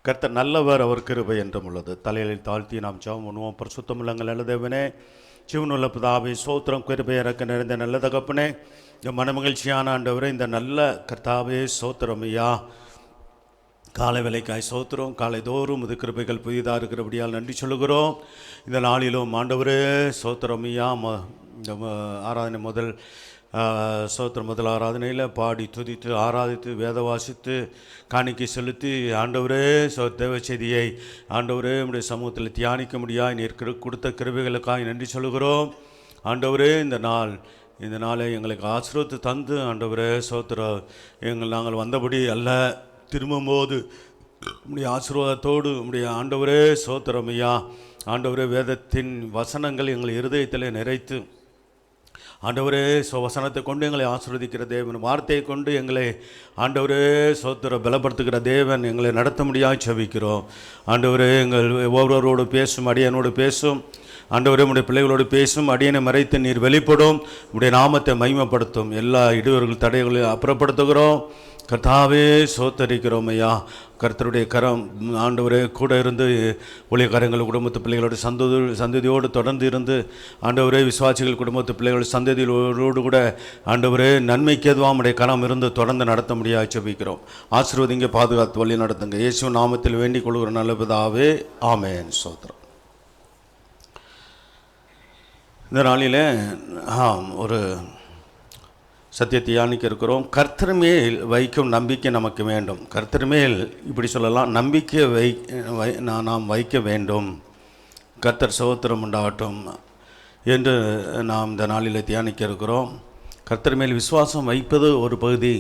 கர்த்தர் நல்லவர், அவர் கிருபை என்றும் உள்ளது. தலையில் தாழ்த்தி நாம் ஜெபம் பண்ணுவோம். பரிசுத்தமுள்ளங்கள் நல்ல தேவனே, ஜீவனுள்ள பிதாவே, சோத்திரம், கிருபை இறக்க நிறைந்த நல்ல தகப்பனே, இந்த மனமகிழ்ச்சியான ஆண்டவரே, இந்த நல்ல கர்த்தாவே சோத்திரம் ஐயா. காலை வேலைக்காய் சோத்திரம், காலை தோறும் இது கிருபைகள் புதிதாக இருக்கிறபடியால் நன்றி சொல்லுகிறோம். இந்த நாளிலும் ஆண்டவரே சோத்திரம் ஐயா. இந்த ஆராதனை சோத்திரம் முதல் ஆராதனையில் பாடி துதித்து ஆராதித்து வேத வாசித்து காணிக்கை செலுத்தி ஆண்டவரே தேவ செய்தியை ஆண்டவரே நம்முடைய சமூகத்தில் தியானிக்க முடியாது நீர் கொடுத்த கிருபைகளுக்காக நன்றி சொல்லுகிறோம். ஆண்டவரே இந்த நாளை எங்களுக்கு ஆசீர்வதித்து தந்து ஆண்டவரே சோத்திரம் நாங்கள் வந்தபடி அல்ல, திரும்பும்போது உம்முடைய ஆசீர்வாதத்தோடு உம்முடைய ஆண்டவரே சோத்திரம் ஐயா. ஆண்டவரே வேதத்தின் வசனங்கள் எங்கள் இருதயத்தில் நிறைத்து ஆண்டவரே வசனத்தை கொண்டு எங்களை ஆசீர்வதிக்கிற தேவன், வார்த்தையை கொண்டு எங்களை ஆண்டவரே சோத்திர பலப்படுத்துகிற தேவன், எங்களை நடத்த முடியாது செபிக்கிறோம். ஆண்டவரே எங்கள் ஒவ்வொருவரோடு பேசும், அடியனோடு பேசும் ஆண்டவரே, உடைய பிள்ளைகளோடு பேசும், அடியனை மறைத்து நீர் வெளிப்படும், உடைய நாமத்தை மகிமைப்படுத்தும். எல்லா இடையூறுகள் தடைகளையும் அப்புறப்படுத்துகிறோம். கர்த்தாவே சோத்தரிக்கிறோம் ஐயா. கர்த்தருடைய கரம் ஆண்டவரே கூட இருந்து ஊழியக்காரங்கள் குடும்பத்து பிள்ளைகளோட சந்ததியோடு தொடர்ந்து இருந்து ஆண்டவரே விசுவாசிகள் குடும்பத்து பிள்ளைகள் சந்ததியோடு கூட ஆண்டவரே நன்மைக்கு எதுவாக உடைய கரம் இருந்து தொடர்ந்து நடத்த முடியாது ஜெபிக்கிறோம். ஆசீர்வதிங்க, பாதுகாத்து வழி நடத்துங்க. இயேசு நாமத்தில் வேண்டிக் கொள்கிற நல்ல பிதாவே, ஆமென். சோத்திரம். இந்த நாளில் ஒரு சத்தியத்தை தியானிக்க இருக்கிறோம். கர்த்தர் மேல் வைக்கும் நம்பிக்கை நமக்கு வேண்டும். கர்த்தர் மேல் இப்படி சொல்லலாம், நம்பிக்கை நாம் வைக்க வேண்டும். கர்த்தர் சோத்திரம் உண்டாகட்டும் என்று நாம் இந்த நாளில் தியானிக்க இருக்கிறோம். கர்த்தர் மேல் விசுவாசம் வைப்பது ஒரு பகுதி,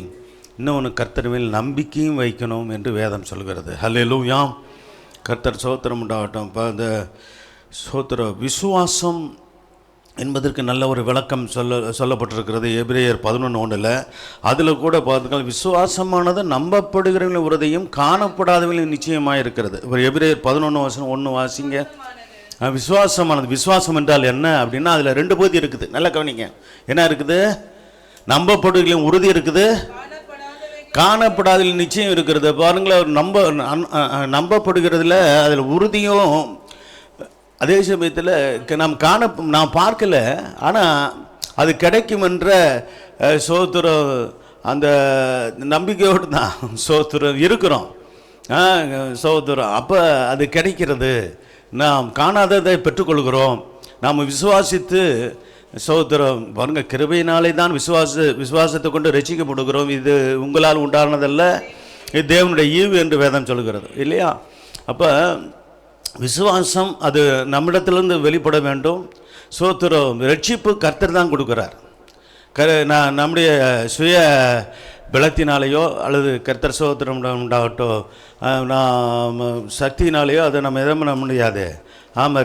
இன்னொன்று கர்த்தர் மேல் நம்பிக்கையும் வைக்கணும் என்று வேதம் சொல்கிறது. ஹல்லேலூயா. கர்த்தர் சோத்திரம் உண்டாகட்டும். இப்போ இந்த சோத்திர விசுவாசம் என்பதற்கு நல்ல ஒரு விளக்கம் சொல்லப்பட்டிருக்கிறது எபிரேயர் 11:1. அதில் கூட பார்த்துக்கலாம், விசுவாசமானது நம்பப்படுகிறவர்களின் உறுதியும் காணப்படாதவர்களின் நிச்சயமாக இருக்கிறது. இப்போ எபிரேயர் 11:1 வாசிங்க. விசுவாசமானது, விசுவாசம் என்றால் என்ன அப்படின்னா அதில் 2 பகுதி இருக்குது. நல்லா கவனிங்க. என்ன இருக்குது? நம்பப்படுகிறவர்களின் உறுதி இருக்குது, காணப்படாதவர்களின் நிச்சயம் இருக்கிறது. பாருங்களேன், நம்பப்படுகிறதுல அதில் உறுதியும், அதே சமயத்தில் நான் பார்க்கல, ஆனால் அது கிடைக்கும் என்ற சோத்திரம், அந்த நம்பிக்கையோடு தான் சோத்திரம் இருக்கிறோம். சோத்திரம் அப்போ அது கிடைக்கிறது. நாம் காணாததை பெற்றுக்கொள்கிறோம். நாம் விசுவாசித்து சோத்திரம் பாருங்க, கிருபையினாலே தான் விசுவாசத்தை கொண்டு ரட்சிக்கப்படுகிறோம். இது உங்களால் உண்டானதல்ல, இது தேவனுடைய ஈவு என்று வேதம் சொல்கிறது இல்லையா? அப்போ விசுவாசம் அது நம்மிடத்திலிருந்து வெளிப்பட வேண்டும். சோத்திரம் ரட்சிப்பு கர்த்தர் தான் கொடுக்குறார். நம்முடைய சுய பலத்தினாலேயோ அல்லது கர்த்தர் சோத்திரம் உண்டாகட்டும் நாம் சக்தினாலேயோ அதை நம்ம எதுவும் பண்ண முடியாது.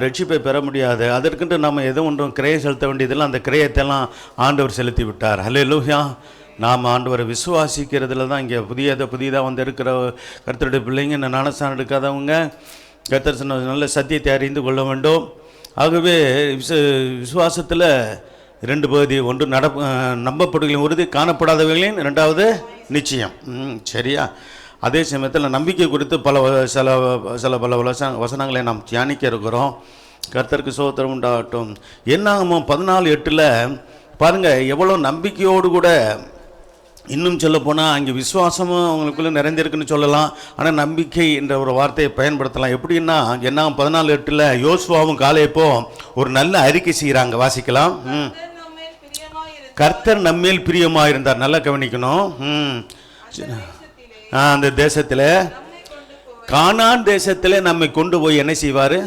ரட்சிப்பை பெற முடியாது. அதற்கென்று நம்ம எதுவும் ஒன்றும் கிரையை செலுத்த வேண்டியதில்லை. அந்த கிரையத்தெல்லாம் ஆண்டவர் செலுத்தி விட்டார். ஹல்லேலூயா. நாம் ஆண்டவரை விசுவாசிக்கிறதுல தான் இங்கே புதிதாக வந்து இருக்கிற கர்த்தருடைய பிள்ளைங்க, இந்த ஞானஸ்நானம் எடுக்காதவங்க கர்த்தர் சொன்ன நல்ல சத்தியத்தை அறிந்து கொள்ள வேண்டும். ஆகவே விசுவாசத்தில் 2 பகுதி, ஒன்று நம்பப்படுகளின் உறுதி, காணப்படாதவர்களின் 2வது நிச்சயம். சரியா? அதே சமயத்தில் நம்பிக்கை குறித்து பல வசனங்களை நாம் தியானிக்க இருக்கிறோம். கர்த்தருக்கு சோத்திரம் உண்டாகட்டும். என்னாகுமோ 14:8 பாருங்கள், எவ்வளோ நம்பிக்கையோடு கூட, இன்னும் சொல்ல போனால் அங்கே விசுவாசமும் அவங்களுக்குள்ளே நிறைந்திருக்குன்னு சொல்லலாம். ஆனால் நம்பிக்கை என்ற ஒரு வார்த்தையை பயன்படுத்தலாம். எப்படின்னா என்ன 14:8 யோசுவாவும் காலேபோ ஒரு நல்ல அறிக்கை செய்கிறாங்க. வாசிக்கலாம். கர்த்தர் நம்மேல் பிரியமாக இருந்தார். நல்லா கவனிக்கணும். அந்த தேசத்தில், கானான் தேசத்தில் நம்மை கொண்டு போய் என்ன செய்வார்?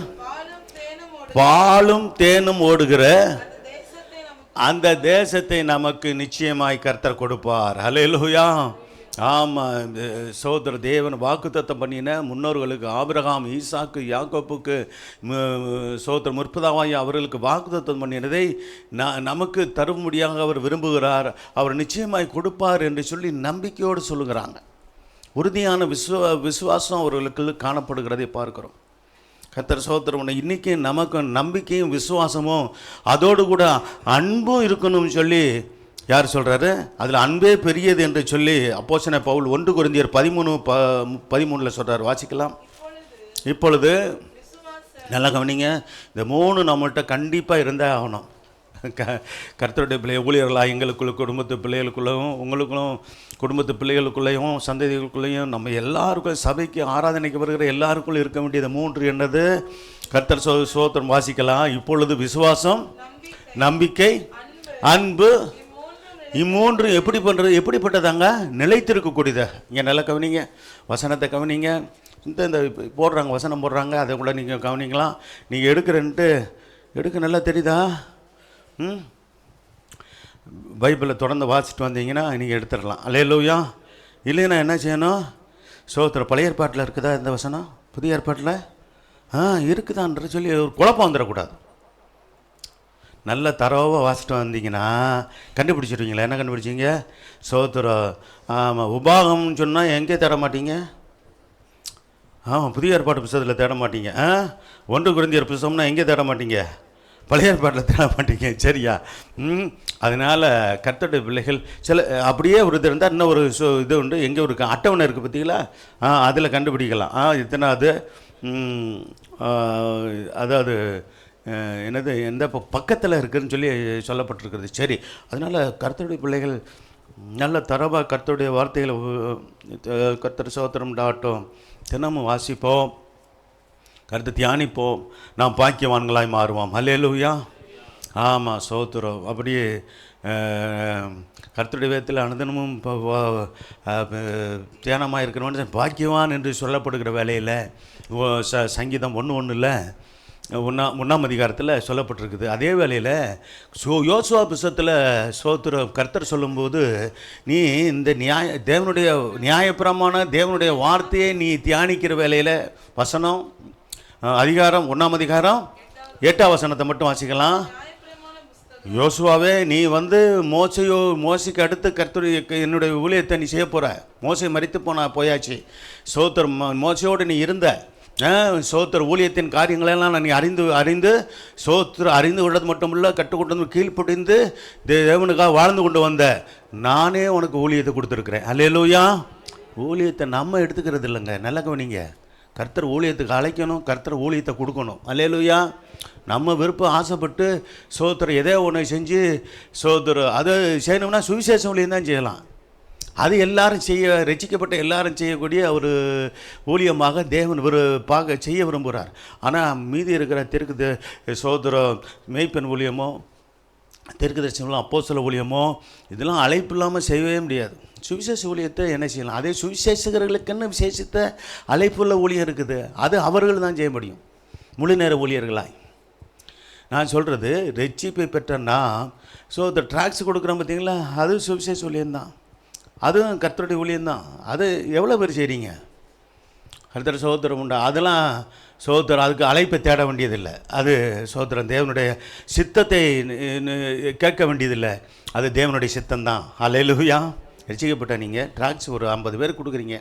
பாலும் தேனும் ஓடுகிற அந்த தேசத்தை நமக்கு நிச்சயமாய் கர்த்தர் கொடுப்பார். ஹல்லேலூயா. ஆமாம். சோதர தேவன் வாக்குத்தத்தம் பண்ணின முன்னோர்களுக்கு, ஆபிரகாம், ஈசாக்கு, யாக்கோப்புக்கு, சோதர முற்பதாவாய் அவர்களுக்கு வாக்குத்தத்தம் பண்ணினதை நமக்கு தரும்படியாக அவர் விரும்புகிறார். அவர் நிச்சயமாய் கொடுப்பார் என்று சொல்லி நம்பிக்கையோடு சொல்லுகிறாங்க. உறுதியான விசுவாசம் அவர்களுக்கு காணப்படுகிறதை பார்க்கிறோம். கர்த்தர் சோத்திரம். இன்றைக்கி நமக்கு நம்பிக்கையும் விசுவாசமும் அதோடு கூட அன்பும் இருக்கணும்னு சொல்லி யார் சொல்கிறாரு? அதில் அன்பே பெரியது என்று சொல்லி அப்போஸ்தலனாகிய பவுல் 1 கொரிந்தியர் 13:13 சொல்கிறார். வாசிக்கலாம். இப்பொழுது நல்லா கவனிங்க, இந்த 3 நம்மள்கிட்ட கண்டிப்பாக இருந்தால் ஆகணும். கர்த்தருடைய பிள்ளை ஊழியர்களாக எங்களுக்குள்ள குடும்பத்து பிள்ளைகளுக்குள்ளேயும் உங்களுக்கும் குடும்பத்து பிள்ளைகளுக்குள்ளேயும் சந்ததிகளுக்குள்ளேயும் நம்ம எல்லாருக்கும் சபைக்கு ஆராதனைக்கு வருகிற எல்லாருக்குள்ள இருக்க வேண்டியது 3 என்னது? கர்த்தர் சோத்திரம் வாசிக்கலாம். இப்பொழுது விசுவாசம், நம்பிக்கை, அன்பு. இம்மூன்று எப்படி பண்ணுறது? எப்படிப்பட்டதாங்க? நிலைத்திருக்கக்கூடியதை. இங்கே நல்லா கவனிங்க, வசனத்தை கவனிங்க. இந்த போடுறாங்க, வசனம் போடுறாங்க, அதை கூட நீங்கள் கவனிக்கலாம். நீங்கள் எடுக்க நல்லா தெரியுதா? பைபிளை தொடர்ந்து வாசிட்டு வந்தீங்கன்னா நீங்கள் எடுத்துடலாம். அல்லேலூயா. இல்லைன்னா என்ன செய்யணும்? சோத்திரம் பழைய ஏற்பாட்டில் இருக்குதா இந்த வசனம்? புதிய ஏற்பாட்டில் இருக்குதான்ற சொல்லி ஒரு குழப்பம் வந்துடக்கூடாது. நல்ல தரவாக வாசிட்டு வந்தீங்கன்னா கண்டுபிடிச்சிருவீங்களா? என்ன கண்டுபிடிச்சிங்க? சோத்திரம் ஆமாம், உபாகம்னு சொன்னால் எங்கே தேட மாட்டீங்க? புதிய ஏற்பாட்டு புத்தகத்தில் தேட மாட்டீங்க. 1 கொரிந்தியர் புத்தகம்னா எங்கே தேட மாட்டீங்க? பழைய ஏற்பாட்டில் தேட மாட்டீங்க. சரியா? அதனால் கர்த்தருடைய பிள்ளைகள் சில அப்படியே ஒரு இது இருந்தால் இன்னும் ஒரு இது உண்டு. எங்கே ஒரு அட்டவணை இருக்குது பார்த்தீங்களா? அதில் கண்டுபிடிக்கலாம். இத்தனாவது அதாவது என்னது எந்த பக்கத்தில் இருக்குதுன்னு சொல்லி சொல்லப்பட்டிருக்கிறது. சரி, அதனால் கர்த்தருடைய பிள்ளைகள் நல்ல தரவாக கர்த்தருடைய வார்த்தைகளை கர்த்தர் சோத்திரம் டாட்டும் தினமும் வாசிப்போம், கருத்து தியானிப்போம், நாம் பாக்கியவான்களாய் மாறுவோம். அல்லேலூயா. ஆமாம், சோத்திரம். அப்படியே கர்த்தருடைய வேதத்தில் அனுதினமும் தியானமாக இருக்கிறவன் பாக்கியவான் என்று சொல்லப்படுகிற வேலையில் சங்கீதம் 1:1 1ஆம் அதிகாரத்தில் சொல்லப்பட்டிருக்குது. அதே வேளையில் யோசுவா புத்தகத்தில் சோத்திரம் கர்த்தர் சொல்லும்போது, நீ இந்த தேவனுடைய நியாயப்பிரமான தேவனுடைய வார்த்தையை நீ தியானிக்கிற வேலையில் வசனம் அதிகாரம் 1ஆம் அதிகாரம் 8ஆம் வசனத்தை மட்டும் வாசிக்கலாம். யோசுவாவே, நீ மோசைக்கு அடுத்து கர்த்தருடைய என்னுடைய ஊழியத்தை நீ செய்ய போகிற. மோசை மரித்து போயாச்சு. சோத்திரம் மோசையோடு நீ இருந்த சோத்திர ஊழியத்தின் காரியங்களெல்லாம் நீ அறிந்து அறிந்து கொண்டது மட்டும் இல்லை, கற்றுக்கொண்டு கீழ்ப்படிந்து தேவனுக்காக வாழ்ந்து கொண்டு வந்த நானே உனக்கு ஊழியத்தை கொடுத்துருக்குறேன். அல்லேலூயா. ஊழியத்தை நம்ம எடுத்துக்கிறது இல்லைங்க. நல்ல கவனிங்க, கர்த்தர் ஊழியத்துக்கு அழைக்கணும், கர்த்தர் ஊழியத்தை கொடுக்கணும். அல்லேலூயா. நம்ம விருப்பம் ஆசைப்பட்டு சோத்திரம் எதோ ஒன்று செஞ்சு அதை செய்யணும்னா சுவிசேஷ ஊழியம் தான் செய்யலாம். அது எல்லாரும் ரட்சிக்கப்பட்ட எல்லாரும் செய்யக்கூடிய ஒரு ஊழியமாக தேவன் செய்ய விரும்புகிறார். ஆனால் மீதி இருக்கிற சோதரம் மெய்ப்பெண் ஊழியமோ தெற்குதர்சனமோ அப்போஸ்தல ஊழியமோ இதெல்லாம் அழைப்பு இல்லாமல் செய்யவே முடியாது. சுவிசேஷ ஊழியத்தை என்ன செய்யலாம்? அதே சுவிசேஷகர்களுக்குன்னு விசேஷித்த அழைப்புள்ள ஊழியம் இருக்குது. அது அவர்கள் தான் செய்ய முடியும், முழு நேர ஊழியர்களாய். நான் சொல்கிறது ரட்சிப்பை பெற்றன்னா ட்ராக்ஸ் கொடுக்குறோம் பார்த்தீங்களா, அது சுவிசேஷ ஊழியம்தான், அதுவும் கர்த்தருடைய ஊழியம்தான். அது எவ்வளோ பேர் செய்கிறீங்க? கர்த்தர் சோத்திரம் உண்டா? அதெல்லாம் சோத்திரம், அதுக்கு அழைப்பை தேட வேண்டியதில்லை. அது சோத்திரம் தேவனுடைய சித்தத்தை கேட்க வேண்டியதில்லை, அது தேவனுடைய சித்தம்தான். அல்லேலூயா. ரட்சிக்கப்பட்ட நீங்கள் ட்ராக்ஸ் ஒரு 50 பேர் கொடுக்குறீங்க,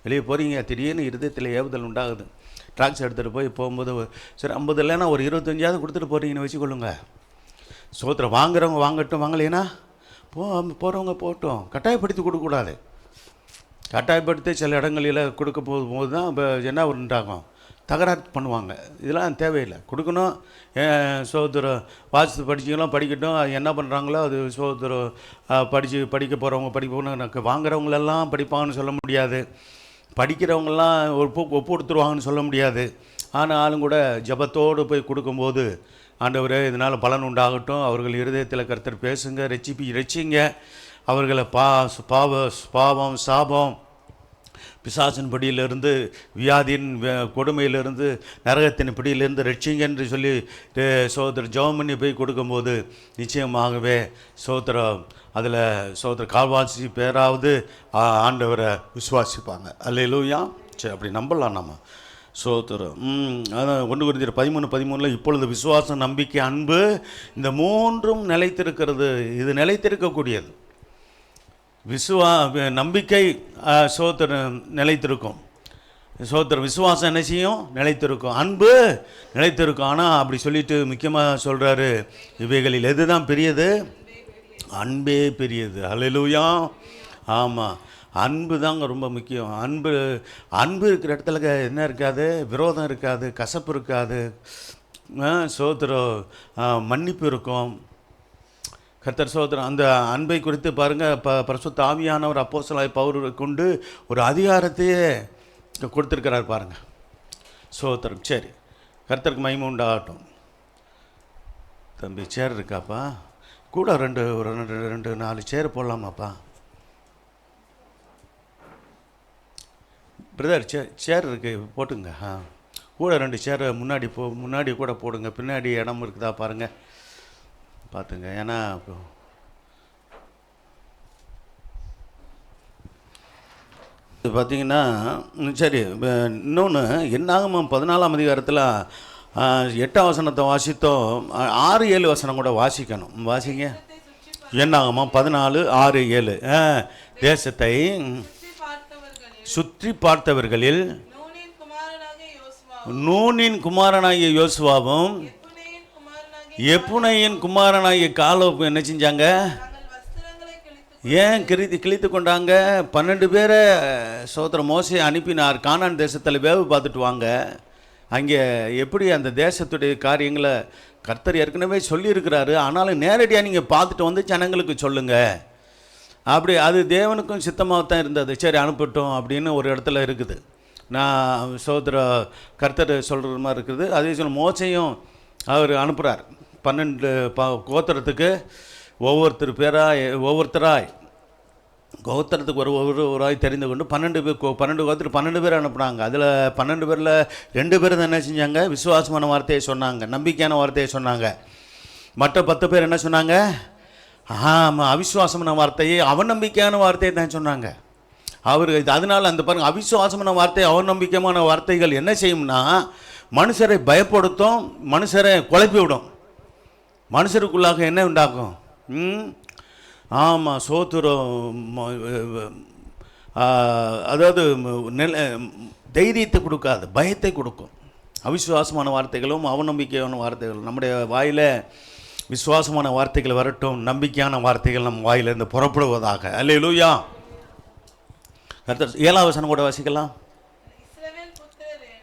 வெளியே போகிறீங்க, திடீர்னு இருதயத்தில் ஏவுதல் உண்டாகுது. ட்ராக்ஸ் எடுத்துகிட்டு போகும்போது சரி 50 இல்லைன்னா ஒரு 25ஆவது கொடுத்துட்டு போகிறீங்கன்னு வச்சுக்கொள்ளுங்க. சோத்திரம் வாங்குறவங்க வாங்கட்டும், வாங்கலைன்னா போகிறவங்க போட்டோம். கட்டாயப்படுத்தி கொடுக்கக்கூடாது. கட்டாயப்படுத்தி சில இடங்களில் கொடுக்க போது தான் இப்போ என்ன உண்டாகும், தகராறு பண்ணுவாங்க. இதெல்லாம் தேவையில்லை, கொடுக்கணும். சோதரம் வாசித்து படிச்சிங்களும் படிக்கட்டும், அது என்ன பண்ணுறாங்களோ அது சோதரம் படிக்க போகிறவங்க படிக்கணும். வாங்குறவங்களெல்லாம் படிப்பாங்கன்னு சொல்ல முடியாது, படிக்கிறவங்கெல்லாம் ஒப்பு கொடுத்துருவாங்கன்னு சொல்ல முடியாது. ஆனாலும் கூட ஜபத்தோடு போய் கொடுக்கும்போது, ஆண்டவரே இதனால் பலன் உண்டாகட்டும், அவர்கள் இருதயத்தில் கர்த்தர் பேசுங்க, ரட்சிங்க அவர்களை பாவம் சாபம் பிசாசின் பிடியிலிருந்து, வியாதியின் கொடுமையிலிருந்து, நரகத்தின் பிடியிலிருந்து ரட்சிங்க என்று சொல்லி சோதர ஜெபம் பண்ணி போய் கொடுக்கும்போது நிச்சயமாகவே அதில் கால்வாசி பேராவது ஆண்டவரை விசுவாசிப்பாங்க. அல்லேலூயா. சரி, அப்படி நம்பலாம் நம்ம. சோத்திரம். அதான் 1 கொரிந்தியர் 13:13 இப்பொழுது விசுவாசம், நம்பிக்கை, அன்பு இந்த 3ம் நிலைத்திருக்கிறது. இது நிலைத்திருக்கக்கூடியது. நம்பிக்கை சோத்திரம் நிலைத்திருக்கும். சோத்திரம் விசுவாசம் என்ன செய்யும்? நிலைத்திருக்கும். அன்பு நிலைத்திருக்கும். ஆனால் அப்படி சொல்லிட்டு முக்கியமாக சொல்கிறாரு, இவைகளில் எது தான் பெரியது? அன்பே பெரியது. அல்லேலூயா. ஆமாம். அன்பு தாங்க ரொம்ப முக்கியம். அன்பு அன்பு இருக்கிற இடத்துல என்ன இருக்காது? விரோதம் இருக்காது, கசப்பு இருக்காது, சோதரம் மன்னிப்பு இருக்கும். கர்த்தர் சோதரம் அந்த அன்பை குறித்து பாருங்கள், பரிசுத்த ஆவியானவர் அப்போஸ்தலனாகிய பவுலை கொண்டு ஒரு அதிகாரத்தையே கொடுத்துருக்கிறார் பாருங்கள். சோதரம். சரி, கர்த்தருக்கு மகிமை உண்டாகட்டும். தம்பி சேர் இருக்காப்பா? கூட ரெண்டு 4 சேர் போடலாமாப்பா? பிரதர், சேர் இருக்கு, போட்டுங்க. கூட 2 சேர் முன்னாடி கூட போடுங்க. பின்னாடி இடம் இருக்குதா பாருங்கள், பார்த்துங்க. ஏன்னா இது பார்த்தீங்கன்னா சரி. இன்னொன்று, என்னாகமம் 14ஆம் அதிகாரத்தில் 8ஆம் வசனத்தை வாசித்தோம். 6, 7 வசனம் கூட வாசிக்கணும். வாசிங்க. என்னாகமம் 14, 6, 7. தேசத்தை சுற்றி பார்த்தவர்களில் நூனின் குமாரனாகிய யோசுவாவும் எப்புனையின் குமாரனாகிய காலேபும் என்ன செஞ்சாங்க? ஏன் கிழித்து கொண்டாங்க? 12 பேரை சோதர மோசே அனுப்பினார். கானான் தேசத்தில் வேவு பார்த்துட்டு வாங்க. அங்கே எப்படி அந்த தேசத்துடைய காரியங்களை கர்த்தர் ஏற்கனவே சொல்லியிருக்கிறாரு. ஆனாலும் நேரடியாக நீங்கள் பார்த்துட்டு வந்து ஜனங்களுக்கு சொல்லுங்கள். அப்படி அது தேவனுக்கும் சித்தமாக தான் இருந்தது. சரி, அனுப்பட்டும் அப்படின்னு ஒரு இடத்துல இருக்குது. நான் சோதர கர்த்தர் சொல்கிற மாதிரி இருக்குது. அதே சொல்ல மோசையும் அவர் அனுப்புகிறார். 12 கோத்திரத்துக்கு ஒவ்வொருத்தராய் கோத்திரத்துக்கு ஒவ்வொருவராய் தெரிந்து கொண்டு 12 பேர் அனுப்புனாங்க. அதில் 12 பேரில் 2 பேர் தான் என்ன செஞ்சாங்க? விசுவாசமான வார்த்தையை சொன்னாங்க, நம்பிக்கையான வார்த்தையை சொன்னாங்க. மற்ற 10 பேர் என்ன சொன்னாங்க? அவிசுவாசமான வார்த்தையை, அவநம்பிக்கையான வார்த்தையை தான் சொன்னாங்க. அதனால் அந்த பாருங்கள், அவிசுவாசமான வார்த்தை, அவநம்பிக்கையான வார்த்தைகள் என்ன செய்யும்னா மனுஷரை பயப்படுத்தும், மனுஷரை குழப்பி விடும், மனுஷருக்குள்ளாக என்ன உண்டாக்கும்? ஆமாம், சோத்துரம். அதாவது தைரியத்தை கொடுக்காது, பயத்தை கொடுக்கும். அவிசுவாசமான வார்த்தைகளும் அவநம்பிக்கையான வார்த்தைகளும். நம்முடைய வாயில் விசுவாசமான வார்த்தைகள் வரட்டும், நம்பிக்கையான வார்த்தைகள் நம் வாயிலிருந்து புறப்படுவதாக. அல்லேலூயா. கர்த்தர் 7ஆம் வசனம் கூட வாசிக்கலாம்.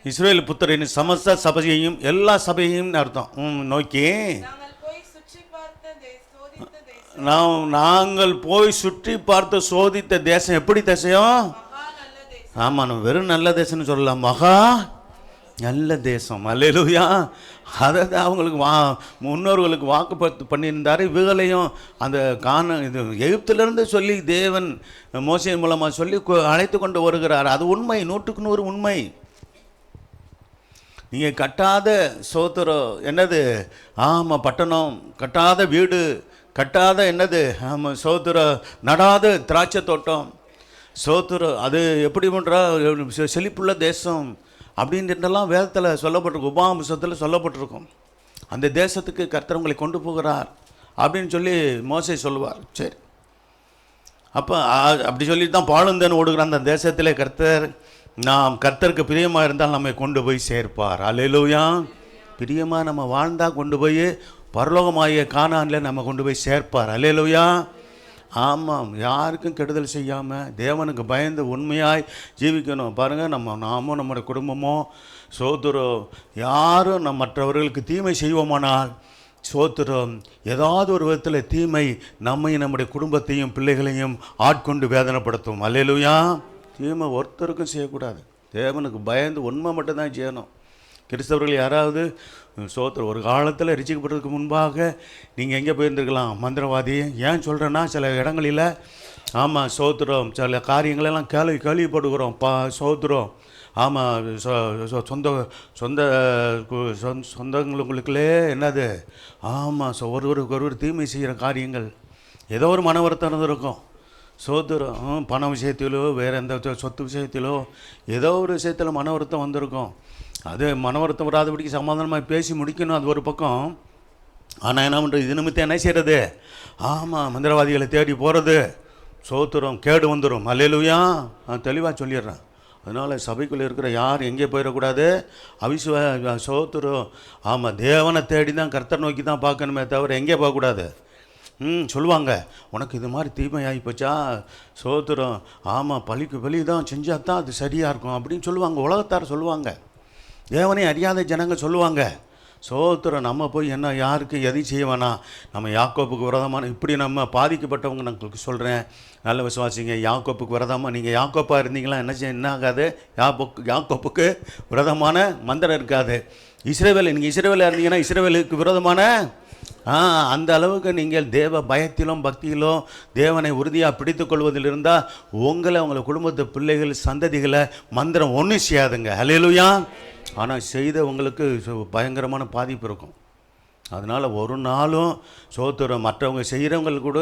இஸ்ரவேல் புத்திரரின் சமஸ்த சபையையும், எல்லா சபையையும் அர்த்தம் நோக்கி நாங்கள் போய் சுற்றி பார்த்து சோதித்த தேசம் எப்படி தேசம்? ஆமாம், நம்ம வெறும் நல்ல தேசம்னு சொல்லலாம், மகா நல்ல தேசம். அல்லேலூயா. அதை அவங்களுக்கு முன்னோர்களுக்கு வாக்கு பண்ணியிருந்தார். இவங்களையும் அந்த இது எகிப்திலிருந்து சொல்லி தேவன் மோசே மூலமாக சொல்லி அழைத்து கொண்டு வருகிறார். அது உண்மை, 100க்கு 100 உண்மை. நீங்கள் கட்டாத சோத்திரம் என்னது? ஆமாம், பட்டணம் கட்டாத வீடு, கட்டாத என்னது? ஆமாம், சோத்திர நடாத திராட்சை தோட்டம், சோத்திர அது எப்படி பண்ணுறா செழிப்புள்ள தேசம் அப்படின்றதெல்லாம் வேதத்தில் சொல்லப்பட்டிருக்கும், உபாகமத்தில் சொல்லப்பட்டிருக்கும். அந்த தேசத்துக்கு கர்த்தர் உங்களை கொண்டு போகிறார் அப்படின்னு சொல்லி மோசே சொல்லுவார். சரி, அப்போ அப்படி சொல்லி தான் பாழுந்தேன்னு ஓடுகிறான். அந்த தேசத்திலே நாம் கர்த்தருக்கு பிரியமாக இருந்தால் நம்மை கொண்டு போய் சேர்ப்பார். அல்லேலூயா. பிரியமாக நம்ம வாழ்ந்தால் கொண்டு போய் பரலோகமாகிய கானானில் நம்ம கொண்டு போய் சேர்ப்பார். அல்லேலூயா. ஆமாம், யாருக்கும் கெடுதல் செய்யாமல் தேவனுக்கு பயந்து உண்மையாய் ஜீவிக்கணும். பாருங்கள், நாமும் நம்முடைய குடும்பமோ சோத்திரம் யாரும் மற்றவர்களுக்கு தீமை செய்வோமானால் சோத்திரம் ஏதாவது ஒரு விதத்தில் தீமை நம்மையும் நம்முடைய குடும்பத்தையும் பிள்ளைகளையும் ஆட்கொண்டு வேதனைப்படுத்தும். அல்லேலூயா. தீமை ஒருத்தருக்கும் செய்யக்கூடாது. தேவனுக்கு பயந்து உண்மை மட்டும்தான் செய்யணும். கிறிஸ்தவர்கள் யாராவது சோத்திரம் ஒரு காலத்தில் ரசிக்கப்படுறதுக்கு முன்பாக நீங்கள் எங்கே போயிருந்துருக்கலாம்? மந்திரவாதி. ஏன் சொல்கிறேன்னா, சில இடங்களில் ஆமாம் சோத்திரம் சில காரியங்களெல்லாம் கேள்விப்படுகிறோம். சோத்திரம் ஆமாம், சொந்தங்களுக்குள்ளே என்னது? ஆமாம், ஒருவருக்கு தீமை செய்கிற காரியங்கள், ஏதோ ஒரு மன வருத்தம் இருந்திருக்கும். சோத்திரம் பண விஷயத்திலோ வேறு எந்த சொத்து விஷயத்திலோ ஏதோ ஒரு விஷயத்தில் மன வருத்தம் வந்திருக்கும். அது மன வருத்தம் வராதபடிக்கு சமாதானமாக பேசி முடிக்கணும், அது ஒரு பக்கம். ஆனால் என்ன பண்ணுறது? இது நிமித்தம் என்ன செய்கிறது? ஆமாம், மந்திரவாதிகளை தேடி போகிறது, சோத்திரம் கேடு வந்துடும். அல்லேலூயா. நான் தெளிவாக சொல்லிடுறேன். அதனால் சபைக்குள்ளே இருக்கிற யார் எங்கே போயிடக்கூடாது? சோத்திரம் ஆமாம், தேவனை தேடி தான் கர்த்தர் நோக்கி தான் பார்க்கணுமே தவிர எங்கே போகக்கூடாது? சொல்லுவாங்க, உனக்கு இது மாதிரி தீமையாகி போச்சா, சோத்திரம், ஆமாம், பழிக்கு பலி தான் செஞ்சால் தான் அது சரியாக இருக்கும் அப்படின்னு சொல்லுவாங்க. உலகத்தார் சொல்லுவாங்க, தேவனை அறியாத ஜனங்க சொல்லுவாங்க. சோத்திரம், நம்ம போய் என்ன யாருக்கு எதையும் செய்ய வேணாம், நம்ம யாக்கோப்புக்கு விரதமான, இப்படி நம்ம பாதிக்கப்பட்டவங்க நான் உங்களுக்கு சொல்கிறேன், நல்ல விசுவாசிங்க. யாக்கோப்புக்கு விரதமாக நீங்கள் யாக்கோப்பாக இருந்தீங்களா என்ன ஆகாது, யாக்கோப்புக்கு விரதமான மந்திரம் இருக்காது. இஸ்ரவேல், நீங்கள் இஸ்ரவேலாக இருந்தீங்கன்னா இஸ்ரவேலுக்கு விரோதமான அந்த அளவுக்கு நீங்கள் தேவ பயத்திலும் பக்தியிலும் தேவனை உறுதியாக பிடித்து கொள்வதில் இருந்தால் உங்களை, உங்கள் குடும்பத்து பிள்ளைகள் சந்ததிகளை மந்திரம் ஒன்றும் செய்யாதுங்க. ஹல்லேலூயா. ஆனால் செய்தவங்களுக்கு பயங்கரமான பாதிப்பு இருக்கும். அதனால் ஒரு நாளும் சோத்திரம் மற்றவங்க செய்கிறவங்களுக்கு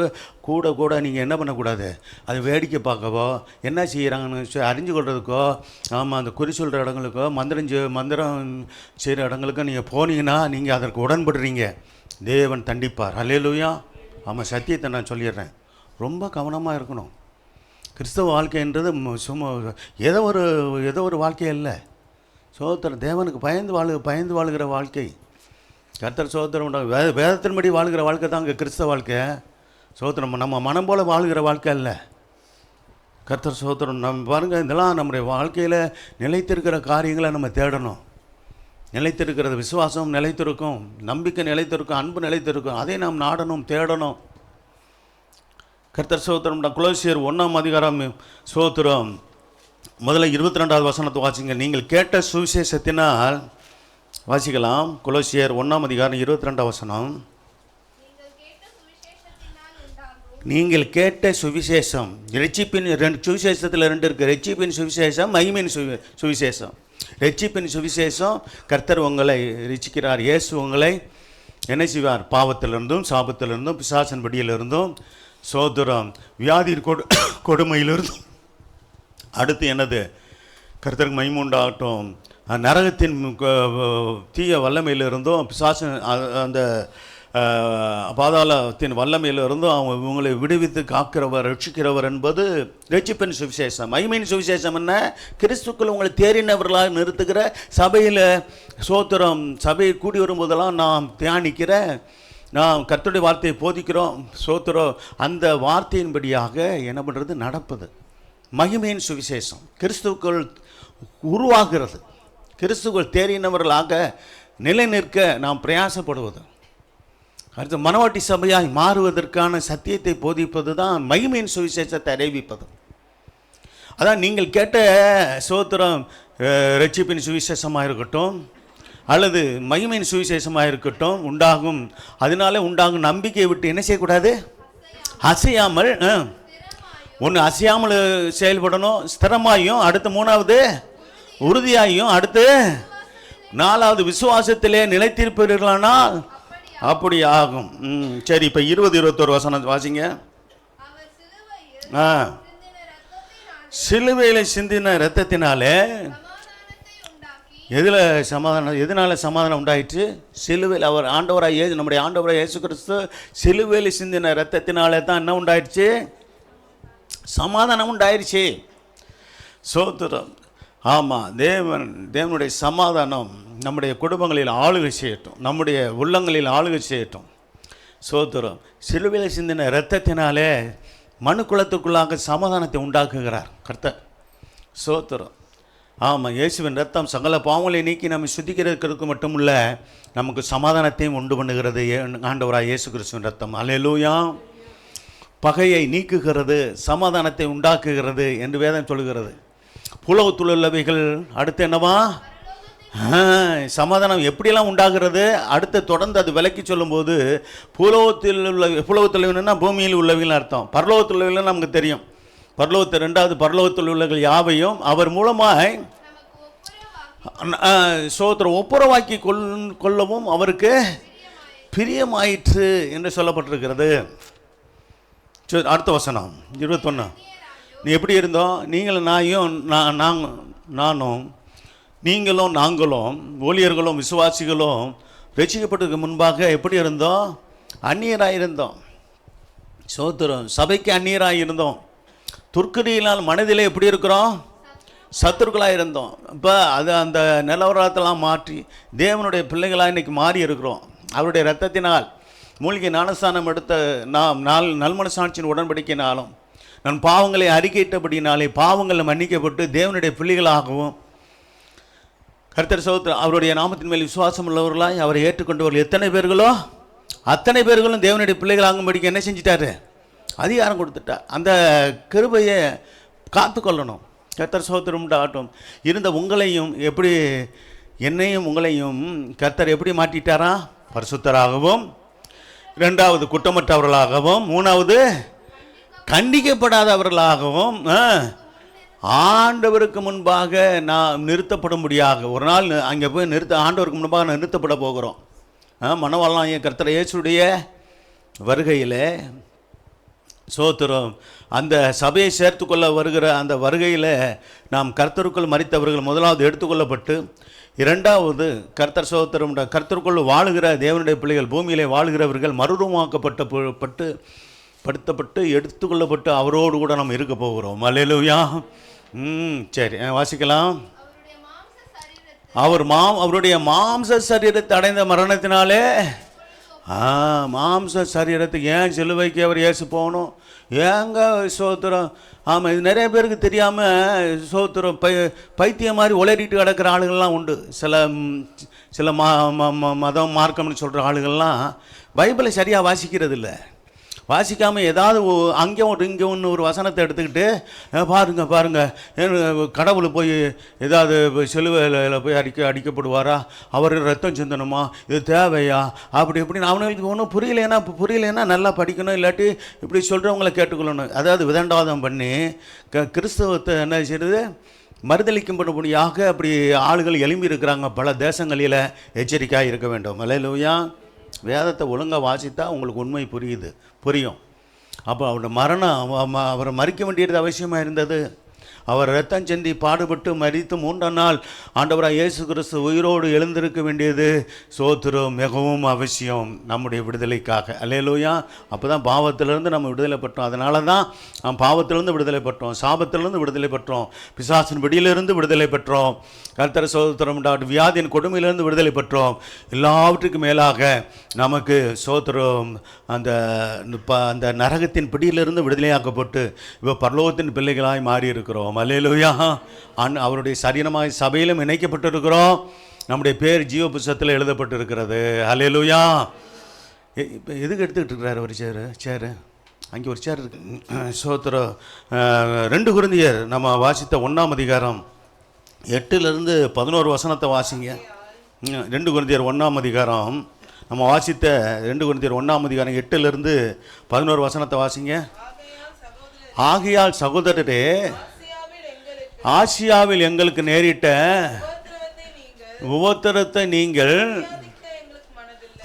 கூட நீங்கள் என்ன பண்ணக்கூடாது, அது வேடிக்கை பார்க்கவோ என்ன செய்கிறாங்கன்னு அறிஞ்சு கொள்றதுக்கோ, ஆமாம், அந்த குறி சொல்கிற இடங்களுக்கோ மந்திரம் செய்கிற இடங்களுக்கோ நீங்கள் போனீங்கன்னா நீங்கள் அதற்கு உடன்படுறீங்க, தேவன் தண்டிப்பார். ஹல்லேலூயா. ஆமாம், சத்தியத்தை நான் சொல்லிடுறேன். ரொம்ப கவனமாக இருக்கணும். கிறிஸ்தவ வாழ்க்கைன்றது சும்மா ஏதோ ஒரு வாழ்க்கை இல்லை. சோத்திரம், தேவனுக்கு பயந்து வாழுகிற வாழ்க்கை. கர்த்தர் சோத்திரம் உண்டாக வேதத்தின்படி வாழ்கிற வாழ்க்கை தான் இங்கே கிறிஸ்தவ வாழ்க்கை. சோத்திரம், நம்ம மனம் போல் வாழ்கிற வாழ்க்கை இல்லை. கர்த்தர் சோத்திரம், நம்ம பாருங்கள், இதெல்லாம் நம்முடைய வாழ்க்கையில் நிலைத்திருக்கிற காரியங்களை நம்ம தேடணும். நிலைத்திருக்கிறது, விசுவாசம் நிலைத்திருக்கும், நம்பிக்கை நிலைத்திருக்கும், அன்பு நிலைத்திருக்கும், அதை நாம் நாடணும், தேடணும். கர்த்தர் சோத்திரம், கொலோசியர் 1ஆம் அதிகாரம் சோத்திரம் முதல்ல 22வது வசனத்தை வாசிங்க. நீங்கள் கேட்ட சுவிசேஷத்தினால், வாசிக்கலாம், கொலோசியர் 1ஆம் அதிகாரம் 22ஆம் வசனம். நீங்கள் கேட்ட சுவிசேஷம், ரட்சிப்பின் சுவிசேஷத்தில் 2 இருக்குது. ரட்சிப்பின் சுவிசேஷம், மகிமையின் சுவிசேஷம். ரட்சிப்பின் சுவிசேஷம், கர்த்தர் உங்களை ரட்சிக்கிறார். இயேசு உங்களை என்ன செய்வார், பாவத்திலிருந்தும் சாபத்திலிருந்தும் பிசாசின் படியிலிருந்தும் சோதரம் வியாதி கொடுமையிலிருந்தும், அடுத்து என்னது, கர்த்தருக்கு மகிமை உண்டாகட்டும், நரகத்தின் தீய வல்லமையிலிருந்தும் பிசாசு அந்த பாதாளத்தின் வல்லமையிலிருந்தும் அவங்க உங்களை விடுவித்து காக்கிறவர், ரட்சிக்கிறவர் என்பது ரட்சிப்பின் சுவிசேஷம். மகிமையின் சுவிசேஷம் என்ன, கிறிஸ்துக்கள் உங்களை தேறினவர்களாக நிறுத்துகிற சபையில் சோத்திரம், சபையை கூடி வரும்போதெல்லாம் நாம் தியானிக்கிற, நாம் கர்த்தருடைய வார்த்தையை போதிக்கிறோம், சோத்திரம், அந்த வார்த்தையின்படியாக என்ன பண்ணுறது, நடப்பது மகிமையின் சுவிசேஷம். கிறிஸ்துக்கள் உருவாகிறது, கிறிஸ்துக்கள் தேறினவர்களாக நிலை நிற்க நாம் பிரயாசப்படுவது, அடுத்து மனவாட்டி சபையாய் மாறுவதற்கான சத்தியத்தை போதிப்பது தான் மகிமையின் சுவிசேஷத்தை அறிவிப்பது. அதான் நீங்கள் கேட்ட சோத்திரம், ரட்சிப்பின் சுவிசேஷமாக இருக்கட்டும் அல்லது மகிமையின் சுவிசேஷமாக இருக்கட்டும், அதனால உண்டாகும் நம்பிக்கையை விட்டு என்ன செய்யக்கூடாது, அசையாமல், ஒன்று அசையாமல் செயல்படணும், ஸ்திரமாயும், அடுத்து 3வது உறுதியாயும், அடுத்து 4வது விசுவாசத்திலே நிலைத்திருப்பீர்களானால் அப்படி ஆகும். சரி, இப்போ 20-21 வசனம் வாசிங்க. சிலுவையில் சிந்தின இரத்தத்தினாலே எதனால சமாதானம் உண்டாயிற்று, சிலுவையில் அவர் ஆண்டவராக நம்முடைய ஆண்டவராக இயேசு கிறிஸ்து சிலுவையில் சிந்தின இரத்தத்தினாலே தான் என்ன உண்டாயிடுச்சு, சமாதானம் உண்டாயிருச்சு. சோத்திரம். ஆமாம், தேவனுடைய சமாதானம் நம்முடைய குடும்பங்களில் ஆளுகை செய்யட்டும், நம்முடைய உள்ளங்களில் ஆளுகை செய்யட்டும். சோத்திரம். சிலுவையில் சிந்தின இரத்தத்தினாலே மனு குலத்துக்குள்ளாக சமாதானத்தை உண்டாக்குகிறார் கர்த்தர். சோத்திரம். ஆமாம், இயேசுவின் ரத்தம் சகல பாவங்களை நீக்கி நம்ம சுத்திக்கிறதுக்கு மட்டும் இல்லை, நமக்கு சமாதானத்தையும் உண்டு பண்ணுகிறது ஆண்டவராக இயேசு கிறிஸ்துவின் ரத்தம். அல்லேலூயா. பகையை நீக்குகிறது, சமாதானத்தை உண்டாக்குகிறது என்று வேதம் சொல்கிறது. பூலோகத்தில் உள்ளவைகள் அடுத்து என்னவா, சமாதானம் எப்படியெல்லாம் உண்டாகிறது, அடுத்து தொடர்ந்து அது விலக்கி சொல்லும்போது, பூலோகத்தில் உள்ளவைகள்னா பூமியில் உள்ளவைகள் அர்த்தம், பரலோகத்தில் உள்ளவைகள் நமக்கு தெரியும். பரலோகத்தில் 2வது பரலோகத்தில் உள்ளவைகள் யாவையும் அவர் மூலமாய் சோத்திரம் ஒப்புரவாக்கி கொள்ளவும் அவருக்கு பிரியமாயிற்று என்று சொல்லப்பட்டிருக்கிறது. அடுத்த வசனம் 21. நீ எப்படி இருந்தோம், நீங்களும் நாங்களும் ஊழியர்களும் விசுவாசிகளும் ரட்சிக்கப்பட்டதுக்கு முன்பாக எப்படி இருந்தோம், அந்நியராக இருந்தோம். சோத்திரம். சபைக்கு அந்நியராக இருந்தோம். துர்க்கடியினால் மனதில் எப்படி இருக்கிறோம், சத்துருக்களாக இருந்தோம். இப்போ அந்த நிலவரத்தெல்லாம் மாற்றி தேவனுடைய பிள்ளைகளாக இன்றைக்கி மாறி இருக்கிறோம். அவருடைய இரத்தத்தினால் மூலிகை ஞானஸ்தானம் எடுத்த நாம் நல்மனசாட்சியின் உடன்படிக்கையினாலும் நான் பாவங்களை அறிக்கையிட்டபடினாலே பாவங்களில் மன்னிக்கப்பட்டு தேவனுடைய பிள்ளைகளாகவும் கர்த்தர் சகோதரர் அவருடைய நாமத்தின் மேல் விசுவாசம் உள்ளவர்களாய் அவரை ஏற்றுக்கொண்டவர்கள் எத்தனை பேர்களோ அத்தனை பேர்களும் தேவனுடைய பிள்ளைகளாகும்படிக்கு என்ன செஞ்சிட்டாரு? அதிகாரம் கொடுத்துட்டார். அந்த கிருபையை காத்து கொள்ளணும். கர்த்தர் சகோதரம் ஆட்டும் இருந்த உங்களையும் எப்படி என்னையும் உங்களையும் கர்த்தர் எப்படி மாற்றிட்டாரா? பரிசுத்தராகவும், இரண்டாவது குற்றமற்றவர்களாகவும், மூணாவது கண்டிக்கப்படாதவர்களாகவும் ஆண்டவருக்கு முன்பாக நான் நிறுத்தப்படும்படியாக ஒரு நாள் அங்கே போய் ஆண்டவருக்கு முன்பாக நான் நிறுத்தப்பட போகிறோம். மனவாளம் என் கர்த்தர் இயேசுடைய வருகையில் சோத்திரம் அந்த சபையை சேர்த்துக்கொள்ள வருகிற அந்த வருகையில் நாம் கர்த்தருக்குள் மரித்தவர்கள் முதலாவது எடுத்துக்கொள்ளப்பட்டு, இரண்டாவது கர்த்தர் சோத்திரம் கர்த்தருக்குள் வாழுகிற தேவனுடைய பிள்ளைகள் பூமியிலே வாழ்கிறவர்கள் படுத்தப்பட்டு எடுத்துக்கொள்ளப்பட்டு அவரோடு கூட நம்ம இருக்க போகிறோம். அல்லேலூயா. சரி, வாசிக்கலாம். அவருடைய மாம்ச சரீரத்தை அடைந்த மரணத்தினாலே மாம்ச சரீரத்துக்கு ஏன் சிலுவைக்கு அவர் இயேசு போகணும்? ஏங்க சோத்திரம்? ஆமாம், இது நிறைய பேருக்கு தெரியாமல் சோத்திரம் பைத்தியம் மாதிரி உளறிட்டு கிடக்கிற ஆளுகள்லாம் உண்டு. சில மதம் மார்க்கம்னு சொல்கிற ஆளுகள்லாம் பைபிளை சரியாக வாசிக்கிறது இல்லை. வாசிக்காமல் ஏதாவது அங்கே இங்கே ஒன்று ஒரு வசனத்தை எடுத்துக்கிட்டு பாருங்கள் கடவுள் போய் ஏதாவது சிலுவையில் போய் அடிக்கப்படுவாரா, அவர் ரத்தம் சிந்தணுமா, இது தேவையா, அப்படி எப்படின்னு அவனுங்களுக்கு ஒன்றும் புரியலைன்னா நல்லா படிக்கணும், இல்லாட்டி இப்படி சொல்கிறவங்கள கேட்டுக்கொள்ளணும். அதாவது விதண்டாவாதம் பண்ணி கிறிஸ்தவத்தை என்ன செய்யுது மறுதளிக்கும்படியாக அப்படி ஆளுகள் எழும்பி இருக்கிறாங்க பல தேசங்களில். எச்சரிக்கையாக இருக்க வேண்டும். அல்லேலூயா. வேதத்தை ஒழுங்காக வாசித்தா உங்களுக்கு உண்மை புரியும். அப்போ அவரோட மரணம் அவரை மறிக்க வேண்டியது அவசியமாக இருந்தது. அவர் ரத்தம் செந்தி பாடுபட்டு மரித்து 3ஆம் நாள் ஆண்டவராக இயேசு கிறிஸ்து உயிரோடு எழுந்திருக்க வேண்டியது சோத்திரம் மிகவும் அவசியம் நம்முடைய விடுதலைக்காக. அல்லேலூயா. அப்போ தான் பாவத்திலிருந்து நம்ம விடுதலை பெற்றோம். அதனால தான் நாம் பாவத்திலிருந்து விடுதலை பெற்றோம், சாபத்திலிருந்து விடுதலை பெற்றோம், பிசாசின் பிடியிலிருந்து விடுதலை பெற்றோம், கர்த்தர் சோத்திரம் வியாதியின் கொடுமையிலிருந்து விடுதலை பெற்றோம். எல்லாவற்றுக்கும் மேலாக நமக்கு சோத்திரம் அந்த நரகத்தின் பிடியிலிருந்து விடுதலையாக்கப்பட்டு இப்போ பரலோகத்தின் பிள்ளைகளாய் மாறி இருக்கிறோம். அல்லேலூயா. அவருடைய சரீரமாய் சபையிலும் இணைக்கப்பட்டிருக்கிறோம். நம்முடைய பேர் ஜீவ புஸ்தகத்தில் எழுதப்பட்டிருக்கிறது. அல்லேலூயா. இப்போ எதுக்கு எடுத்துக்கிட்டு இருக்கிறார் ஒரு சேரு? அங்கே ஒரு சேர் இருக்கு. சோத்திரம் 2 கொரிந்தியர் நம்ம வாசித்த 1ஆம் அதிகாரம் 8-11 வசனத்தை வாசிங்க. 2 கொரிந்தியர் 1ஆம் அதிகாரம் நம்ம வாசித்த 2 கொரிந்தியர் 1ஆம் அதிகாரம் 8-11 வசனத்தை வாசிங்க. ஆகையால் சகோதரரே, ஆசியாவில் எங்களுக்கு நேரிட்ட உபத்திரத்தை நீங்கள்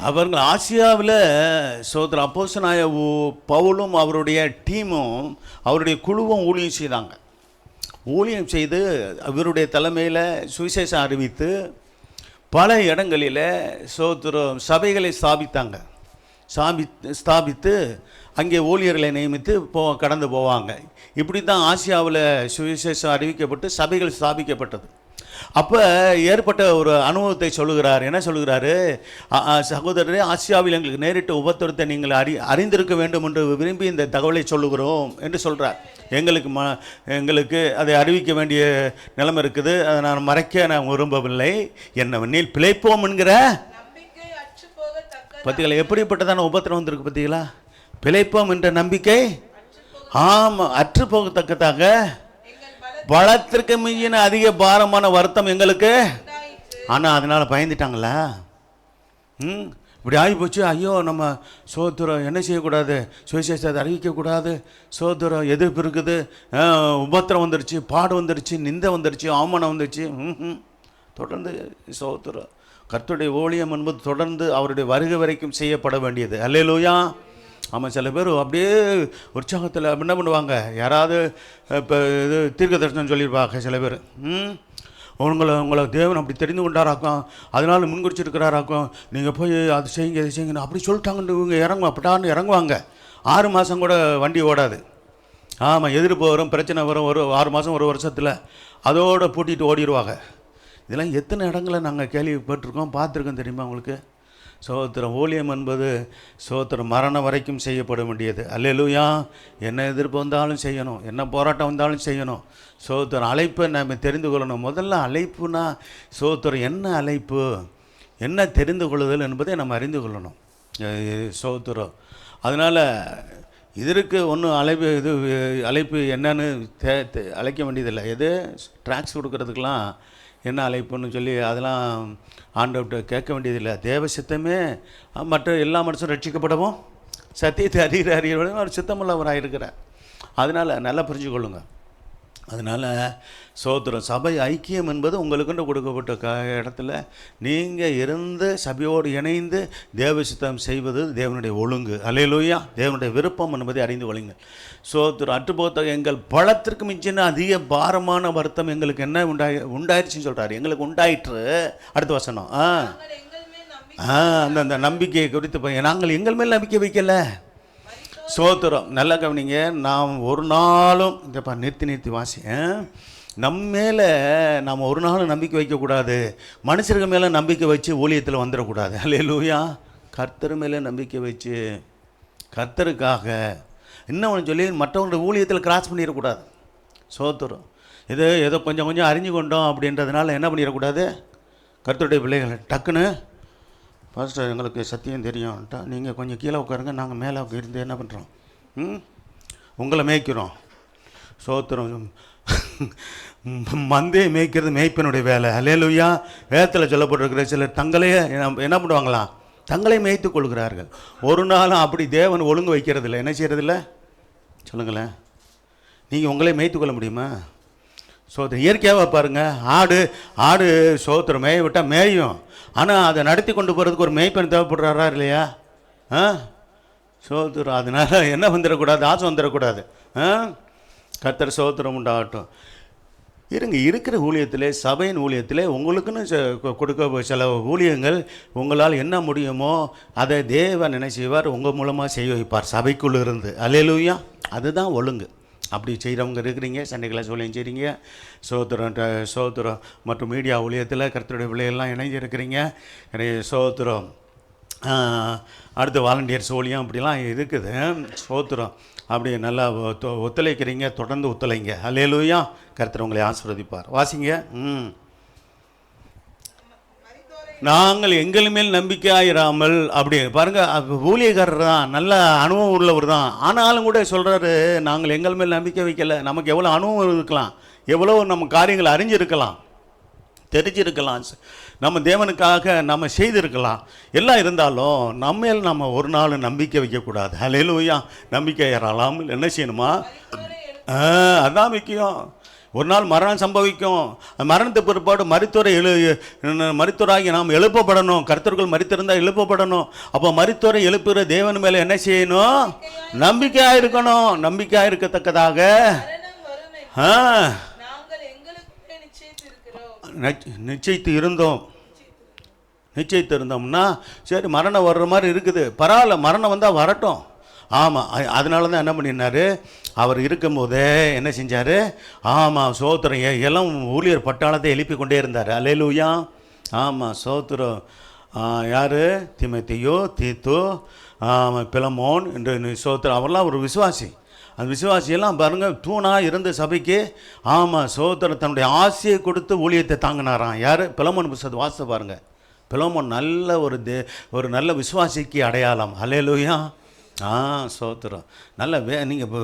அவர்கள் ஆசியாவில் சோதர அப்போஸ்தலனாய பவுலும் அவருடைய டீமும் அவருடைய குழுவும் ஊழியம் செய்து அவருடைய தலைமையில் சுவிசேஷம் அறிவித்து பல இடங்களில் சோத்திரம் சபைகளை ஸ்தாபித்து அங்கே ஊழியர்களை நியமித்து கடந்து போவாங்க. இப்படி தான் ஆசியாவில் சுவிசேஷம் அறிவிக்கப்பட்டு சபைகள் ஸ்தாபிக்கப்பட்டது. அப்போ ஏற்பட்ட ஒரு அனுபவத்தை சொல்லுகிறார். என்ன சொல்லுகிறாரு? சகோதரரே, ஆசியாவில் எங்களுக்கு நேரிட்ட உபத்திரத்தை நீங்கள் அறிந்திருக்க வேண்டும் என்று விரும்பி இந்த தகவலை சொல்லுகிறோம் என்று சொல்கிறார். எங்களுக்கு அதை அறிவிக்க வேண்டிய நிலைமை இருக்குது. அதை நான் மறைக்க நான் விரும்பவில்லை. என்னவெனில் பிழைப்போம் என்கிற பார்த்தீங்களா, எப்படிப்பட்டதான உபத்திரம் வந்திருக்கு பார்த்தீங்களா? பிழைப்போம் என்ற நம்பிக்கை ஆமாம் அற்று போகத்தக்கதாக பலத்திற்கு மிஞ்சின அதிக பாரமான வருத்தம் எங்களுக்கு. ஆனால் அதனால் பயந்துட்டாங்களா? இப்படி ஆகிப்போச்சு. ஐயோ, நம்ம சோத்திரம் என்ன செய்யக்கூடாது, சுவிசேஷத்தை அறிவிக்கக்கூடாது, சோத்திரம் எதிர்ப்பு இருக்குது, உபத்திரம் வந்துருச்சு, பாடு வந்துருச்சு, நிந்தை வந்துருச்சு, அவமானம் வந்துருச்சு. தொடர்ந்து சோத்திரம் கர்த்தருடைய ஊழியம் என்பது தொடர்ந்து அவருடைய வருகை வரைக்கும் செய்யப்பட வேண்டியது. அல்லேலூயா. ஆமாம், சில பேர் அப்படியே உற்சாகத்தில் என்ன பண்ணுவாங்க, யாராவது இப்போ இது தீர்க்க தரிசனம் சொல்லியிருப்பாங்க சில பேர். உங்களை தேவன் அப்படி தெரிந்து கொண்டாராக்கும், அதனால் முன்குறிச்சிருக்கிறாராக்கும், நீங்கள் போய் அது செய்யுங்க இது செய்யுங்க அப்படி சொல்லிட்டாங்கன்னு இவங்க அப்படான்னு இறங்குவாங்க. 6 மாதம் கூட வண்டி ஓடாது. ஆமாம், எதிர்ப்பு வரும், பிரச்சனை வரும், ஒரு 6 மாதம் ஒரு வருஷத்தில் அதோடு பூட்டிகிட்டு ஓடிடுவாங்க. இதெல்லாம் எத்தனை இடங்களை நாங்கள் கேள்விப்பட்டிருக்கோம், பார்த்துருக்கோம் தெரியுமா உங்களுக்கு? சோத்திரம். ஊழியம் என்பது சோத்திரம் மரணம் வரைக்கும் செய்யப்பட வேண்டியது. அல்லேலூயா. என்ன எதிர்ப்பு வந்தாலும் செய்யணும், என்ன போராட்டம் வந்தாலும் செய்யணும். சோத்திரம். அழைப்பை நம்ம தெரிந்து கொள்ளணும். முதல்ல அழைப்புனா சோத்திரம் என்ன அழைப்பு, என்ன தெரிந்து கொள்ளுதல் என்பதை நம்ம அறிந்து கொள்ளணும். சோத்திரம். அதனால் இதற்கு ஒன்றும் அழைப்பு என்னன்னு அழைக்க வேண்டியதில்லை. எது ட்ராக்ஸ் கொடுக்கறதுக்கெலாம் என்ன அழைப்புன்னு சொல்லி அதெல்லாம் ஆண்டவர்கிட்ட கேட்க வேண்டியதில்லை. தேவ சித்தமே மற்ற எல்லா மனுஷரும் ரட்சிக்கப்படவும் சத்தியத்தை அறிகிறவரும் அவர் சித்தமுள்ளவராக இருக்கிறார். அதனால் நல்லா புரிஞ்சு கொள்ளுங்க. அதனால் சோத்திரம். சபை ஐக்கியம் என்பது உங்களுக்குன்னு கொடுக்கப்பட்ட இடத்துல நீங்கள் இருந்து சபையோடு இணைந்து தேவ சித்தம் செய்வது தேவனுடைய ஒழுங்கு. அல்லேலூயா. தேவனுடைய விருப்பம் என்பதை அறிந்து கொள்ளுங்கள். சோத்திரம். அற்றுப்போத்த எங்கள் பலத்திற்கு மிஞ்சின அதிக பாரமான வருத்தம் எங்களுக்கு என்ன உண்டாயிருச்சுன்னு சொல்கிறார். எங்களுக்கு உண்டாயிற்று. அடுத்த வசனம். அந்த நம்பிக்கையை குறித்து நாங்கள் எங்கள் மேல் நம்பிக்கை வைக்கல. சோத்திரம். நல்லா கவனிங்க. நாம் ஒரு நாளும் இந்த நிறுத்தி வாசி. நம்ம மேலே நாம் ஒரு நாளும் நம்பிக்கை வைக்கக்கூடாது. மனுஷர்கள் மேலே நம்பிக்கை வச்சு ஊழியத்தில் வந்துடக்கூடாது. அல்லேலூயா. கர்த்தர் மேலே நம்பிக்கை வச்சு கர்த்தருக்காக இன்னும் சொல்லி மற்றவங்களுடைய ஊழியத்தில் கிராஸ் பண்ணிடக்கூடாது. சோத்திரம். இது ஏதோ கொஞ்சம் அறிஞ்சு கொண்டோம் அப்படின்றதுனால என்ன பண்ணிடக்கூடாது. கர்த்தருடைய பிள்ளைகளை டக்குன்னு பாஸ்டர் எங்களுக்கு சத்தியம் தெரியும்ட்டா நீங்கள் கொஞ்சம் கீழே உட்காருங்க, நாங்கள் மேலே இருந்து என்ன பண்ணுறோம், உங்களை மேய்க்கிறோம். சோத்திரம். மந்தையை மேய்க்கிறது மேய்ப்பனுடைய வேலை. அல்லேலூயா. வேதத்தில் சொல்லப்பட்டிருக்கிற சிலர் தங்களையே என்ன பண்ணுவாங்களாம், தங்களை மேய்த்து கொள்கிறார்கள். ஒரு நாளும் அப்படி தேவன் ஒழுங்கு வைக்கிறது இல்லை. என்ன செய்கிறதில்ல சொல்லுங்களேன். நீங்கள் உங்களே மேய்த்து கொள்ள முடியுமா? சோத்திரம். இயற்கையாக பாருங்கள். ஆடு சோத்திரம் மேய விட்டால் மேயும். ஆனால் அதை நடத்தி கொண்டு போகிறதுக்கு ஒரு மேய்ப்பன் தேவைப்படுறாரா இல்லையா? சோத்திரம். அதனால் என்ன வந்துடக்கூடாது, ஆசை வந்துடக்கூடாது. கர்த்தர் சோத்திரம் உண்டாகட்டும். இருக்கிற ஊழியத்திலே, சபையின் ஊழியத்திலே உங்களுக்குன்னு கொடுக்க சில ஊழியங்கள் உங்களால் என்ன முடியுமோ அதை தேவன் என்ன செய்வார், உங்கள் மூலமாக செய்ய வைப்பார் சபைக்குள்ளே இருந்து. அல்லேலூயா. அதுதான் ஒழுங்கு. அப்படி செய்கிறவங்க இருக்கிறீங்க. சண்டைகளை சொல்லியும் செய்கிறீங்க. சோத்திரம். மற்றும் மீடியா ஊழியத்தில் கர்த்தருடைய பிள்ளைகள்லாம் இணைஞ்சிருக்கிறீங்க. சோத்திரம். அடுத்து வாலண்டியர்ஸ் ஊழியம் அப்படிலாம் இருக்குது. சோத்திரம். அப்படி நல்லா ஒத்துழைக்கிறீங்க. தொடர்ந்து ஒத்துழைங்க. அல்லேலூயா. கர்த்தர் உங்களை ஆசீர்வதிப்பார். வாசிங்க. நாங்கள் எங்கள் மேல் நம்பிக்கையாயிராமல் அப்படி பாருங்கள். ஊழியக்காரர் தான், நல்ல அனுபவம் உள்ளவர் தான். ஆனாலும் கூட சொல்கிறாரு, நாங்கள் எங்கள் மேல் நம்பிக்கை வைக்கலை. நமக்கு எவ்வளோ அனுபவம் இருக்கலாம், எவ்வளோ நம்ம காரியங்கள் அறிஞ்சிருக்கலாம், தெரிஞ்சிருக்கலாம், நம்ம தேவனுக்காக நம்ம செய்திருக்கலாம். எல்லாம் இருந்தாலும் நம்மேல் நம்ம ஒரு நாள் நம்பிக்கை வைக்கக்கூடாது. அல்லேலூயா. நம்பிக்கை ஏறாமல் என்ன செய்யணுமா? அதான் முக்கியம். ஒரு நாள் மரணம் சம்பவிக்கும். மரணத்துக்கு பிற்பாடு மரித்தோராகி நாம் எழுப்பப்படணும். கர்த்தர்கள் மரித்திருந்தால் எழுப்பப்படணும். அப்போ மரித்தோரை எழுப்புகிற தேவன் மேலே என்ன செய்யணும்? நம்பிக்கையாக இருக்கணும். நம்பிக்கையாக இருக்கத்தக்கதாக நிச்சயித்து இருந்தோம்னா சரி, மரணம் வர்ற மாதிரி இருக்குது, பரவாயில்ல, மரணம் வந்தால் வரட்டும். ஆமாம். அதனால தான் என்ன பண்ணினார், அவர் இருக்கும்போதே என்ன செஞ்சார்? ஆமாம். சோத்திரம். எல்லாம் ஊழியர் பட்டாளத்தை எழுப்பி கொண்டே இருந்தார். அல்லேலூயா. ஆமாம். சோத்திரம். யார்? தீமோத்தேயு, தீத்து, பிலமோன் என்று சோத்திரம். அவரெல்லாம் ஒரு விசுவாசி. அந்த விசுவாசியெல்லாம் பாருங்கள் தூணாக இருந்த சபைக்கு. ஆமாம். சோத்திரம். தன்னுடைய ஆசையை கொடுத்து ஊழியத்தை தாங்கினாராம். யார்? பிலமோன் புத்தகத்தை வாசித்து பாருங்கள். பிலமோன் நல்ல ஒரு நல்ல விசுவாசிக்கு அடையாளம். அல்லேலூயா. சோத்திரம். நல்ல நீங்கள் இப்போ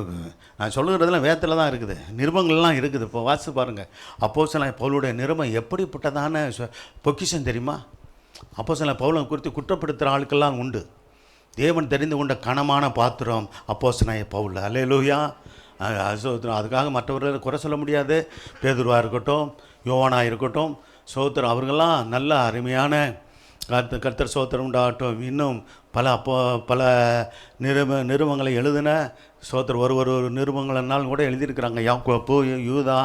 நான் சொல்லுகிறதுலாம் வேதத்தில் தான் இருக்குது, நிருபங்கள்லாம் இருக்குது. இப்போ வாசித்து பாருங்கள். அப்போஸ்தலன் பவுலுடைய நிருபம் எப்படிப்பட்டதான பொக்கிஷம் தெரியுமா? அப்போஸ்தலன் பவுலை குறித்து குற்றப்படுத்துகிற ஆட்கள்லாம் உண்டு. தேவன் தெரிந்து கொண்ட கனமான பாத்திரம் அப்போஸ்தலன் பவுல். அல்லேலூயா. சோத்திரம். அதுக்காக மற்றவர்கள் குறை சொல்ல முடியாது. பேதுருவாக இருக்கட்டும், யோவானா இருக்கட்டும், சோத்திரம். அவர்களெல்லாம் நல்ல அருமையான கர்த்தர் சோத்திரம் உண்டாகட்டும். இன்னும் பல நிருபங்களை எழுதின சோத்திரம். ஒரு நிருபங்கள்னாலும் கூட எழுதியிருக்கிறாங்க. யாக்கோப்பு, யூதா,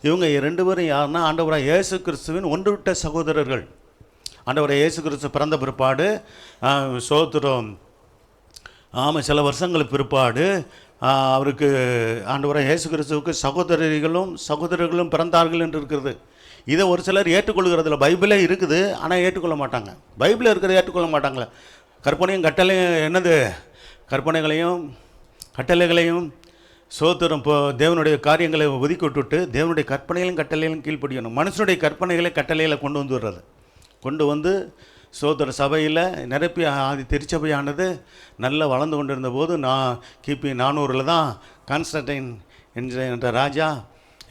இவங்க 2 பேரும் யாருன்னா ஆண்டவராக இயேசு கிறிஸ்துவின் ஒன்றுவிட்ட சகோதரர்கள். ஆண்டவராக இயேசு கிறிஸ்து பிறந்த பிற்பாடு சோத்திரம். ஆமாம். சில வருஷங்களுக்கு பிற்பாடு அவருக்கு ஆண்டவராக இயேசு கிறிஸ்துவுக்கு சகோதரர்களும் பிறந்தார்கள் என்று இருக்கிறது. இதை ஒரு சிலர் ஏற்றுக்கொள்கிறதுல பைபிளே இருக்குது, ஆனால் ஏற்றுக்கொள்ள மாட்டாங்க. பைபிளில் இருக்கிறத ஏற்றுக்கொள்ள மாட்டாங்களே. கற்பனையும் கட்டளையும் என்னது? கற்பனைகளையும் கட்டளைகளையும் சோத்திரம். இப்போ தேவனுடைய காரியங்களை ஒதுக்கி விட்டுட்டு தேவனுடைய கற்பனைகளையும் கட்டளைகளும் கீழ்ப்படியணும். மனுஷனுடைய கற்பனைகளை கட்டளைகளை கொண்டு வந்து விடுறது, கொண்டு வந்து சோதர சபையில் நிரப்பி ஆதி திருச்சபையானது நல்லா வளர்ந்து கொண்டு இருந்தபோது கிபி 400 தான் கான்ஸ்டன்டைன் என்ற ராஜா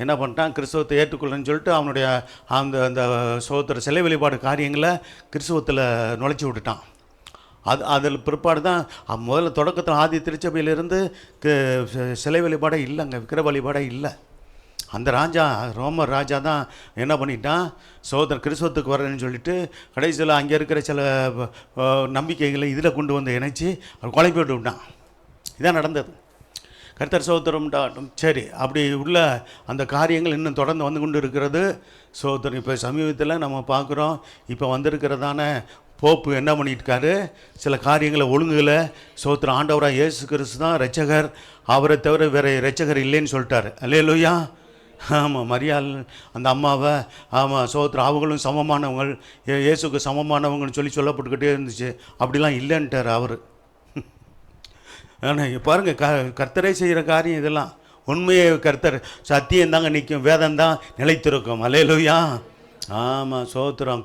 என்ன பண்ணிட்டான், கிறிஸ்தவத்தை ஏற்றுக்கொள்ளன்னு சொல்லிட்டு அவனுடைய அந்த சோதர சிலை வழிபாடு காரியங்களை கிறிஸ்தவத்தில் நுழைச்சி விட்டுட்டான். அதில் பிற்பாடு தான் முதல்ல தொடக்கத்தில் ஆதி திருச்சபையிலிருந்து சிலை வழிபாடே இல்லைங்க, விக்கிர வழிபாடே இல்லை. அந்த ராஜா ரோமர் ராஜா தான் என்ன பண்ணிட்டான், சோதரன் கிறிஸ்தவத்துக்கு வரேன்னு சொல்லிட்டு கடைசியில் அங்கே இருக்கிற சில நம்பிக்கைகளை இதில் கொண்டு வந்து இணைச்சி குழப்பி விட்டு விட்டான். இதான் நடந்தது. கர்த்தர் சோதரம். சரி, அப்படி உள்ள அந்த காரியங்கள் இன்னும் தொடர்ந்து வந்து கொண்டு இருக்கிறது. சோதரன் இப்போ சமீபத்தில் நம்ம பார்க்குறோம், இப்போ வந்திருக்கிறதான போப்பு என்ன பண்ணியிருக்காரு, சில காரியங்களை ஒழுங்குகளை சோத்திரம் ஆண்டவராக இயேசு கிறிஸ்து தான் இரட்சகர், அவரை தவிர வேறு இரட்சகர் இல்லைன்னு சொல்லிட்டாரு. அல்லேலூயா. ஆமாம், மரியாள் அந்த அம்மாவை ஆமாம் சோத்திரம் அவங்களும் சமமானவங்கள், இயேசுக்கு சமமானவங்கன்னு சொல்லப்பட்டுக்கிட்டே இருந்துச்சு. அப்படிலாம் இல்லைன்ட்டார் அவர். ஆனால் பாருங்கள், கர்த்தரே செய்கிற காரியம் இதெல்லாம். உண்மையே கர்த்தர் சத்தியம் தாங்க நிற்கும், வேதம் தான் நிலைத்திருக்கும். அல்லேலூயா. ஆமாம், சோத்திரம்.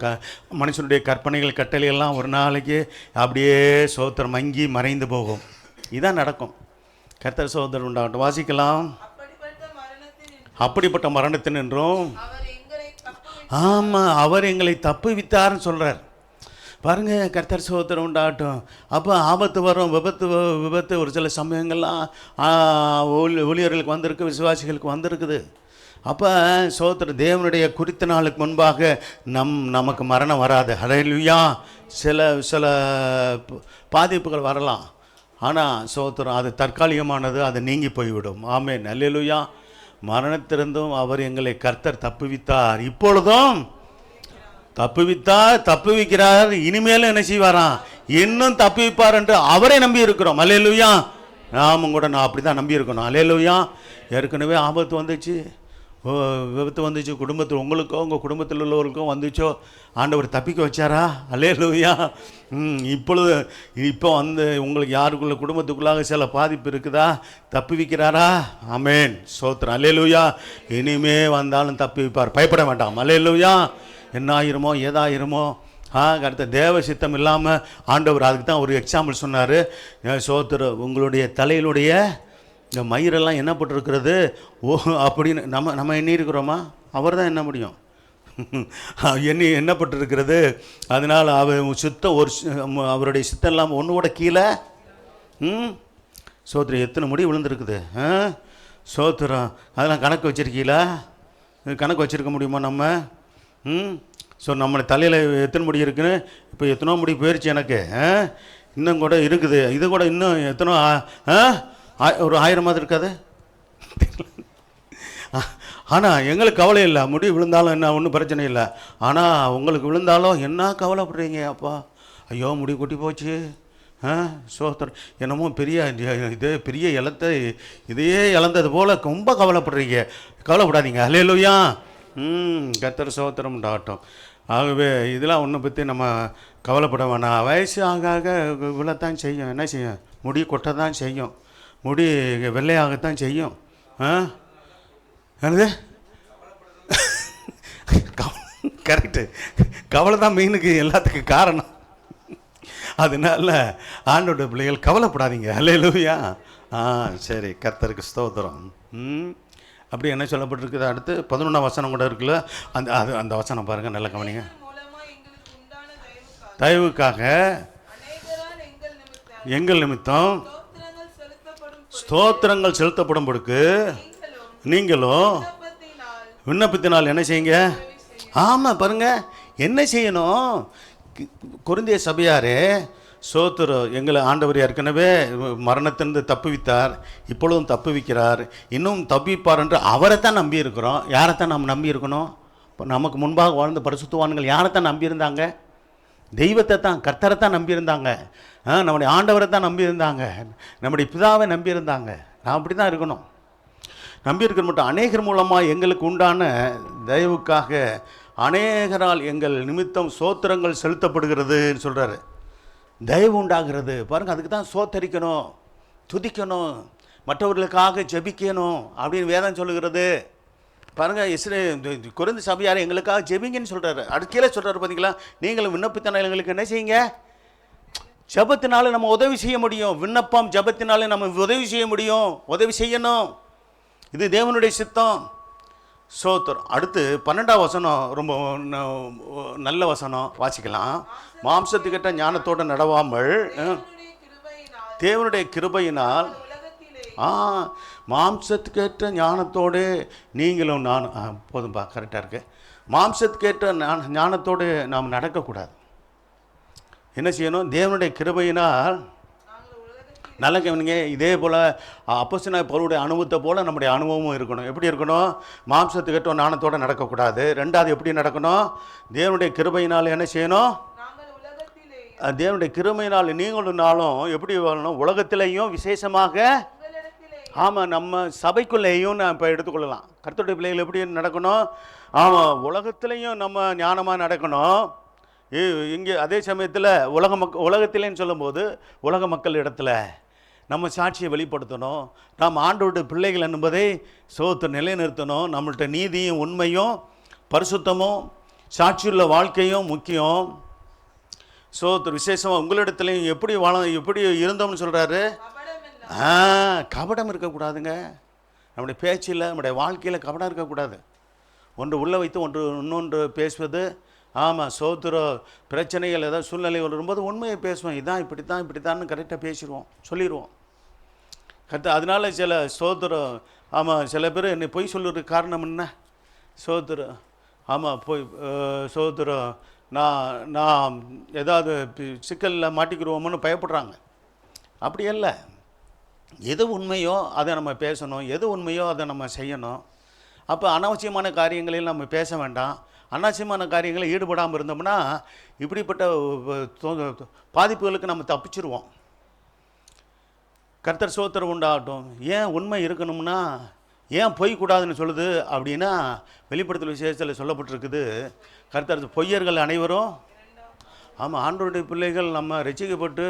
மனுஷனுடைய கற்பனைகள் கட்டளையெல்லாம் ஒரு நாளைக்கு அப்படியே சோத்திரம் மங்கி மறைந்து போகும். இதான் நடக்கும். கர்த்தர் சோதரம் உண்டாகட்டும். வாசிக்கலாம். அப்படிப்பட்ட மரணத்தின் என்றும் ஆமாம் அவர் எங்களை தப்பு வித்தார்னு சொல்கிறார். பாருங்கள், கர்த்தர் சோதரம் உண்டாகட்டும். அப்போ ஆபத்து வரும், விபத்து ஒரு சில சமயங்கள்லாம் ஊழியர்களுக்கு வந்திருக்கு, விசுவாசிகளுக்கு வந்திருக்குது. அப்போ சோத்திர தேவனுடைய குறித்த நாளுக்கு முன்பாக நமக்கு மரணம் வராது. ஹல்லேலூயா. சில பாதிப்புகள் வரலாம், ஆனால் சோத்திரம் அது தற்காலிகமானது, அது நீங்கி போய்விடும். ஆமென். ஹல்லேலூயா. மரணத்திலிருந்தும் அவர் எங்களை கர்த்தர் தப்புவித்தார், இப்பொழுதும் தப்புவிக்கிறார், இனிமேலும் என்ன செய்வாராம், இன்னும் தப்புவிப்பார் என்று அவரை நம்பி இருக்கிறோம். ஹல்லேலூயா. நாமும் கூட அப்படி தான் நம்பி இருக்கணும். ஹல்லேலூயா. ஏற்கனவே ஆபத்து வந்துச்சு, விபத்து வந்துச்சு, குடும்பத்தில் உங்களுக்கோ உங்கள் குடும்பத்தில் உள்ளவர்களுக்கும் வந்துச்சோ, ஆண்டவர் தப்பிக்க வச்சாரா? அல்லேலூயா. இப்போ உங்களுக்கு யாருக்குள்ள குடும்பத்துக்குள்ளாக சில பாதிப்பு இருக்குதா, தப்புவிக்கிறாரா? ஆமென். சோத்திரம். அல்லேலூயா. இனிமே வந்தாலும் தப்புவிப்பார், பயப்பட வேண்டாம். அல்லேலூயா. என்ன ஆயிருமோ ஏதாயிருமோ அடுத்த தேவ சித்தம் இல்லாமல் ஆண்டவர் அதுக்கு தான் ஒரு எக்ஸாம்பிள் சொன்னார். சோத்திரம். உங்களுடைய தலையிலுடைய இந்த மயிரெல்லாம் என்ன பட்டிருக்கிறது அப்படின்னு நம்ம எண்ணி இருக்கிறோமா? அவர் தான் என்ன முடியும், எண்ணப்பட்டிருக்கிறது. அதனால் அவர் சித்தம் அவருடைய சித்தம் இல்லாமல் ஒன்று கூட கீழே சோத்திரம் எத்தனை முடி விழுந்துருக்குது. சோத்திரம். அதெல்லாம் கணக்கு வச்சுருக்கீங்களா? கணக்கு வச்சுருக்க முடியுமா நம்ம? ஸோ நம்ம தலையில் எத்தனை முடி இருக்குன்னு இப்போ எத்தனோ முடி போயிடுச்சு எனக்கு, இன்னும் கூட இருக்குது. இது கூட இன்னும் எத்தனோ ஒரு 1000 இருக்காது. ஆனால் எங்களுக்கு கவலை இல்லை, முடி விழுந்தாலும் என்ன ஒன்றும் பிரச்சனை இல்லை. ஆனால் உங்களுக்கு விழுந்தாலும் என்ன கவலைப்படுறீங்க? அப்பா ஐயோ முடி கொட்டி போச்சு, சோத்திரம், என்னமோ பெரிய இதையே இழந்தது போல் ரொம்ப கவலைப்படுறீங்க. கவலைப்படாதீங்க. அல்லேலூயா. கர்த்தர் சோத்திரம் உண்டாகட்டும். ஆகவே இதெல்லாம் ஒன்றை பற்றி நம்ம கவலைப்பட வேணாம். வயசு ஆக விழத்தான் செய்யும், என்ன செய்யும், முடி கொட்ட தான் செய்யும், முடி வெள்ளையாகத்தான் செய்யும். என்னது? கரெக்டு. கவலை தான் மெயினுக்கு எல்லாத்துக்கும் காரணம். அதனால ஆண்டோட பிள்ளைகள் கவலைப்படாதீங்க. அல்லேலூயா. சரி, கர்த்தருக்கு ஸ்தோத்திரம். அப்படி என்ன சொல்லப்பட்டிருக்குது? அடுத்து 11ஆம் வசனம் கூட இருக்குல்ல, அந்த வசனம் பாருங்கள், நல்ல கவனிங்க. தயவுக்காக எங்கள் நிமித்தம் ஸ்தோத்திரங்கள் செலுத்தப்படும் பொழுது நீங்களும் விண்ணப்பத்தினால் என்ன செய்யுங்க? ஆமாம், பாருங்கள் என்ன செய்யணும். கொரிந்திய சபையாரே, சோத்திரம், எங்களை ஆண்டவர் ஏற்கனவே மரணத்திலிருந்து தப்புவித்தார், இப்பொழுதும் தப்புவிக்கிறார், இன்னும் தப்புவிப்பார் என்று அவரைத்தான் நம்பி இருக்கிறோம். யாரைத்தான் நம்ம நம்பி இருக்கணும்? இப்போ நமக்கு முன்பாக வாழ்ந்த பரிசுத்தவான்கள் யாரைத்தான் நம்பியிருந்தாங்க? தெய்வத்தை தான், கர்த்தரை தான் நம்பியிருந்தாங்க. நம்முடைய ஆண்டவரை தான் நம்பியிருந்தாங்க, நம்முடைய பிதாவை நம்பியிருந்தாங்க. நான் அப்படி தான் இருக்கணும். நம்பியிருக்கிற மட்டும் அநேகர் மூலமாக எங்களுக்கு உண்டான தயவுக்காக அநேகரால் எங்கள் நிமித்தம் சோத்திரங்கள் செலுத்தப்படுகிறதுன்னு சொல்கிறாரு. தயவு உண்டாகிறது பாருங்கள். அதுக்கு தான் சோத்தரிக்கணும், துதிக்கணும், மற்றவர்களுக்காக ஜெபிக்கணும் அப்படின்னு வேதம் சொல்லுகிறது பாருங்கள். குறைந்த சபையார் எங்களுக்காக ஜெபிங்கன்னு சொல்கிறாரு. அடுத்த கீழே சொல்கிறாரு பார்த்தீங்களா, நீங்களும் விண்ணப்பித்தனால் எங்களுக்கு என்ன செய்யுங்க, ஜபத்தினால நம்ம உதவி செய்ய முடியும். விண்ணப்பம் ஜபத்தினால நம்ம உதவி செய்ய முடியும், உதவி செய்யணும். இது தேவனுடைய சித்தம். சோத்திரம். அடுத்து 12ஆம் வசனம் ரொம்ப நல்ல வசனம், வாசிக்கலாம். மாம்சத்துக்கிட்ட ஞானத்தோடு நடவாமல் தேவனுடைய கிருபையினால் மாம்சத்துக்கேற்ற ஞானத்தோடு நீங்களும் நானும் போதும்பா, கரெக்டாக இருக்கு. மாம்சத்துக்கேற்ற ஞானத்தோடு நாம் நடக்கக்கூடாது. என்ன செய்யணும்? தேவனுடைய கிருபையினால் நல்ல கவனிங்க. இதே போல் அப்போஸ்தலனாகிய பவுலுடைய அனுபவத்தை போல் நம்முடைய அனுபவமும் இருக்கணும். எப்படி இருக்கணும்? மாம்சத்துக்கேற்ற ஞானத்தோடு நடக்கக்கூடாது. ரெண்டாவது எப்படி நடக்கணும்? தேவனுடைய கிருபையினால் என்ன செய்யணும்? தேவனுடைய கிருபையினால் நீங்களும் நாளும் எப்படி வாழணும்? உலகத்திலேயும் விசேஷமாக, ஆமாம், நம்ம சபைக்குள்ளேயும் நான் இப்போ எடுத்துக்கொள்ளலாம். கர்த்தருடைய பிள்ளைகள் எப்படி நடக்கணும்? ஆமாம், உலகத்திலையும் நம்ம ஞானமாக நடக்கணும். இங்கே அதே சமயத்தில் உலகத்திலேன்னு சொல்லும்போது உலக மக்கள் இடத்துல நம்ம சாட்சியை வெளிப்படுத்தணும். நாம் ஆண்டவருடைய பிள்ளைகள் என்பதை சோத்தை நிலைநிறுத்தணும். நம்மள்கிட்ட நீதியும் உண்மையும் பரிசுத்தமும் சாட்சியுள்ள வாழ்க்கையும் முக்கியம். சோத்து விசேஷமாக உங்களிடத்துலையும் எப்படி இருந்தோம்னு சொல்கிறாரு. கபடம் இருக்கக்கூடாதுங்க. நம்முடைய பேச்சில், நம்முடைய வாழ்க்கையில் கபடம் இருக்கக்கூடாது. ஒன்று உள்ளே வைத்து இன்னொன்று பேசுவது. ஆமாம், சோத்திரம் பிரச்சனைகள் ஏதாவது சூழ்நிலை வரும்போது உண்மையை பேசுவோம். இதான் இப்படித்தான்னு கரெக்டாக பேசிடுவோம், சொல்லிடுவோம். அதனால சில சோத்திரம், ஆமாம், சில பேர் என்னை பொய் சொல்லுறதுக்கு காரணம் என்ன? சோத்திரம், ஆமாம், சோத்திரம் நான் ஏதாவது சிக்கலில் மாட்டிக்கிடுவோம்னு பயப்படுறாங்க. அப்படி இல்லை. எது உண்மையோ அதை நம்ம பேசணும், எது உண்மையோ அதை நம்ம செய்யணும். அப்போ அனாவசியமான காரியங்களில் நம்ம பேச வேண்டாம். அனாவசியமான காரியங்களில் ஈடுபடாமல் இருந்தோம்னா இப்படிப்பட்ட பாதிப்புகளுக்கு நம்ம தப்பிச்சிருவோம். கர்த்தர் சோத்திரம் உண்டாகட்டும். ஏன் உண்மை இருக்கணும்னா, ஏன் பொய் கூடாதுன்னு சொல்லுது அப்படின்னா, வெளிப்படுத்தல் விசேஷத்தில் சொல்லப்பட்டிருக்குது. கர்த்தர் பொய்யர்கள் அனைவரும், ஆமாம், ஆண்டவருடைய பிள்ளைகள் நம்ம ரட்சிக்கப்பட்டு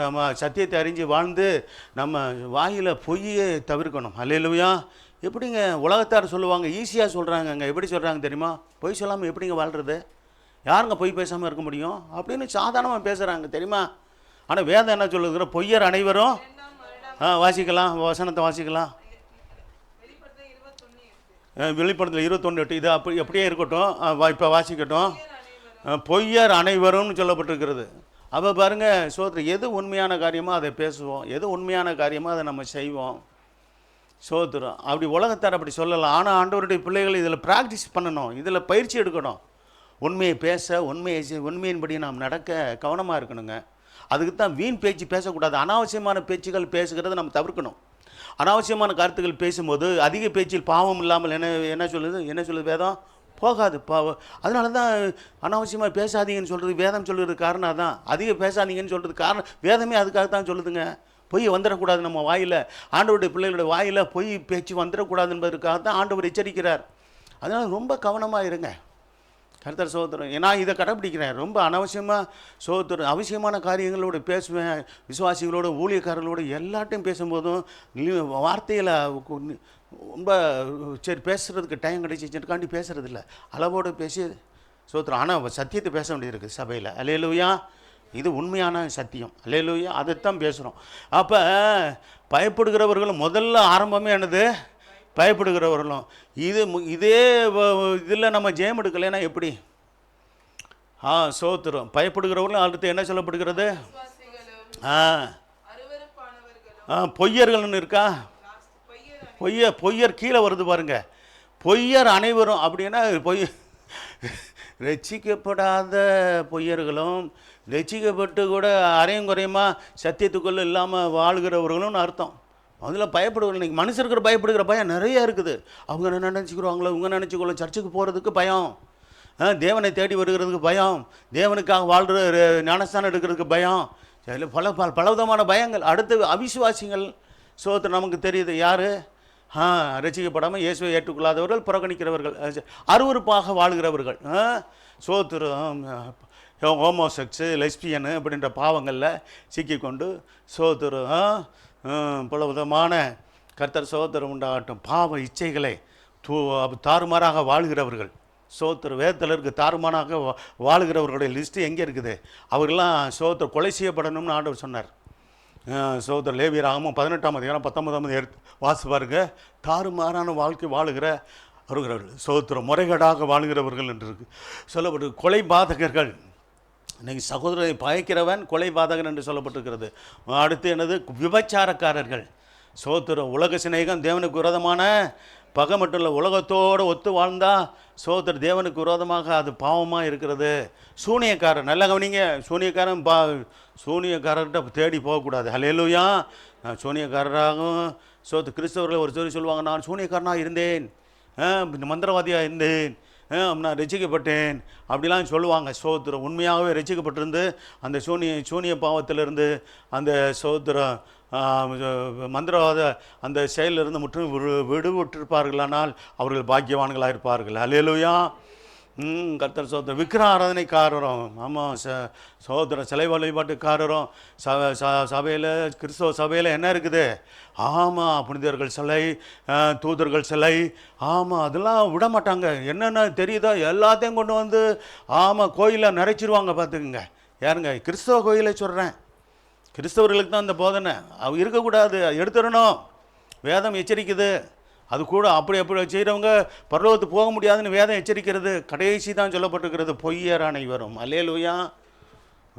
நம்ம சத்தியத்தை அறிஞ்சு வாழ்ந்து நம்ம வாயில் பொய்யை தவிர்க்கணும். அல்லேலூயா. எப்படிங்க உலகத்தார் சொல்லுவாங்க, ஈஸியாக சொல்கிறாங்கங்க. எப்படி சொல்கிறாங்க தெரியுமா? பொய் சொல்லாமல் எப்படிங்க வாழ்கிறது? யாருங்க பொய் பேசாமல் இருக்க முடியும் அப்படின்னு சாதாரணமாக பேசுகிறாங்க தெரியுமா? ஆனால் வேதம் என்ன சொல்லுகிற? பொய்யர் அனைவரும், வாசிக்கலாம், வசனத்தை வாசிக்கலாம். வெளிப்படுத்தல் 21:8. இது அப்படியே இருக்கட்டும், இப்போ வாசிக்கட்டும். பொய்யர் அனைவரும் சொல்லப்பட்டிருக்கிறது. அப்போ பாருங்கள், சோத்திரம், எது உண்மையான காரியமோ அதை பேசுவோம், எது உண்மையான காரியமோ அதை நம்ம செய்வோம். சோத்திரம். அப்படி உலகத்தார் அப்படி சொல்லலாம். ஆனால் ஆண்டவருடைய பிள்ளைகள் இதில் ப்ராக்டிஸ் பண்ணணும், இதில் பயிற்சி எடுக்கணும். உண்மையை பேச, உண்மையின்படி நாம் நடக்க கவனமாக இருக்கணுங்க. அதுக்கு தான் வீண் பேச்சு பேசக்கூடாது. அனாவசியமான பேச்சுகள் பேசுகிறத நம்ம தவிர்க்கணும். அனாவசியமான கருத்துக்கள் பேசும்போது அதிக பேச்சில் பாவம் இல்லாமல் என்ன சொல்லுது வேதம்? போகாது பாவம். அதனால தான் அனாவசியமாக பேசாதீங்கன்னு சொல்கிறது வேதம் சொல்லுறது காரணம். தான் அதிக பேசாதீங்கன்னு சொல்கிறது காரணம். வேதமே அதுக்காக தான் சொல்லுதுங்க. பொய் வந்துடக்கூடாது நம்ம வாயில், ஆண்டவருடைய பிள்ளைகளுடைய வாயில் பொய் பேச்சு வந்துடக்கூடாது என்பதற்காக தான் ஆண்டவர் எச்சரிக்கிறார். அதனால் ரொம்ப கவனமாக இருங்க. கர்த்தர் சோதரம், நான் இதை கடைப்பிடிக்கிறேன். ரொம்ப அனாவசியமாக சோதரம் அவசியமான காரியங்களோடு பேசுவேன். விசுவாசிகளோடு, ஊழியக்காரர்களோடு எல்லாட்டையும் பேசும்போதும் வார்த்தையில் ரொம்ப சரி பேசுகிறதுக்கு டைம் கிடைச்சிச்சுக்காண்டி பேசுகிறதில்ல, அளவோடு பேசி சோத்திரம். ஆனால் சத்தியத்தை பேச வேண்டியது இருக்குது சபையில். அல்லேலூயா. இது உண்மையான சத்தியம். அல்லேலூயா. அதைத்தான் பேசுகிறோம். அப்போ பயப்படுகிறவர்களும் முதல்ல ஆரம்பமே என்னது? பயப்படுகிறவர்களும். இதே இதில் நம்ம ஜெயம் எடுக்கலைன்னா எப்படி? சோத்திரம். பயப்படுகிறவர்களும் அடுத்து என்ன சொல்லப்படுகிறது? பொய்யர்கள்னு இருக்கா? பொய்யர் கீழே வருது பாருங்க. பொய்யர் அனைவரும் அப்படின்னா ரட்சிக்கப்படாத பொய்யர்களும் ரட்சிக்கப்பட்டு கூட அரையும் குறையுமா சத்தியத்துக்குள்ளே இல்லாமல் வாழ்கிறவர்களும்னு அர்த்தம். முதல்ல பயப்படுவது. இன்றைக்கி மனுஷருக்கு பயப்படுகிற பயம் நிறைய இருக்குது. அவங்க என்ன நினச்சிக்கிறோங்களோ, இவங்க நினச்சிக்கொள்ள, சர்ச்சுக்கு போகிறதுக்கு பயம், தேவனை தேடி வருகிறதுக்கு பயம், தேவனுக்காக வாழ்கிற ஞானஸ்தானம் எடுக்கிறதுக்கு பயம், பலவிதமான பயங்கள். அடுத்து அவிசுவாசிகள். சோத்திரம். நமக்கு தெரியுது யார்? ரசிக்கப்படாமல் இயேசுவை ஏற்றுக்கொள்ளாதவர்கள், புறக்கணிக்கிறவர்கள், அருவருப்பாக வாழ்கிறவர்கள், சோத்திரம் ஹோமோசெக்ஸு, லெஸ்பியனு அப்படின்ற பாவங்களில் சிக்கிக்கொண்டு சோத்திரம் பல விதமான கர்த்தர் சோத்திரம் உண்டாகட்டும் பாவ இச்சைகளை தாறுமாறாக வாழ்கிறவர்கள், வேதத்திற்கு தாறுமாறாக வாழ்கிறவர்களுடைய லிஸ்ட்டு எங்கே இருக்குது? அவர்களெலாம் கொலை செய்யப்படணும்னு ஆண்டவர் சொன்னார். லேவியராகமும் 18ஆம் அதிகாரம் 19ஆம் எடுத்து வாசி பாருங்க. தாறுமாறான வாழ்க்கை வாழுகிற அவர்கள் முறைகேடாக வாழ்கிறவர்கள் என்று இருக்கு சொல்லப்பட்டு. கொலை பாதகர்கள், இன்னைக்கு சகோதரரை பயக்கிறவன் கொலை பாதகன் என்று சொல்லப்பட்டிருக்கிறது. அடுத்து என்னது? விபச்சாரக்காரர்கள். உலக சிநேகம் தேவனுக்கு விரோதமான பகை மட்டும் இல்லை, உலகத்தோடு ஒத்து வாழ்ந்தா தேவனுக்கு விரோதமாக அது பாவமாக இருக்கிறது. சூனியக்காரர், நல்ல கவனிங்க, சூனியக்காரன் சூனியக்காரர்கிட்ட தேடி போகக்கூடாது. ஹல்லேலூயா. நான் சூனியக்காரராகவும் கிறிஸ்தவர்கள் ஒரு சொல்லுவாங்க, நான் சூனியக்காரனாக இருந்தேன், மந்திரவாதியாக இருந்தேன், நான் ரசிக்கப்பட்டேன் அப்படிலாம் சொல்லுவாங்க. உண்மையாகவே ரசிக்கப்பட்டிருந்து அந்த சூனிய பாவத்திலிருந்து அந்த மந்திரவாத அந்த செயலிருந்து முற்றும் விடுபட்டிருப்பார்களானால் அவர்கள் பாக்கியவான்களாக இருப்பார்கள். அல்லேலூயா. கர்த்தர் விக்கிர ஆராதனைக்காரரும், ஆமாம், சிலை வழிபாட்டுக்காரரும் சபையில், கிறிஸ்தவ சபையில் என்ன இருக்குது? ஆமாம், புனிதர்கள் சிலை, தூதர்கள் சிலை, ஆமாம், அதெல்லாம் விட மாட்டாங்க. என்னென்ன தெரியுதோ எல்லாத்தையும் கொண்டு வந்து கோயிலில் நிறைச்சிருவாங்க. பார்த்துக்குங்க. யாருங்க? கிறிஸ்தவ கோயிலை சொல்கிறேன். கிறிஸ்தவர்களுக்கு தான் அந்த போதனை இருக்கக்கூடாது, எடுத்துடணும். வேதம் எச்சரிக்குது. அது கூட அப்படி செய்கிறவங்க பரலோகத்துக்கு போக முடியாதுன்னு வேதம் எச்சரிக்கிறது. கடைசி தான் சொல்லப்பட்டிருக்கிறது, பொய்யர் அனைவரும். அல்லேலூயா.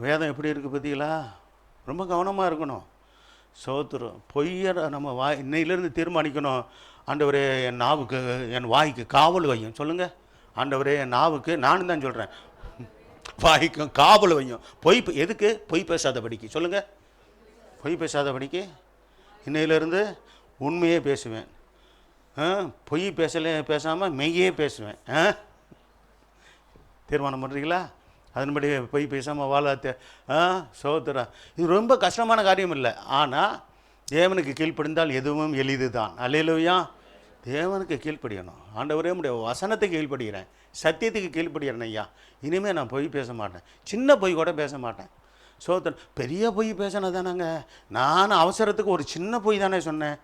வேதம் எப்படி இருக்குது பார்த்தீங்களா? ரொம்ப கவனமாக இருக்கணும். பொய்யர் நம்ம இன்னையிலேருந்து தீர்மானிக்கணும். ஆண்டவரே, என் நாவுக்கு என் வாய்க்கு காவல் வையும். சொல்லுங்கள். ஆண்டவரே, என் நாவுக்கு, நானும் தான் சொல்கிறேன், வாய்க்கும் காவல் வையும். எதுக்கு? பொய் பேசாதபடிக்கு. சொல்லுங்கள். பொய் பேசாதபடிக்கு இன்னையிலேருந்து உண்மையே பேசுவேன். பொய் பேசாமல் மெய்யே பேசுவேன். தீர்மானம் பண்ணுறீங்களா? அதன்படி பொய் பேசாமல் வாழ இது ரொம்ப கஷ்டமான காரியம் இல்லை. ஆனால் தேவனுக்கு கீழ்ப்படிந்தால் எதுவும் எளிது தான். அல்லேலூயா. தேவனுக்கு கீழ்ப்படியணும். ஆண்டவரே, உடைய வசனத்துக்கு கீழ்ப்படுகிறேன், சத்தியத்துக்கு கீழ்ப்படுகிறேன் ஐயா. இனிமேல் நான் பொய் பேச மாட்டேன், சின்ன பொய் கூட பேச மாட்டேன். பெரிய பொய் பேசினா தானேங்க. நான் அவசரத்துக்கு ஒரு சின்ன பொய் தானே சொன்னேன்.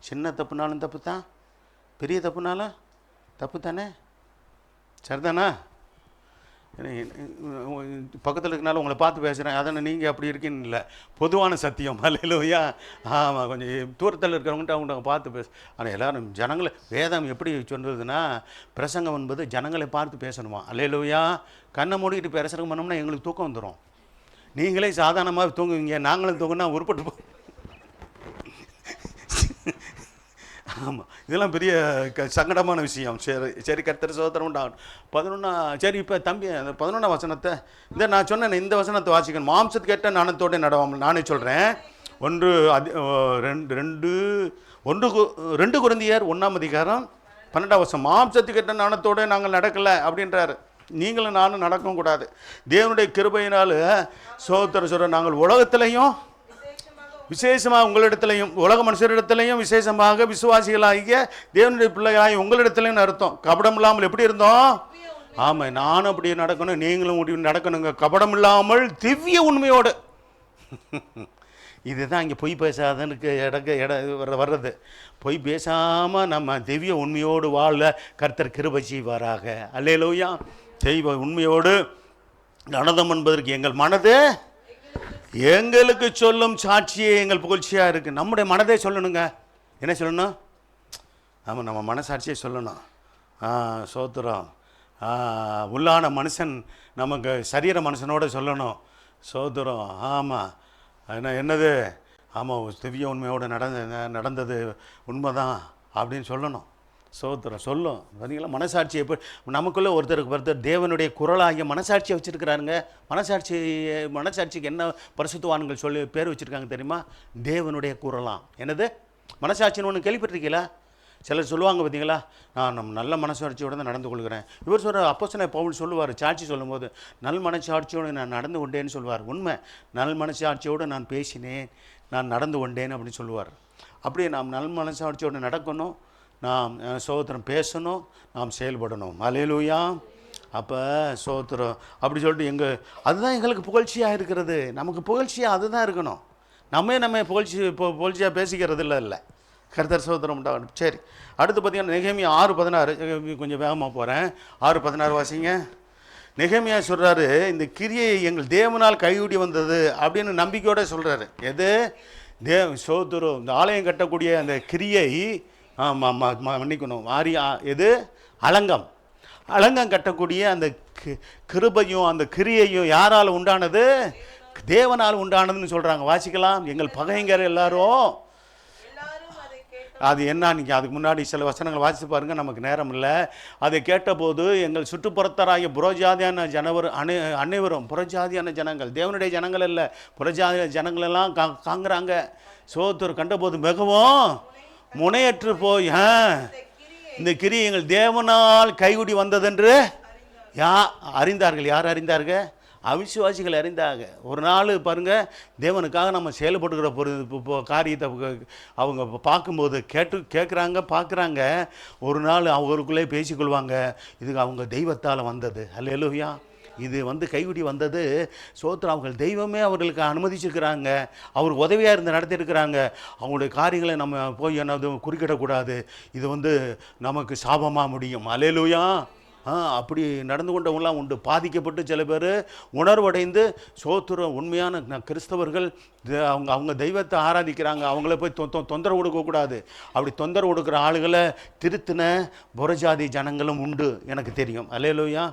சின்ன தப்புனாலும் தப்பு தான், பெரிய தப்புனாலும் தப்பு தானே. சரிதானா? பக்கத்தில் இருக்கனால உங்களை பார்த்து பேசுகிறேன், அதனால் நீங்கள் அப்படி இருக்கீன்னு இல்லை, பொதுவான சத்தியம். அல்லேலூயா. ஆமாம், கொஞ்சம் தூரத்தில் இருக்கிறவங்கள்ட்ட அவங்க பார்த்து பேச. ஆனால் எல்லோரும் ஜனங்களை, வேதம் எப்படி சொல்கிறதுனா, பிரசங்கம் என்பது ஜனங்களை பார்த்து பேசணுமா. அல்லேலூயா. கண்ணை மூடிக்கிட்டு பிரசங்கம் பண்ணோம்னா எங்களுக்கு தூக்கம் வந்துடும். நீங்களே சாதாரணமாக தூங்குவீங்க, நாங்களும் தூங்குனா உருப்பட்டு போ. ஆமாம், இதெல்லாம் பெரிய சங்கடமான விஷயம். சரி கர்த்தர் சோதரம் உண்டாகும். 11 சரி, இப்போ தம்பி அந்த 11ஆம் வசனத்தை நான் சொன்னேன், இந்த வசனத்தை வாசிக்கணும். மாம்சத்து கேட்ட நாணத்தோடு நடவாமல். நானே சொல்கிறேன். 2 கொரிந்தியர் 1ஆம் அதிகாரம் 12ஆம் வசனம். மாம்சத்து கேட்ட நாணத்தோடு நாங்கள் நடக்கலை அப்படின்றாரு. நீங்களும் நானும் நடக்கவும் கூடாது. தேவனுடைய கிருபையினால் சொல்கிறேன், நாங்கள் உலகத்திலையும் விசேஷமாக உங்களிடத்துலையும், உலக மனுஷரிடத்துலையும் விசேஷமாக விசுவாசிகளாகிய தேவனுடைய பிள்ளைகளாகி உங்களிடத்துலையும் அர்த்தம். கபடம் இல்லாமல் எப்படி இருந்தோம்? ஆமாம், நானும் அப்படி நடக்கணும், நீங்களும் முடிவு நடக்கணுங்க. கபடம் இல்லாமல் திவ்ய உண்மையோடு. இதுதான் இங்கே பொய் பேசாதனுக்கு வர்றது. பொய் பேசாமல் நம்ம திவ்ய உண்மையோடு வாழ கர்த்தர் கிருபை செய்வாராக. அல்லேலூயா. தெய்வ உண்மையோடு நடந்தம் என்பதற்கு எங்கள் மனது எங்களுக்கு சொல்லும் சாட்சியே எங்கள் புகழ்ச்சியாக இருக்குது. நம்முடைய மனதே சொல்லணுங்க. என்ன சொல்லணும்? ஆமாம், நம்ம மனசாட்சியை சொல்லணும். சோத்திரம். உள்ளான மனுஷன் நமக்கு சரீர மனுஷனோடு சொல்லணும். சோத்திரம். ஆமாம், என்னது? ஆமாம், திவ்ய உண்மையோடு நடந்தது உண்மைதான் அப்படின்னு சொல்லணும். சோத்திரம் சொல்லும். பார்த்தீங்களா? மனசாட்சி எப்படி நமக்குள்ளே ஒருத்தருக்கு தேவனுடைய குரலாகிய மனசாட்சியை வச்சுருக்கிறாருங்க. மனசாட்சிக்கு என்ன பரிசுத்தவான்கள் சொல்லி பேர் வச்சுருக்காங்க தெரியுமா? தேவனுடைய குரலாம். என்னது? மனசாட்சின்னு ஒன்று கேள்விப்பட்டிருக்கீங்களா? சிலர் சொல்லுவாங்க பார்த்தீங்களா, நான் நல்ல மனசாட்சியோடு தான் நடந்து கொள்கிறேன். இவர் சொல்கிற அப்போஸ்தலன் பவுல் சொல்லுவார், சாட்சி சொல்லும்போது, நல் மனசாட்சியோடு நான் நடந்து கொண்டேன்னு சொல்லுவார். உண்மை, நல் மனசாட்சியோடு நான் பேசினேன், நான் நடந்து கொண்டேன் அப்படின்னு சொல்லுவார். அப்படியே நாம் நல் மனசாட்சியோடு நடக்கணும், நாம் சோத்திரம் பேசணும், நாம் செயல்படணும். அல்லேலூயா. அப்போ சோத்திரம் அப்படி சொல்லிட்டு அதுதான் எங்களுக்கு புகழ்ச்சியாக இருக்கிறது. நமக்கு புகழ்ச்சியாக அதுதான் இருக்கணும். நம்ம புகழ்ச்சியாக பேசிக்கிறது இல்லை. கர்த்தர் சோத்திரம் உண்டாகணும். சரி, அடுத்து பார்த்தீங்கன்னா நெகேமியா 6:16. கொஞ்சம் வேகமாக போகிறேன். 6:16 வாசிங்க. நெகேமியா சொல்கிறாரு, இந்த கிரியை எங்கள் தேவனால் கைகூடி வந்தது அப்படின்னு நம்பிக்கையோடு சொல்கிறாரு. எது? சோத்திரம் இந்த ஆலயம் கட்டக்கூடிய அந்த கிரியை மன்னிக்கணும் எது? அலங்கம் கட்டக்கூடிய அந்த கிருபையும் அந்த கிரியையும் யாரால் உண்டானது? தேவனால் உண்டானதுன்னு சொல்கிறாங்க. வாசிக்கலாம். எங்கள் பகைங்கர் எல்லாரும் அது என்ன, நீங்கள் அதுக்கு முன்னாடி சில வசனங்கள் வாசித்து பாருங்கள், நமக்கு நேரம் இல்லை. அதை கேட்டபோது எங்கள் சுற்றுப்புறத்தராகிய புறஜாதியான அனைவரும் புறஜாதியான ஜனங்கள், தேவனுடைய ஜனங்கள் இல்லை, புறஜாதியான ஜனங்களெல்லாம் காங்குறாங்க. சோத்தர் கண்டபோது மிகவும் முனையற்று போய் இந்த கிரி எங்கள் தேவனால் கைகூடி வந்ததென்று அறிந்தார்கள். யார் அறிந்தார்கள்? அவிசுவாசிகள் அறிந்தாங்க. ஒரு நாள் பாருங்கள், தேவனுக்காக நம்ம செயல்பட்டுக்கிற காரியத்தை அவங்க பார்க்கும்போது பார்க்குறாங்க. ஒரு நாள் அவங்களுக்குள்ளே பேசிக்கொள்வாங்க, இதுக்கு அவங்க தெய்வத்தால் வந்தது. அல்லேலூயா. இது கைவிடி வந்தது. சோத்திரம் அவர்கள் தெய்வமே அவர்களுக்கு அனுமதிச்சிருக்கிறாங்க, அவருக்கு உதவியாக இருந்து நடத்தியிருக்கிறாங்க. அவங்களுடைய காரியங்களை நம்ம போய் என்னது குறுக்கிடக்கூடாது. இது நமக்கு சாபமாக முடியும். அல்லேலூயா. அப்படி நடந்து கொண்டவங்களாம் உண்டு. பாதிக்கப்பட்டு சில பேர் உணர்வடைந்து சோத்திரம் உண்மையான கிறிஸ்தவர்கள் அவங்க தெய்வத்தை ஆராதிக்கிறாங்க. அவங்கள போய் தொந்தரவு கொடுக்கக்கூடாது. அப்படி தொந்தரவு கொடுக்குற ஆளுகளை திருத்தின புறஜாதி ஜனங்களும் உண்டு, எனக்கு தெரியும். அல்லேலூயா.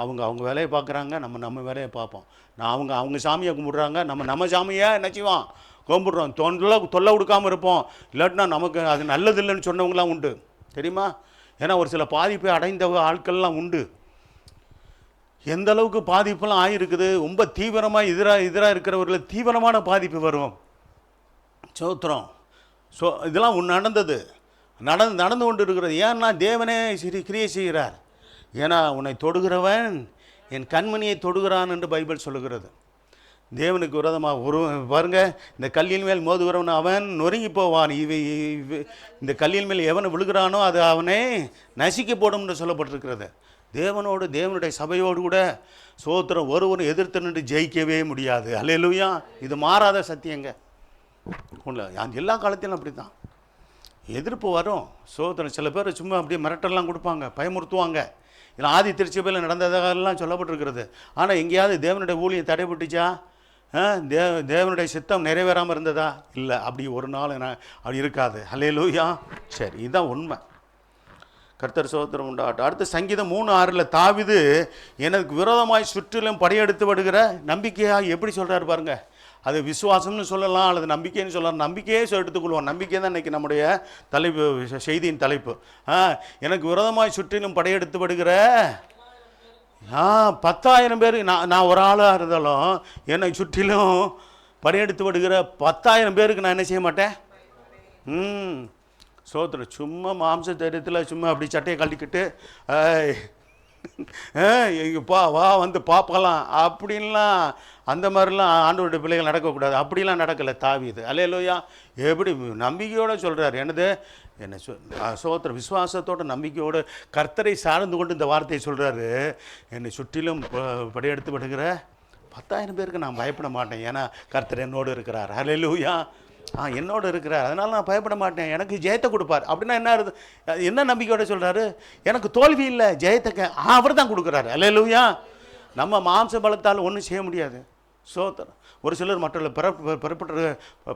அவங்க வேலையை பார்க்குறாங்க, நம்ம வேலையை பார்ப்போம். அவங்க சாமியை கும்பிட்றாங்க, நம்ம சாமியை என்ன செய்வோம்? கும்பிட்றோம். தொல்லை கொடுக்காமல் இருப்போம். இல்லாட்டினா நமக்கு அது நல்லதில்லைன்னு சொன்னவங்களாம் உண்டு, தெரியுமா? ஏன்னா ஒரு சில பாதிப்பை அடைந்த ஆட்கள்லாம் உண்டு. எந்த அளவுக்கு பாதிப்பெல்லாம் ஆகிருக்குது. ரொம்ப தீவிரமாக எதிராக இருக்கிறவர்கள் தீவிரமான பாதிப்பு வரும். சோத்திரம். இதெல்லாம் நடந்து கொண்டு இருக்கிறது. ஏன்னா தேவனே கிரியை செய்கிறார். ஏன்னா உன்னை தொடுகிறவன் என் கண்மணியை தொடுகிறான் என்று பைபிள் சொல்லுகிறது. தேவனுக்கு விரோதமாக பாருங்க, இந்த கல்லின் மேல் மோதுகிறவன் அவன் நொறுங்கி போவான். இந்த கல்லின் மேல் எவனை விழுகிறானோ அது அவனை நசிக்க போடும் என்று சொல்லப்பட்டிருக்கிறது. தேவனுடைய சபையோடு கூட சோத்திரம் ஒருவரும் எதிர்த்து நின்று ஜெயிக்கவே முடியாது. அல்லேலூயா. இது மாறாத சத்தியங்க. எல்லா காலத்திலும் அப்படி தான் எதிர்ப்பு வரும். சோத்திரம் சில பேர் சும்மா அப்படியே மிரட்டெல்லாம் கொடுப்பாங்க, பயமுறுத்துவாங்க. இல்லை ஆதி திருச்சபையில் நடந்ததெல்லாம் சொல்லப்பட்டிருக்கிறது. ஆனால் எங்கேயாவது தேவனுடைய ஊழியம் தடைபட்டுச்சா? தேவனுடைய சித்தம் நிறைவேறாமல் இருந்ததா? இல்லை, அப்படி ஒரு நாள் அப்படி இருக்காது. அல்லேலூயா. சரி, இதுதான் உண்மை. கர்த்தர் சோத்திரம் உண்டாகட்டும். அடுத்து சங்கீதம் 3:6 தாவீது எனக்கு விரோதமாய் சுற்றிலும் படையெடுத்து வருகிற நம்பிக்கையாக எப்படி சொல்கிறார் பாருங்க. அது விசுவாசம்னு சொல்லலாம், அல்லது நம்பிக்கைன்னு சொல்லலாம். நம்பிக்கையே எடுத்துக்கொள்வோம். நம்பிக்கை தான் இன்றைக்கி நம்முடைய செய்தியின் தலைப்பு. எனக்கு விரோதமாய் சுற்றிலும் படையெடுத்து வருகிற 10,000 பேர். நான் ஒரு ஆளாக இருந்தாலும் என்னை சுற்றிலும் படையெடுத்து வருகிற 10,000 பேருக்கு நான் என்ன செய்ய மாட்டேன். சோத்திரம். சும்மா மாம்ச தைரியத்தில் சும்மா அப்படி சட்டையை கழட்டிக்கிட்டு வா பார்க்கலாம் அப்படின்லாம் அந்த மாதிரிலாம் ஆண்டவருடைய பிள்ளைகள் நடக்கக்கூடாது. அப்படிலாம் நடக்கலை தாவீது. அல்லேலூயா. எப்படி நம்பிக்கையோடு சொல்கிறார். என்னை சோத்திர விசுவாசத்தோட நம்பிக்கையோடு கர்த்தரை சார்ந்து கொண்டு இந்த வார்த்தையை சொல்கிறாரு. என்னை சுற்றிலும் படையெடுத்து விடுகிற 10,000 பேருக்கு நான் பயப்பட மாட்டேன். ஏன்னா கர்த்தர் என்னோடு இருக்கிறார். அல்லேலூயா. என்னோடு இருக்கிறார், அதனால் நான் பயப்பட மாட்டேன், எனக்கு ஜெயத்தை கொடுப்பார். அப்படின்னா என்ன நம்பிக்கையோட சொல்கிறாரு? எனக்கு தோல்வி இல்லை, ஜெயத்தை அவர் தான் கொடுக்குறாரு. அல்லேலூயா. நம்ம மாம்ச பலத்தால் ஒன்றும் செய்ய முடியாது. சோத்திரம். ஒரு சிலர் மற்றவர்கள் பிறப்பட்டு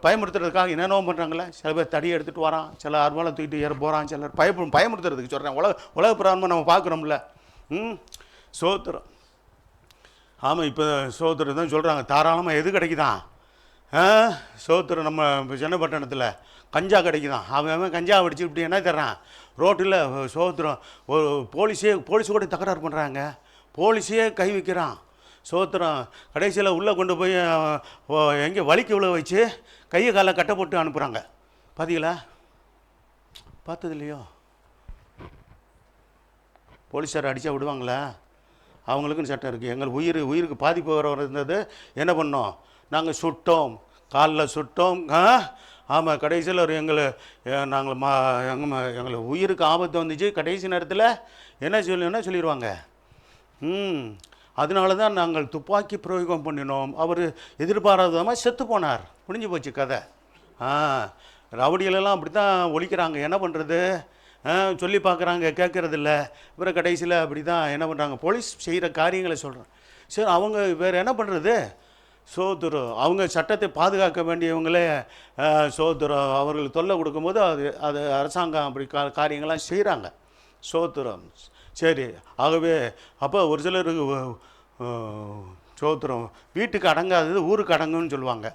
பயமுறுத்துறதுக்காக என்னென்னோ பண்ணுறாங்களே. சில பேர் தடியை எடுத்துகிட்டு வரான், சில அருவாலை தூக்கிட்டு ஏற போகிறான், சிலர் பயமுறுத்துறதுக்கு சொல்கிறேன். உலக பிராரம்பம் நம்ம பார்க்குறோம்ல. சோத்திரம். ஆமாம், இப்போ சோத்திரம் தான் சொல்கிறாங்க, தாராளமாக எது கிடைக்குதான். சோத்திரம். நம்ம சென்னப்பட்டணத்தில் கஞ்சா கிடைக்குதான். அவன் கஞ்சா அடிச்சு இப்படி என்ன தர்றான் ரோட்டில். சோத்திரம். ஒரு போலீஸு கூட தகராறு பண்ணுறாங்க, போலீஸையே கை வைக்கிறான். சோத்திரம். கடைசியில் உள்ளே கொண்டு போய் எங்கே வலிக்கு உள்ள வச்சு கையை காலை கட்டை போட்டு அனுப்புகிறாங்க. பார்த்தீங்களா? பார்த்தது இல்லையோ? போலீஸார் அடித்தா விடுவாங்களா? அவங்களுக்குன்னு சட்டம் இருக்குது. எங்கள் உயிருக்கு பாதிப்பு வர இருந்தது. என்ன பண்ணோம்? நாங்கள் சுட்டோம், காலில் சுட்டோம், ஆமாம், கடைசியில் ஒரு நாங்கள் எங்களை உயிருக்கு ஆபத்து வந்துச்சு, கடைசி நேரத்தில் என்ன சொல்லிடுவாங்க, அதனால தான் நாங்கள் துப்பாக்கி பிரயோகம் பண்ணினோம், அவர் எதிர்பாராதமாக செத்து போனார், முடிஞ்சு போச்சு கதை. ரவுடிகளெல்லாம் அப்படி தான் ஒழிக்கிறாங்க, என்ன பண்ணுறது, சொல்லி பார்க்குறாங்க, கேட்குறதில்ல. இவரை கடைசியில் அப்படி தான் என்ன பண்ணுறாங்க, போலீஸ் செய்கிற காரியங்களை சொல்கிறேன். சரி, அவங்க வேறு என்ன பண்ணுறது, சோதரம் அவங்க சட்டத்தை பாதுகாக்க வேண்டியவங்களே சோதரம் அவர்களுக்கு தொல்லை கொடுக்கும்போது அது அரசாங்கம் அப்படி காரியங்கள்லாம் செய்கிறாங்க. சோத்திரம். சரி, ஆகவே அப்போ ஒரு சிலருக்கு சோத்திரம் வீட்டுக்கு அடங்காதது ஊருக்கு அடங்குன்னு சொல்லுவாங்க.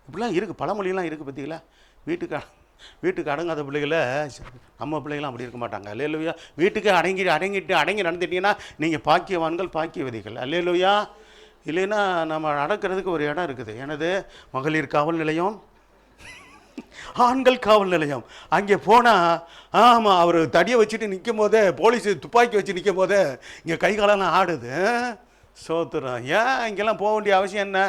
இப்படிலாம் இருக்குது, பழமொழியெல்லாம் இருக்குது பார்த்தீங்களா. வீட்டுக்கு அடங்காத பிள்ளைகளை நம்ம பிள்ளைகளாம் அப்படி இருக்க மாட்டாங்க. அல்லேலூயா. வீட்டுக்கு அடங்கி நடந்துட்டீங்கன்னா நீங்கள் பாக்கியவான்கள், பாக்கியவதிகள். அல்லேலூயா. இல்லைன்னா நம்ம அடக்கிறதுக்கு ஒரு இடம் இருக்குது. எனது மகளிர் காவல் நிலையம், ஆண்கள் காவல் நிலையம். அங்கே போனால் ஆமாம், அவர் தடியை வச்சுட்டு நிற்கும் போதே, போலீஸு துப்பாக்கி வச்சு நிற்கும் போதே இங்கே கை காலெல்லாம் ஆடுது. சோத்துறோம். ஏன் இங்கெல்லாம் போக வேண்டிய அவசியம் என்ன?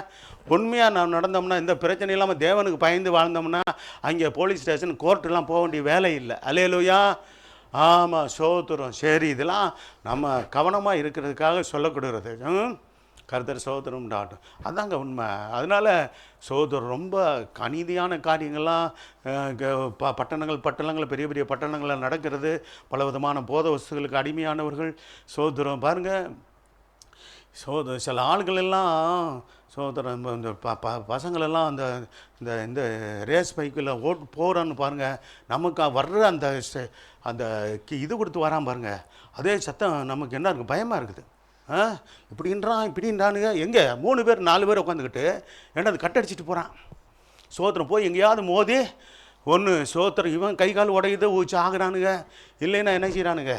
உண்மையாக நாம் நடந்தோம்னா, இந்த பிரச்சனை இல்லாமல் தேவனுக்கு பயந்து வாழ்ந்தோம்னா, அங்கே போலீஸ் ஸ்டேஷன் கோர்ட்டெல்லாம் போக வேண்டிய வேலை இல்லை. அல்லேலூயா. ஆமாம், சோத்துறோம். சரி, இதெல்லாம் நம்ம கவனமாக இருக்கிறதுக்காக சொல்லப்படுகிறது. கர்த்தர் சோதரம் டாட்டும், அதாங்க உண்மை. அதனால் சோதரம் ரொம்ப அநீதியான காரியங்கள்லாம் பட்டணங்கள் பெரிய பெரிய பட்டணங்களில் நடக்கிறது. பல விதமான போத வஸ்துகளுக்கு அடிமையானவர்கள். சோதரம் பாருங்கள், சில ஆளுகள் எல்லாம் சோதரம் இந்த பசங்களெல்லாம் அந்த இந்த இந்த ரேஸ் பைக்கில் போகிறான்னு பாருங்கள், நமக்கு வர்ற அந்த இது கொடுத்து வரான் பாருங்கள், அதே சத்தம் நமக்கு என்ன இருக்குது, பயமாக இருக்குது. இப்படின்றானுங்க. எங்கே 3 பேர் 4 பேர் உட்காந்துக்கிட்டு ஏன்னா அது கட்டடிச்சிட்டு போகிறான். சோத்திரம் போய் எங்கேயாவது மோதி ஒன்று சோத்திரம் இவன் கை கால் உடையுது, ஊச்சி ஆகுறானுங்க. இல்லைன்னா என்ன செய்கிறானுங்க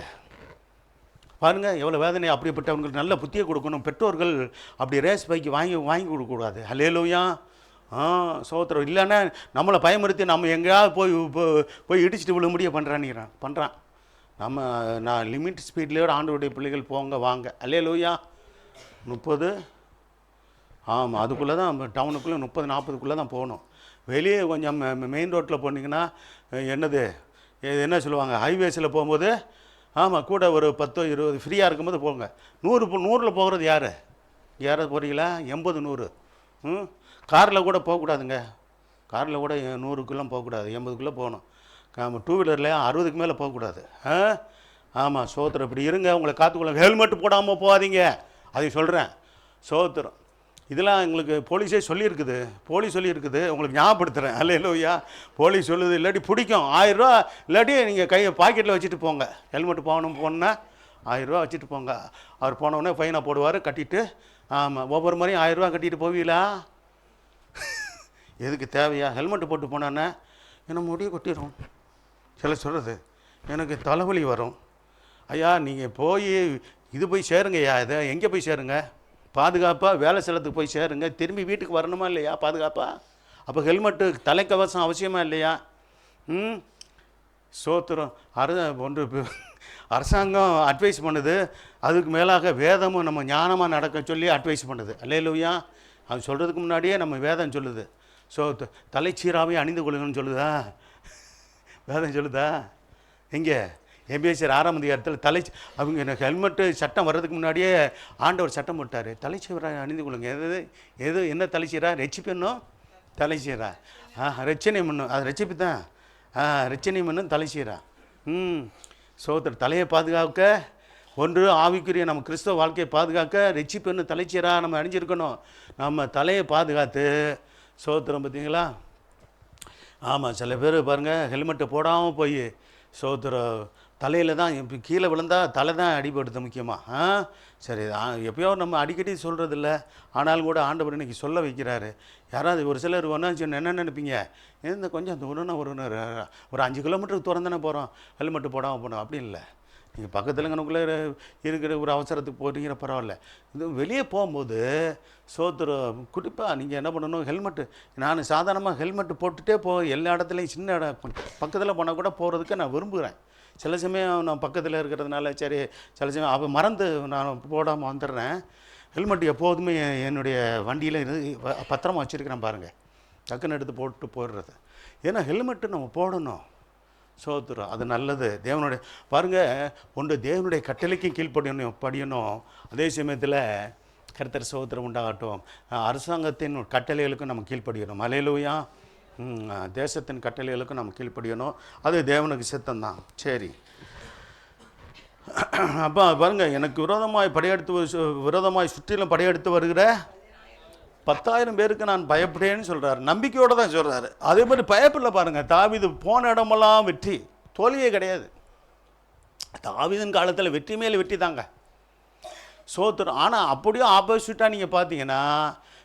பாருங்கள், எவ்வளோ வேதனை. அப்படிப்பட்டவங்களுக்கு நல்ல புத்தியை கொடுக்கணும். பெற்றோர்கள் அப்படி ரேஸ் பைக்கு வாங்கி கொடுக்கக்கூடாது. அல்லேலூயா. சோத்திரம். இல்லைன்னா நம்மளை பயமுறுத்தி நம்ம எங்கேயாவது போய் இடிச்சிட்டு விழ முடிய பண்ணுறான். நான் லிமிட் ஸ்பீட்லேயோட ஆண்டவருடைய பிள்ளைகள் போங்க வாங்க. அல்லேலூயா. 30, ஆமாம், அதுக்குள்ளே தான் டவுனுக்குள்ளே 30-40க்குள்ளே தான் போகணும். வெளியே கொஞ்சம் மெயின் ரோட்டில் போனீங்கன்னா என்ன சொல்லுவாங்க, ஹைவேஸில் போகும்போது ஆமாம் கூட ஒரு 10-20 ஃப்ரீயாக இருக்கும்போது போங்க. 100 போகிறது யாராவது போகிறீங்களா? 80-100. காரில் கூட போகக்கூடாதுங்க. காரில் கூட 100க்குலாம் போகக்கூடாது, 80க்குள்ளே போகணும். 2 வீலரில் 60க்கு மேலே போகக்கூடாது. ஆமாம், சோத்திரம். இப்படி இருங்க, உங்களை காத்துக்கொள்ளுங்க. ஹெல்மெட்டு போடாமல் போகாதீங்க, அதை சொல்கிறேன். சோத்திரம். இதெல்லாம் எங்களுக்கு போலீஸே சொல்லியிருக்குது. உங்களுக்கு ஞாபகப்படுத்துகிறேன். அல்லேலூயா. போலீஸ் சொல்லுது, இல்லாட்டி பிடிக்கும் 1000 ரூபா, இல்லாட்டி நீங்கள் பாக்கெட்டில் வச்சுட்டு போங்க. ஹெல்மெட்டு போனால் 1000 ரூபா வச்சுட்டு போங்க. அவர் போனவுடனே ஃபைனாக போடுவார், கட்டிட்டு. ஆமாம், ஒவ்வொரு முறையும் 1000 ரூபா கட்டிட்டு போவீங்களா? எதுக்கு தேவையா? ஹெல்மெட்டு போட்டு போனானே என்ன முடிய கொட்டிடும். சில சொல்கிறது எனக்கு தலைவலி வரும். ஐயா, நீங்கள் போய் சேருங்கய்யா. இதை எங்கே போய் சேருங்க? பாதுகாப்பாக வேலை ஸ்தலத்துக்கு போய் சேருங்க. திரும்பி வீட்டுக்கு வரணுமா இல்லையா பாதுகாப்பாக? அப்போ ஹெல்மெட்டு தலைக்கவசம் அவசியமா இல்லையா? சோத்திரம். அரசாங்கம் அட்வைஸ் பண்ணுது, அதுக்கு மேலாக வேதமும் நம்ம ஞானமாக நடக்க சொல்லி அட்வைஸ் பண்ணுது. அல்லேலூயா. அது சொல்கிறதுக்கு முன்னாடியே நம்ம வேதம் சொல்லுது. தலைச்சீராவே அணிந்து கொள்ளுங்கன்னு சொல்லுதா? வேதம் சொல்லுதா? எங்கே? எபிஎஸ்ஆர் 6ஆம் அதிகாரத்தில் அவங்க எனக்கு ஹெல்மெட்டு சட்டம் வர்றதுக்கு முன்னாடியே ஆண்டவர் சட்டம் போட்டார். தலைச்சீராக அணிந்து கொள்ளுங்க. என்ன தலைச்சீரா? ரெச்சிப்பெண்ணும் தலைச்சீரா? ரச்சனை மண்ணும், அது ரெச்சிப்பு தான். ரச்சனை மண்ணும் தலைச்சீரா. சோதர். தலையை பாதுகாக்க ஒன்று ஆவிக்குரிய நம்ம கிறிஸ்தவ வாழ்க்கையை பாதுகாக்க ரெச்சிப்பெண்ணு தலைச்சீராக நம்ம அணிஞ்சிருக்கணும். நம்ம தலையை பாதுகாத்து சோத்திரம். பார்த்தீங்களா? ஆமாம், சில பேர் பாருங்கள் ஹெல்மெட்டை போடாமல் போய் சோத்திரம் தலையில் தான் இப்போ கீழே விழுந்தால் தலை தான் அடிபடுது முக்கியமாக. சரி, எப்பயோ நம்ம அடிக்கடி சொல்கிறதில்ல, ஆனாலும் கூட ஆண்டவர் இன்றைக்கி சொல்ல வைக்கிறாரு. யாராவது ஒரு சிலர் என்ன நினைப்பீங்க, இந்த கொஞ்சம் ஒரு 5 கிலோமீட்டருக்கு திறந்தானே போகிறோம், ஹெல்மெட்டு போடாமல் போனோம். அப்படி இல்லை. நீங்கள் பக்கத்தில் இங்கனுக்குள்ளே இருக்கிற ஒரு அவசரத்துக்கு போகிறீங்கிற பரவாயில்ல. இது வெளியே போகும்போது சோத்திரம் குறிப்பாக நீங்கள் என்ன பண்ணணும், ஹெல்மெட்டு. நான் சாதாரணமாக ஹெல்மெட்டு போட்டுகிட்டே எல்லா இடத்துலையும் சின்ன இடம் பக்கத்தில் போனால் கூட போகிறதுக்கு நான் விரும்புகிறேன். சில சமயம் நான் பக்கத்தில் இருக்கிறதுனால சரி, சில சமயம் மறந்து நான் போடாமல் வந்துடுறேன். ஹெல்மெட் எப்போதுமே என்னுடைய வண்டியில் பத்திரமா வச்சுருக்கிறேன் பாருங்கள். டக்குன்னு எடுத்து போட்டு போயிடுறது. ஏன்னா ஹெல்மெட்டு நம்ம போடணும். சோத்துறோம், அது நல்லது. தேவனுடைய பாருங்கள், ஒன்று தேவனுடைய கட்டளைக்கும் படியணும். அதே சமயத்தில் கர்த்தர் சோத்திரம் உண்டாகட்டும், அரசாங்கத்தின் கட்டளைகளுக்கும் நம்ம கீழ்ப்படியணும். அல்லேலூயா. தேசத்தின் கட்டளைகளுக்கும் நம்ம கீழ்ப்படியணும். அது தேவனுக்கு சித்தம்தான். சரி, அப்போ பாருங்கள், எனக்கு விரோதமாய் சுற்றிலும் படையெடுத்து வருகிற 10,000 பேருக்கு நான் பயப்படேன்னு சொல்கிறார். நம்பிக்கையோடு தான் சொல்கிறாரு. அதே மாதிரி பயப்படல. பாருங்கள், தாவீது போன இடமெல்லாம் வெற்றி, தோல்வியே கிடையாது. தாவீதின் காலத்தில் வெற்றி மேல் வெற்றி தாங்க. சோத்திரம். ஆனால் அப்படியே ஆப்போசிட்டாக நீங்கள் பார்த்தீங்கன்னா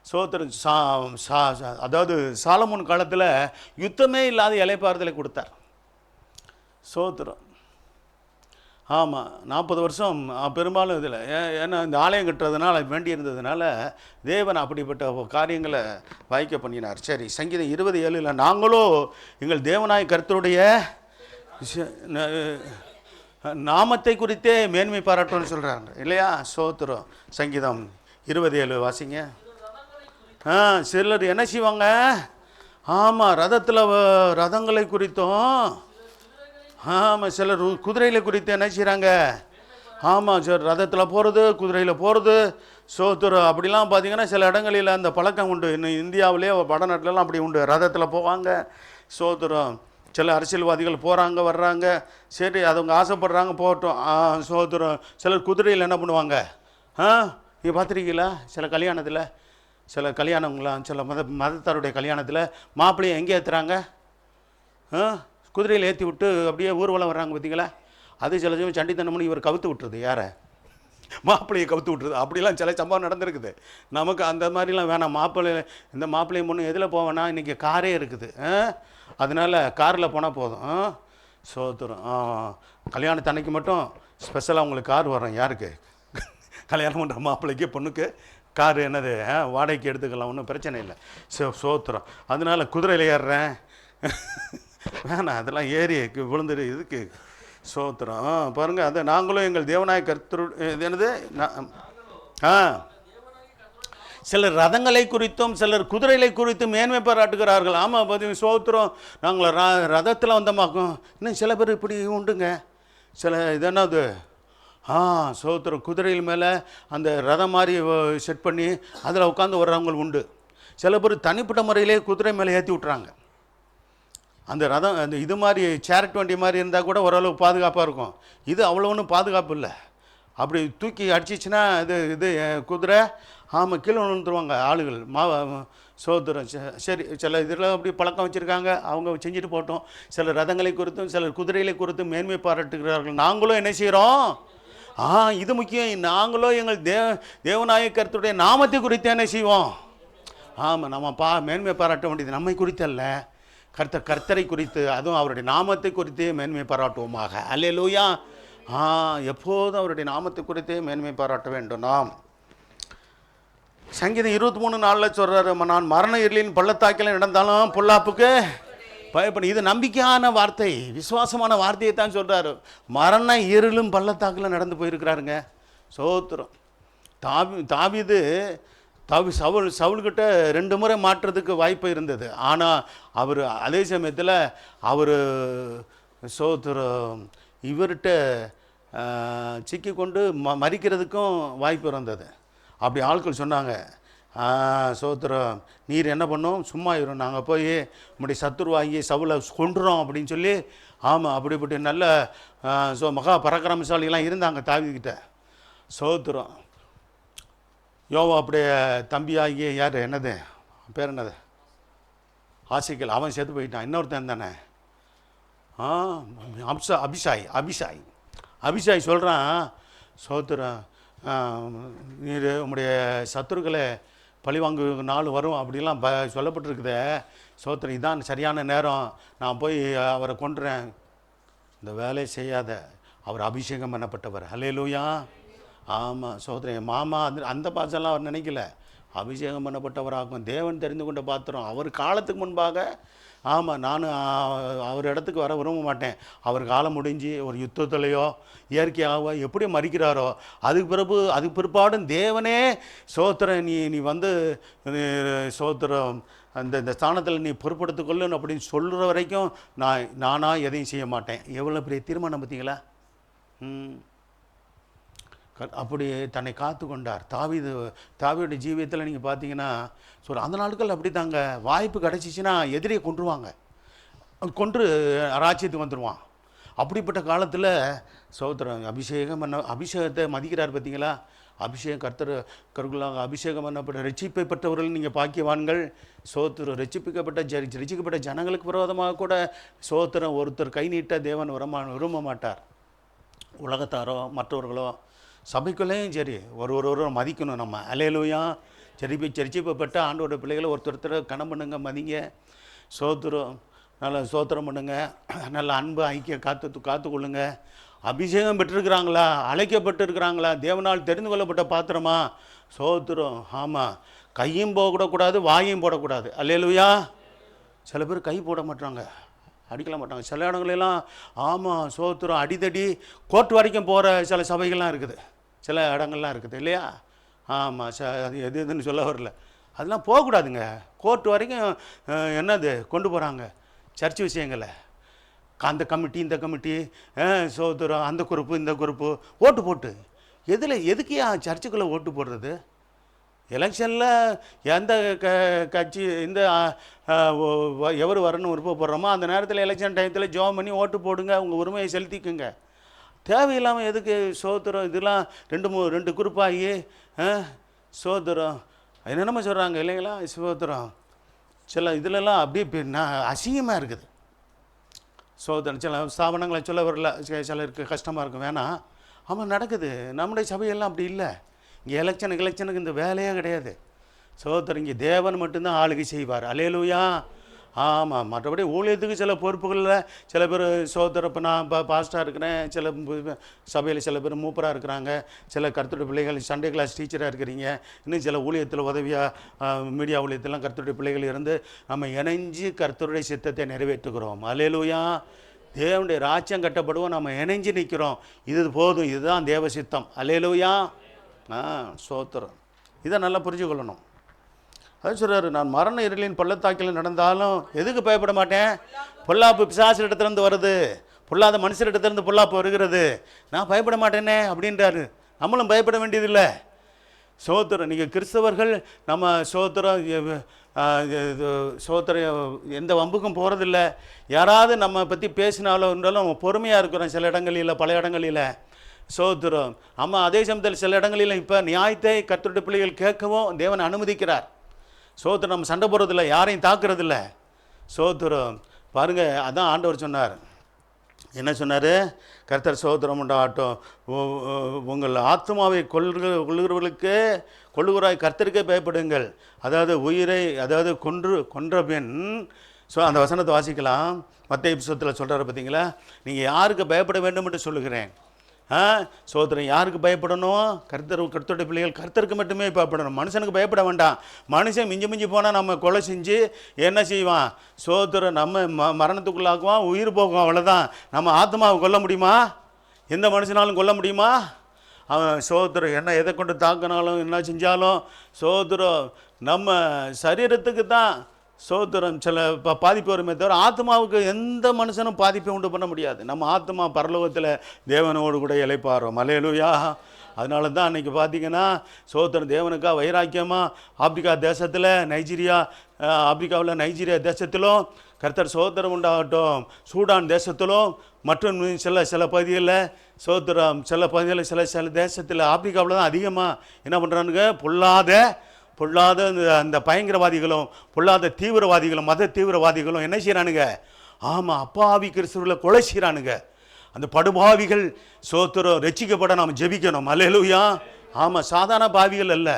சோத்திரம் அதாவது சாலமோன் காலத்தில் யுத்தமே இல்லாத இலைப்பாறுதலை கொடுத்தார். சோத்திரம். ஆமாம், 40 வருஷம் பெரும்பாலும் இதில் ஏன்னா இந்த ஆலயம் கட்டுறதுனால வேண்டியிருந்ததுனால தேவன் அப்படிப்பட்ட காரியங்களை வாய்க்க பண்ணினார். சரி, சங்கீதம் 20:7 நாங்களோ எங்கள் தேவனாய் கர்த்தருடைய நாமத்தை குறித்தே மேன்மை பாராட்டோன்னு சொல்கிறாங்க இல்லையா? சோத்திரம். சங்கீதம் 20:7 வாசிங்க. சிலர் என்ன செய்வாங்க? ஆமாம், ரதங்களை குறித்தும், ஆமாம், சிலர் குதிரையில் குறித்து என்ன செய்கிறாங்க? ஆமாம், சார், ரதத்தில் போகிறது, குதிரையில் போகிறது. சோத்துரம். அப்படிலாம் பார்த்தீங்கன்னா சில இடங்களில் அந்த பழக்கம் உண்டு. இன்னும் இந்தியாவிலே வடநாட்டிலலாம் அப்படி உண்டு. ரதத்தில் போவாங்க. சோத்துரம். சில அரசியல்வாதிகள் போகிறாங்க வர்றாங்க. சரி, அவங்க ஆசைப்படுறாங்க, போகட்டும். சோத்துரம். சிலர் குதிரையில் என்ன பண்ணுவாங்க? நீங்கள் பார்த்துருக்கீங்களா? சில கல்யாணங்களாம், சில மதத்தாருடைய கல்யாணத்தில் மாப்பிள்ளையை எங்கே ஏற்றுறாங்க? குதிரையில் ஏற்றி விட்டு அப்படியே ஊர்வலம் வர்றாங்க பார்த்தீங்களா? அது சில சமயம் சண்டித்தனம்னு இவர் கவுத்து விட்டுருது. யாரை? மாப்பிள்ளையை கவுத்து விட்டுருது. அப்படிலாம் சில சம்பவம் நடந்திருக்குது. நமக்கு அந்த மாதிரிலாம் வேணாம். இந்த மாப்பிள்ளையை முன்னே எதில் போவேன்னா, இன்றைக்கி காரே இருக்குது, அதனால் காரில் போனால் போதும். சோத்துரும். கல்யாணத்தன்னைக்கு மட்டும் ஸ்பெஷலாக உங்களுக்கு கார் வரும். யாருக்கு? கல்யாணம் பண்ணுற மாப்பிள்ளைக்கு பொண்ணுக்கு காரு என்னது வாடகைக்கு எடுத்துக்கலாம், ஒன்றும் பிரச்சனை இல்லை. சோத்துரும். அதனால் குதிரையில் ஏறுறேன் வேணாம், அதெல்லாம் ஏறி விழுந்துரு இதுக்கு. சோத்திரம். பாருங்கள், அதை நாங்களும் எங்கள் தேவனாய கர்த்தர் என்னது சிலர் ரதங்களை குறித்தும் சிலர் குதிரைகளை குறித்தும் மேன்மை பாராட்டுகிறார்கள். ஆமாம், பார்த்தீங்க, சோத்திரம். நாங்கள் ரதத்தில் வந்தமாக்கும். இன்னும் சில பேர் இப்படி உண்டுங்க. சில இது என்னது சோத்திரம், குதிரையில் மேலே அந்த ரதம் மாதிரி செட் பண்ணி அதில் உட்காந்து வர்றவங்க உண்டு. சில பேர் தனிப்பட்ட முறையிலே குதிரை மேலே ஏற்றி விட்றாங்க. அந்த ரதம் அந்த இது மாதிரி சேரட் வண்டி மாதிரி இருந்தால் கூட ஓரளவுக்கு பாதுகாப்பாக இருக்கும். இது அவ்வளோ ஒன்றும் பாதுகாப்பு இல்லை. அப்படி தூக்கி அடிச்சிச்சுன்னா இது குதிரை கீழே விழுந்துருவாங்க ஆளுகள். சோதரம். சரி, சில இதில் அப்படி பழக்கம் வச்சுருக்காங்க, அவங்க செஞ்சுட்டு போட்டோம். சில ரதங்களை குறித்தும் சிலர் குதிரைகளை குறித்தும் மேன்மை பாராட்டுகிறார்கள். நாங்களும் என்ன செய்கிறோம்? இது முக்கியம். நாங்களும் எங்கள் தேவநாய கர்த்தருடைய நாமத்தை குறித்து என்ன செய்வோம்? ஆமாம், நம்ம மேன்மை பாராட்ட வேண்டியது நம்மை குறித்தல்ல, கர்த்தரை குறித்து, அதுவும் அவருடைய நாமத்தை குறித்தே மேன்மை பாராட்டுவோமாக. அல்லேலூயா. எப்போதும் அவருடைய நாமத்தை குறித்தே மேன்மை பாராட்ட வேண்டும் நாம். சங்கீதம் 23:4 சொல்கிறாரு, நான் மரண இருளின் பள்ளத்தாக்கில் நடந்தாலும் பொல்லாப்புக்கு பயப்படும். இது நம்பிக்கையான வார்த்தை, விசுவாசமான வார்த்தையை தான் சொல்கிறாரு. மரண இருளும் பள்ளத்தாக்கில் நடந்து போயிருக்கிறாருங்க. சோத்திரம். தாவீது சவுல்கிட்ட 2 முறை மாற்றுறதுக்கு வாய்ப்பு இருந்தது. ஆனால் அவர் அதே சமயத்தில் சோத்திரம் இவர்கிட்ட சிக்கி கொண்டு மறிக்கிறதுக்கும் வாய்ப்பு இருந்தது. அப்படி ஆட்கள் சொன்னாங்க, சோத்திரம், நீர் என்ன பண்ணோம், சும்மா இரும், நாங்கள் போய் நம்முடைய சத்துருவாகி சவுலை கொண்டுறோம் அப்படின்னு சொல்லி. ஆமாம், அப்படிப்பட்ட நல்ல மகா பராக்கிரமசாலிகளாம் இருந்தாங்க தாவீதுகிட்ட. சோத்திரம். யோவா அப்படியே தம்பியாகி யார் என்னது பேர் என்னது ஆசிக்கல், அவன் செத்து போயிட்டான். இன்னொருத்தன் தானே அபிஷாய் சொல்கிறான், சோத்திரம், நீர் உங்களுடைய சத்துருக்களை பழிவாங்கு நாள் வரும் அப்படிலாம் சொல்லப்பட்டிருக்குதே. சோத்திரம், இதான் சரியான நேரம், நான் போய் அவரை கொண்டுறேன். இந்த வேலையை செய்யாத, அவர் அபிஷேகம் பண்ணப்பட்டவர். அல்லேலூயா. ஆமாம், சோதரன், என் மாமா அந்த பாசெல்லாம் அவர் நினைக்கல. அபிஷேகம் பண்ணப்பட்டவராகும், தேவன் தெரிந்து கொண்ட பாத்திரம். அவர் காலத்துக்கு முன்பாக, ஆமாம், நான் அவர் இடத்துக்கு வர விரும்ப மாட்டேன். அவர் காலம் முடிஞ்சு ஒரு யுத்தத்துலையோ இயற்கையாகவோ எப்படி மறிக்கிறாரோ அதுக்கு பிற்பாடும் தேவனே சோத்திரம், நீ வந்து சோத்திரம் இந்த ஸ்தானத்தில் நீ பொறுப்படுத்திக்கொள்ளணும் அப்படின்னு சொல்கிற வரைக்கும் நானாக எதையும் செய்ய மாட்டேன். எவ்வளோ பெரிய தீர்மானம் பார்த்தீங்களா? அப்படி தன்னை காத்து கொண்டார். தாவீதுடைய ஜீவியத்தில் நீங்கள் பார்த்தீங்கன்னா அந்த நாட்கள் அப்படி தாங்க. வாய்ப்பு கிடச்சிச்சின்னா எதிரியை கொன்றுவாங்க, கொன்று ராஜ்யத்துக்கு வந்துடுவான். அப்படிப்பட்ட காலத்தில் அபிஷேகத்தை மதிக்கிறார் பார்த்தீங்களா? அபிஷேகம் கருக்குள்ளாக அபிஷேகம் பண்ணப்பட்ட ரட்சிப்பை பெற்றவர்கள் நீங்கள் பாக்கியவான்கள். ரட்சிக்கப்பட்ட ஜனங்களுக்கு விரோதமாக கூட ஒருத்தர் கை நீட்ட தேவன் விரும்ப மாட்டார். உலகத்தாரோ மற்றவர்களோ சபைக்குள்ளேயும் சரி ஒரு மதிக்கணும். நம்ம அல்லேலூயா. ரட்சிப்பப்பட்ட ஆண்டோட பிள்ளைகளை ஒருத்தர் கணம் பண்ணுங்க, மதிங்க. நல்ல சோத்திரம் பண்ணுங்க, நல்ல அன்பு ஐக்கியம் காத்துக்கொள்ளுங்க. அபிஷேகம் பெற்றிருக்கிறாங்களா, அழைக்கப்பட்டு இருக்கிறாங்களா, தேவனால் தெரிந்து கொள்ளப்பட்ட பாத்திரமா? சோத்திரம். ஆமாம், கையும் போடக்கூடாது, வாயும் போடக்கூடாது. அல்லேலூயா. சில பேர் கை போட மாட்டாங்க, அடிக்கல மாட்டாங்க. சில இடங்களெல்லாம் ஆமாம் சோத்திரம் அடித்தடி கோர்ட் வரைக்கும் போகிற சில சபைகள்லாம் இருக்குது, சில இடங்கள்லாம் இருக்குது இல்லையா? ஆமாம், அது எதுன்னு சொல்ல வரல. அதெல்லாம் போகக்கூடாதுங்க. கோர்ட் வரைக்கும் என்னது கொண்டு போகிறாங்க சர்ச் விஷயங்களை. அந்த கமிட்டி இந்த கமிட்டி சோதரம், அந்த குரூப்பு இந்த குரூப்பு ஓட்டு போட்டு எதுக்கு சர்ச்சுக்குள்ளே ஓட்டு போடுறது? எலெக்ஷனில் எந்த கட்சி இந்த எவர் வரணும்னு விருப்பப்படுறோமோ அந்த நேரத்தில் எலெக்ஷன் டயத்தில் ஜோம் பண்ணி ஓட்டு போடுங்க, உங்கள் உரிமையை செலுத்திக்குங்க. தேவையில்லாமல் எதுக்கு சோதரம் இதெல்லாம் ரெண்டு குரூப்பாகி சோதரம் என்னென்னமோ சொல்கிறாங்க இல்லைங்களா? சோதரம் சில இதிலெல்லாம் அப்படியே அசிங்கமாக இருக்குது. சோதனை சில ஸ்தாபனங்களை சொல்ல வரல, சிலருக்கு கஷ்டமாக இருக்கும், வேணாம். ஆமாம் நடக்குது. நம்முடைய சபையெல்லாம் அப்படி இல்லை. இங்கே எலெக்ஷனுக்கு இந்த வேலையே கிடையாது. சோதரன் இங்கே தேவன் மட்டும்தான் ஆளுகை செய்வார். அல்லேலூயா. ஆமாம், மற்றபடி ஊழியத்துக்கு சில பொறுப்புகளில் சில பேர் சோதரம். இப்போ நான் பாஸ்டாக இருக்கிறேன், சில சபையில் சில பேர் மூப்பராக இருக்கிறாங்க, சில கர்த்தருடைய பிள்ளைகள் சண்டே கிளாஸ் டீச்சராக இருக்கிறீங்க, இன்னும் சில ஊழியத்தில் உதவியாக மீடியா ஊழியத்திலாம் கர்த்தருடைய பிள்ளைகள் இருந்து நம்ம இணைஞ்சு கர்த்தருடைய சித்தத்தை நிறைவேற்றுகிறோம். அல்லேலூயா. தேவனுடைய ராஜ்யம் கட்டப்படுவோம், நம்ம இணைஞ்சு நிற்கிறோம். இது போதும், இதுதான் தேவ சித்தம். அல்லேலூயா. சோத்திரம். இதை நல்லா புரிஞ்சுக்கொள்ளணும். அது சொல்கிறாரு, நான் மரண இருளின் பள்ளத்தாக்கில் நடந்தாலும் எதுக்கு பயப்பட மாட்டேன்? பொல்லாப்பு பிசாசிடத்திலிருந்து வருது, பொல்லாத மனுஷரிடத்திலிருந்து பொல்லாப்பு வருகிறது, நான் பயப்பட மாட்டேனே அப்படின்றாரு. நம்மளும் பயப்பட வேண்டியதில்லை. சோத்திரம். நீங்கள் கிறிஸ்தவர்கள் நம்ம சோத்திரம் எந்த வம்புக்கும் போகிறதில்ல. யாராவது நம்ம பற்றி பேசினாலும் இருந்தாலும் பொறுமையாக இருக்கிறோம். சில இடங்களில், பல இடங்களில் சோத்திரம். அதே சமயத்தில் சில இடங்களில் இப்போ நியாயத்தை கர்த்தருடைய பிள்ளைகள் கேட்கவும் தேவன் அனுமதிக்கிறார். சோத்திரம். நம்ம சண்டை போடுறதில்ல, யாரையும் தாக்குறதில்ல. சோத்திரம். பாருங்கள், அதான் ஆண்டவர் சொன்னார். என்ன சொன்னார்? கர்த்தர் சோத்திரம் உண்டாகட்டும், உங்கள் ஆத்மாவை கொள்ளுகிறவர்களுக்கு கொள்ளுகிறாய் கர்த்தருக்கே பயப்படுங்கள். அதாவது உயிரை கொன்ற பின். அந்த வசனத்தை வாசிக்கலாம். மத்தேயு புத்தகத்தில் சொல்கிறார் பார்த்தீங்களா? நீங்கள் யாருக்கு பயப்பட வேண்டும் என்று சொல்லுகிறேன். சோதரன். யாருக்கு பயப்படணும்? கர்த்தருடைய பிள்ளைகள் கர்த்தருக்கு மட்டுமே பயப்படணும். மனுஷனுக்கு பயப்பட வேண்டாம். மனுஷன் மிஞ்சி போனால் நம்ம கொலை செஞ்சு என்ன செய்வான்? சோதரன் நம்ம மரணத்துக்குள்ளாக்குவான், உயிர் போகும், அவ்வளோதான். நம்ம ஆத்மாவை கொல்ல முடியுமா? எந்த மனுஷனாலும் கொல்ல முடியுமா? அவன் சோதரம் என்ன எதை கொண்டு தாக்கினாலும் என்ன செஞ்சாலும் சோதரம் நம்ம சரீரத்துக்கு தான் சோத்திரம் சில பாதிப்பு வருமே தவிர ஆத்மாவுக்கு எந்த மனுஷனும் பாதிப்பை உண்டு பண்ண முடியாது. நம்ம ஆத்மா பரலோகத்தில் தேவனோடு கூட இளைப்பாரோம். அல்லேலூயா. அதனால தான் அன்றைக்கி பார்த்தீங்கன்னா சோத்திரம் தேவனுக்காக வைராக்கியமாக ஆப்பிரிக்கா தேசத்தில் ஆப்பிரிக்காவில் நைஜீரியா தேசத்திலும் கர்த்தர் சோத்திரம் உண்டாகட்டும், சூடான் தேசத்திலும் மற்றும் சில பகுதிகளில் சோத்திரம், சில பகுதிகளில் சில தேசத்தில் ஆப்பிரிக்காவில் தான் அதிகமாக என்ன பண்ணுறானுங்க? பொல்லாத அந்த பயங்கரவாதிகளும் பொல்லாத தீவிரவாதிகளும் மத தீவிரவாதிகளும் என்ன செய்கிறானுங்க? ஆமாம், அப்பாவி கிறிஸ்துவர்களை கொலை செய்கிறானுங்க. அந்த படுபாவிகள் சோத்திரம் ரட்சிக்கப்பட நாம் ஜெபிக்கணும். அல்லேலூயா. ஆமாம், சாதாரண பாவிகள் அல்ல,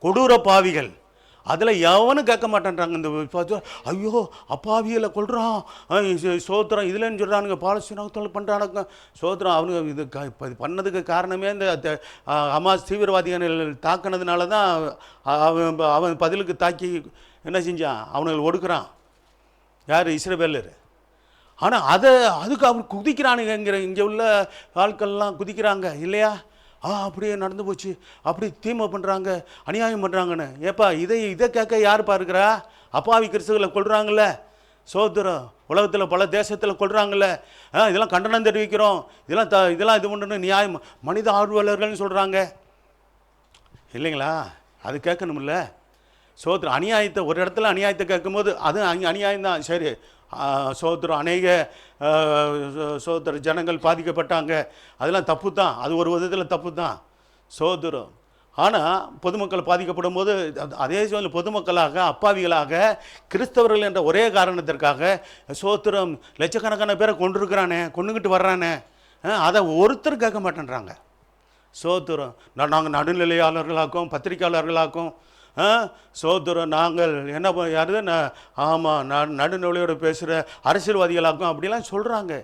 கொடூர பாவிகள். அதில் எவனும் கேட்க மாட்டேன்றாங்க. இந்த ஐயோ அப்பாவிகளை கொள்கிறான் சோத்திரம் இதுலன்னு சொல்கிறானுங்க, பாலஸ்தீனத்தில் பண்ணுறானுங்க சோத்திரம். அவனுங்க இது பண்ணதுக்கு காரணமே இந்த ஹமாஸ் தீவிரவாதிகள் தாக்கினதுனால தான் அவன் பதிலுக்கு தாக்கி என்ன செஞ்சான்? அவனுங்களை ஒடுக்குறான். யார்? இஸ்ரவேலர். ஆனால் அதுக்கு அவன் குதிக்கிறானுங்கிற இங்கே உள்ள ஆட்கள்லாம் குதிக்கிறாங்க இல்லையா? அப்படியே நடந்து போச்சு, அப்படி தீமை பண்ணுறாங்க, அநியாயம் பண்ணுறாங்கன்னு. ஏப்பா இதை கேட்க யாருப்பா இருக்கிறா? அப்பாவி கிறிஸ்துகளை கொள்கிறாங்கல்ல, சோதரம் உலகத்தில் பல தேசத்தில் கொள்கிறாங்கல்ல, இதெல்லாம் கண்டனம் தெரிவிக்கிறோம், இதெல்லாம் இது பண்ணணும், நியாயம் மனித ஆர்வலர்கள்னு சொல்கிறாங்க இல்லைங்களா? அது கேட்கணும்ல. சோதரம் அநியாயத்தை ஒரு இடத்துல அநியாயத்தை கேட்கும்போது அது அநியாயம்தான். சரி, சோதரம் அநேக சோதர ஜனங்கள் பாதிக்கப்பட்டாங்க, அதெல்லாம் தப்பு தான், அது ஒரு விதத்தில் தப்பு தான் சோதரம். ஆனால் பொதுமக்கள் பாதிக்கப்படும் போது அதே சமயம் பொதுமக்களாக அப்பாவிகளாக கிறிஸ்தவர்கள் என்ற ஒரே காரணத்திற்காக சோத்திரம் லட்சக்கணக்கான பேரை கொண்டுக்கிட்டு வர்றானே, அதை ஒருத்தர் கேட்க மாட்டேன்றாங்க. சோத்திரம் நாங்கள் நடுநிலையாளர்களாக்கும், பத்திரிகையாளர்களாக்கும், சோத்திரம் நாங்கள் என்ன யாரு ஆமாம் நடுநிலையோடு பேசுகிற அரசியல்வாதிகளாக்கும் அப்படிலாம் சொல்கிறாங்க.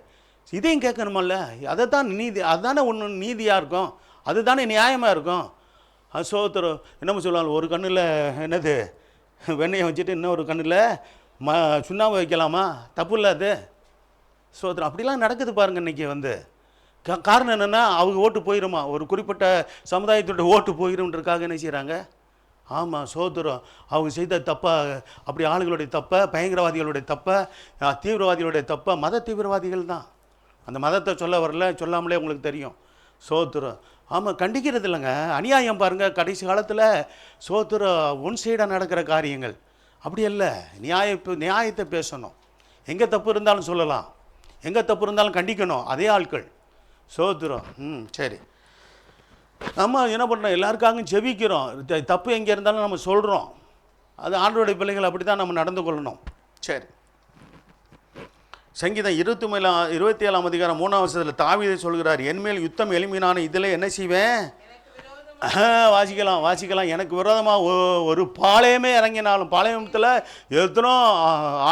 இதையும் கேட்கணுமல்ல, அதை தான் நீதி, அதுதானே ஒன்று நீதியாக இருக்கும், அதுதானே நியாயமாக இருக்கும். சோத்திரம் என்னமோ சொல்லுவாங்க, ஒரு கண்ணில் என்னது வெண்ணெயை வச்சுட்டு இன்னொரு கண்ணில் சுண்ணாம்பு வைக்கலாமா? தப்பு இல்லை அது. சோத்திரம் அப்படிலாம் நடக்குது பாருங்கள் இன்றைக்கி வந்து. காரணம் என்னென்னா அவங்க ஓட்டு போயிடுமா, ஒரு குறிப்பிட்ட சமுதாயத்தோட ஓட்டு போயிடும்ன்றதுக்காக என்ன செய்கிறாங்க? ஆமாம், சோத்திரம் அவங்க செய்த தப்பை, அப்படி ஆளுகளுடைய தப்பை, பயங்கரவாதிகளுடைய தப்பை, தீவிரவாதிகளுடைய தப்பை மத தீவிரவாதிகள் தான். அந்த மதத்தை சொல்ல வரல, சொல்லாமலே உங்களுக்கு தெரியும். சோத்திரம் ஆமாம், கண்டிக்கிறது இல்லைங்க. அநியாயம் பாருங்கள், கடைசி காலத்தில் சோத்திரம் ஒன் சைடாக நடக்கிற காரியங்கள் அப்படி இல்லை. நியாயத்தை பேசணும், எங்கே தப்பு இருந்தாலும் சொல்லலாம், எங்கே தப்பு இருந்தாலும் கண்டிக்கணும், அதே ஆட்கள். சோத்திரம் சரி, நம்ம என்ன பண்ணுறோம், எல்லாருக்காகவும் ஜெபிக்கிறோம், தப்பு எங்கே இருந்தாலும் நம்ம சொல்கிறோம். அது ஆண்டவருடைய பிள்ளைகள் அப்படி தான் நம்ம நடந்து கொள்ளணும். சரி, சங்கீதம் 27ஆம் அதிகாரம் 3ஆம் வசனத்தில் தாவீது சொல்கிறார், என்மேல் யுத்தம் எழும்பினான இதில் என்ன செய்வேன்? வாசிக்கலாம். எனக்கு விரோதமாக ஒரு பாளையமே இறங்கினாலும், பாளையத்தில் எத்தனோ